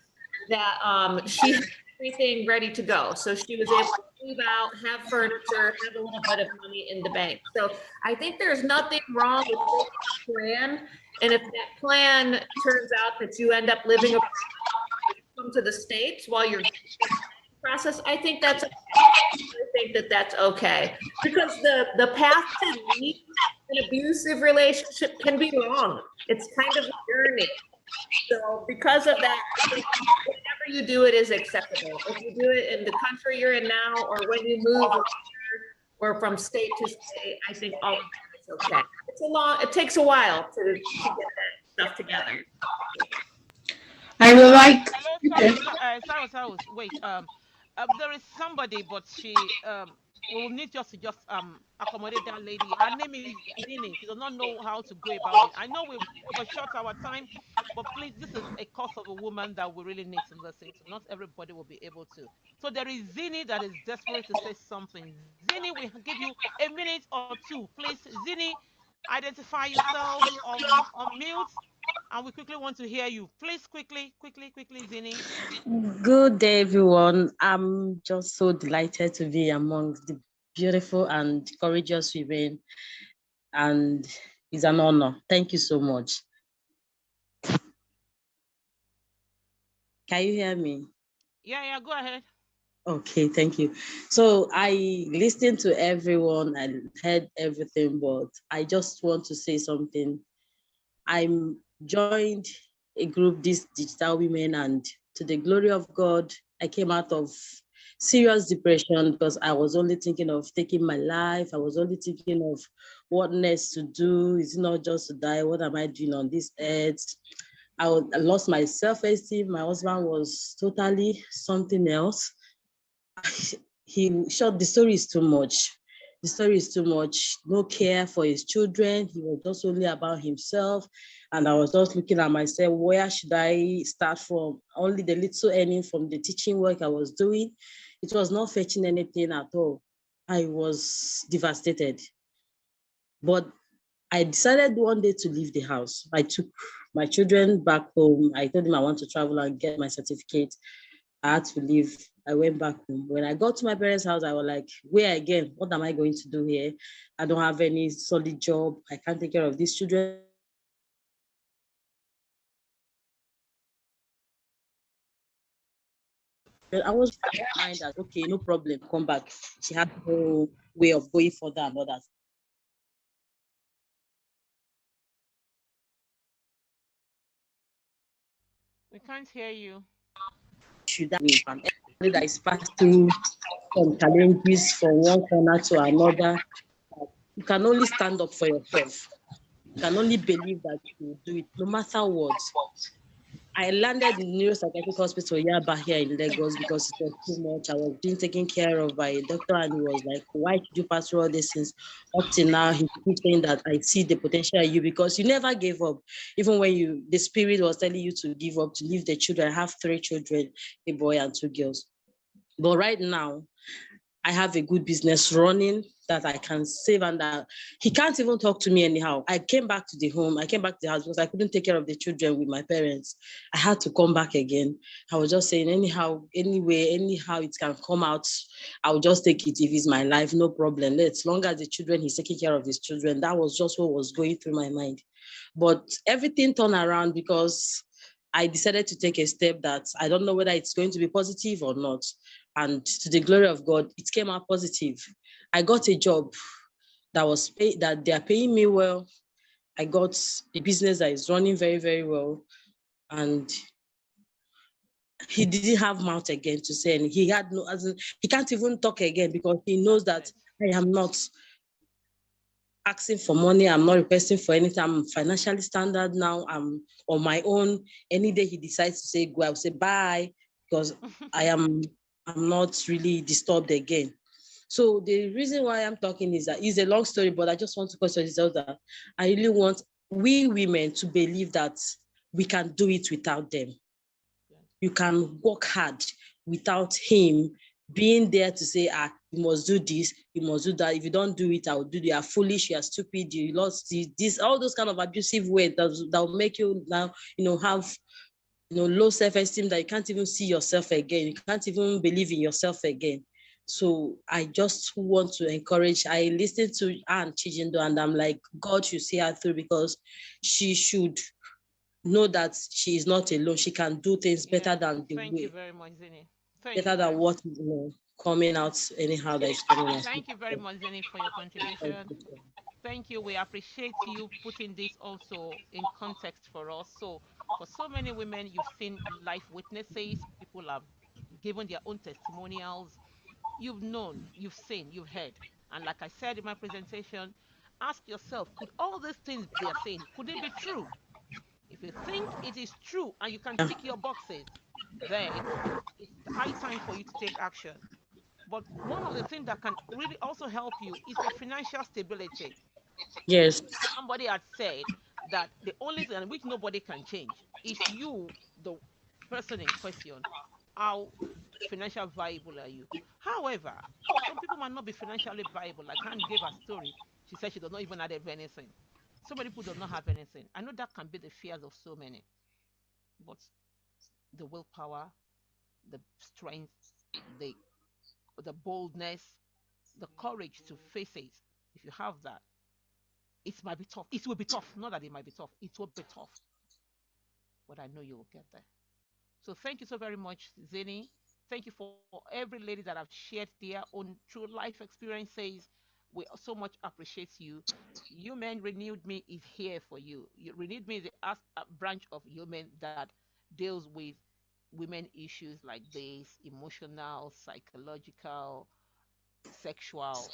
that she had everything ready to go. So she was able to move out, have furniture, have a little bit of money in the bank. So I think there's nothing wrong with making a plan. And if that plan turns out that you end up living abroad, come to the States while you're process, I think that's okay. I think that that's okay, because the path to leave an abusive relationship can be long. It's kind of a journey. So because of that, I think whenever you do it is acceptable. If you do it in the country you're in now, or when you move or from state to state, I think all of that is okay. It takes a while to get that stuff together. I would like. Hello, sorry, wait. There is somebody, but we will need just accommodate that lady. Her name is Zini. She does not know how to go about it. I know we've overshot our time, but please, this is a cause of a woman that we really need to listen to. Not everybody will be able to. So there is Zini that is desperate to say something. Zini, we give you a minute or two, please. Zini, identify yourself on mute, and we quickly want to hear you. Please, quickly, Zini. Good day, everyone. I'm just so delighted to be among the beautiful and courageous women, and it's an honor. Thank you so much. Can you hear me? Yeah, go ahead. Okay, thank you. So I listened to everyone and heard everything, but I just want to say something. I'm joined a group, these digital women, and to the glory of God, I came out of serious depression because I was only thinking of taking my life. I was only thinking of what next to do. It's not just to die. What am I doing on this earth? I lost my self-esteem. My husband was totally something else. The story is too much. The story is too much. No care for his children. He was just only about himself. And I was just looking at myself, where should I start from? Only the little earning from the teaching work I was doing. It was not fetching anything at all. I was devastated. But I decided one day to leave the house. I took my children back home. I told them I want to travel and get my certificate. I had to leave. I went back home. When I got to my parents' house, I was like, where again? What am I going to do here? I don't have any solid job. I can't take care of these children. I was mind that, okay, no problem, come back. She had no way of going further and others. We can't hear you. Should that be everybody that is passed through some challenges from one corner to another? You can only stand up for yourself. You can only believe that you will do it, no matter what. I landed in neuropsychiatric hospital Yaba here in Lagos because it was too much. I was being taken care of by a doctor, and he was like, why did you pass through all these things? Up till now, he keeps saying that I see the potential in you because you never gave up. Even when the spirit was telling you to give up, to leave the children. I have 3 children, a boy and 2 girls. But right now, I have a good business running that I can save, and that he can't even talk to me anyhow. I came back to the home. I came back to the house because I couldn't take care of the children with my parents. I had to come back again. I was just saying, anyhow it can come out, I'll just take it if it's my life, no problem. As long as the children, he's taking care of his children. That was just what was going through my mind. But everything turned around because I decided to take a step that I don't know whether it's going to be positive or not. And to the glory of God, it came out positive. I got a job that they are paying me well. I got a business that is running very, very well. And he didn't have mouth again to say, and he had no, as in, he can't even talk again because he knows that I am not asking for money. I'm not requesting for anything. I'm financially standard now. I'm on my own. Any day he decides to say go, I'll say bye because I'm not really disturbed again. So the reason why I'm talking is that it's a long story, but I just want to question yourself that I really want we women to believe that we can do it without them. You can work hard without him being there to say, you must do this, you must do that. If you don't do it, I will do it. You are foolish, you are stupid, you lost this, all those kind of abusive words that will make you now, have low self-esteem, that you can't even see yourself again. You can't even believe in yourself again. So I just want to encourage. I listened to Anne Chijindo and I'm like, God should see her through because she should know that she is not alone. She can do things better than the Thank way. you very much, Zini. Better than what coming out anyhow that is coming out. Thank you very much, Zini, for your contribution. Thank you. We appreciate you putting this also in context for us. So for so many women, you've seen life witnesses. People have given their own testimonials. You've known, you've seen, you've heard. And like I said in my presentation, ask yourself, could all these things they are saying, could it be true? If you think it is true and you can tick your boxes, then it's high time for you to take action. But one of the things that can really also help you is your financial stability. Yes. Somebody had said that the only thing which nobody can change is you, the person in question. How financial viable are you? However, some people might not be financially viable. Like Anne gave a story. She said she does not even have anything. So many people do not have anything. I know that can be the fears of so many. But the willpower, the strength, the the boldness, the courage to face it. If you have that, it might be tough. It will be tough. Not that it might be tough. It will be tough. But I know you will get there. So thank you so very much, Zini. Thank you for every lady that have shared their own true life experiences. We so much appreciate you. Human Renewed Me is here for you. Renewed Me is a branch of Human that deals with women issues like this, emotional, psychological, sexual,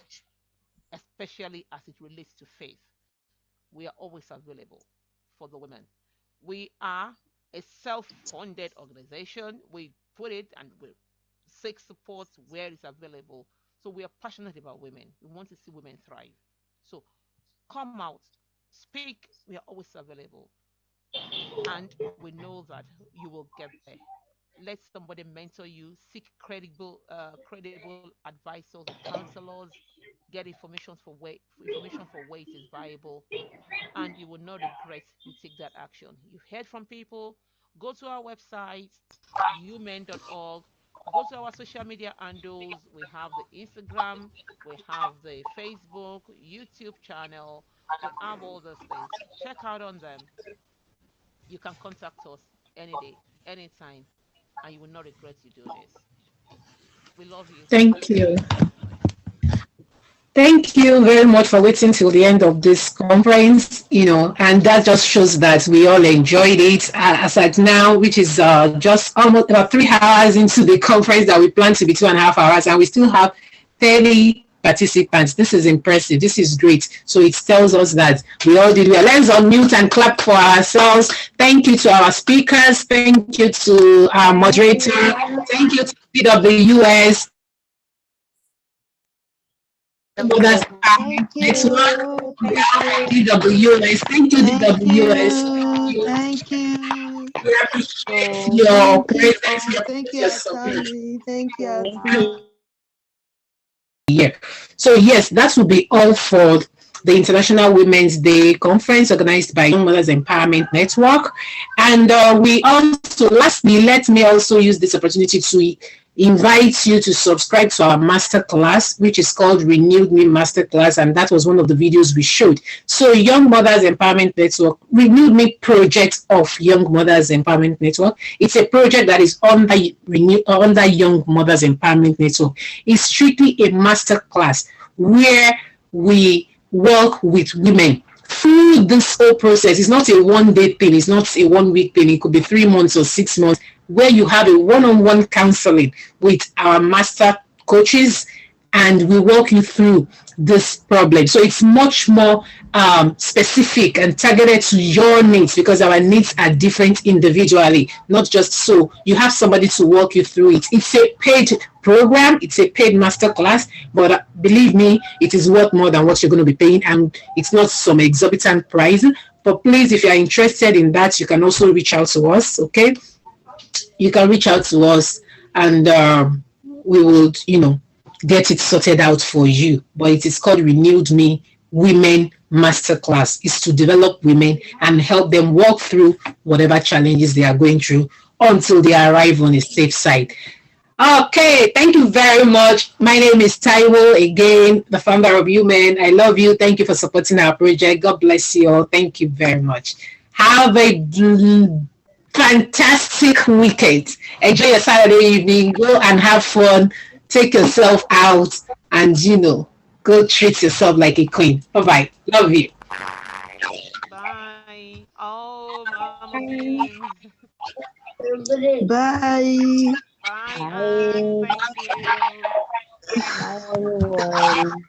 especially as it relates to faith. We are always available for the women. We are a self-funded organization. We put it and we seek support where it's available. So we are passionate about women. We want to see women thrive. So come out, speak. We are always available. And we know that you will get there. Let somebody mentor you. Seek credible advisors or counselors. Get information for where it is viable, and you will not regret you take that action. You've heard from people. Go to our website, umen.org. Go to our social media handles. We have the Instagram, we have the Facebook, YouTube channel. We have all those things. Check out on them. You can contact us any day, anytime, and you will not regret you do this. We love you. Thank you. Thank you very much for waiting till the end of this conference, and that just shows that we all enjoyed it. As at now, which is just almost about 3 hours into the conference that we planned to be 2.5 hours, and we still have 30 participants. This is impressive. This is great. So it tells us that we all did well. Let's unmute and clap for ourselves. Thank you to our speakers. Thank you to our moderator. Thank you to PWS. Thank you. DWS. Thank you, DWS. Thank you. Your presence, thank you, Atami. Thank you, yeah. So yes, that will be all for the International Women's Day conference organized by Young Mothers Empowerment Network. And we also, lastly, let me also use this opportunity to invite you to subscribe to our masterclass, which is called Renewed Me Masterclass, and that was one of the videos we showed. So Young Mothers Empowerment Network, Renewed Me project of Young Mothers Empowerment Network. It's a project that is under Young Mothers Empowerment Network. It's strictly a masterclass where we work with women through this whole process. It's not a one-day thing. It's not a one-week thing. It could be 3 months or 6 months, where you have a one-on-one counseling with our master coaches, and we walk you through this problem. So it's much more specific and targeted to your needs, because our needs are different individually, not just so. You have somebody to walk you through it. It's a paid program. It's a paid masterclass, but believe me, it is worth more than what you're going to be paying, and it's not some exorbitant price. But please, if you're interested in that, you can also reach out to us, okay? You can reach out to us, and we will, get it sorted out for you. But it is called Renewed Me Women Masterclass. It's to develop women and help them walk through whatever challenges they are going through until they arrive on a safe side. Okay, thank you very much. My name is Taiwo, again, the founder of UMen. I love you. Thank you for supporting our project. God bless you all. Thank you very much. Have a fantastic weekend. Enjoy your Saturday evening. Go and have fun. Take yourself out and, go treat yourself like a queen. Bye-bye. Love you. Bye. Oh, Mama Bean. Bye. Bye, Anne. Thank you. Bye, everyone.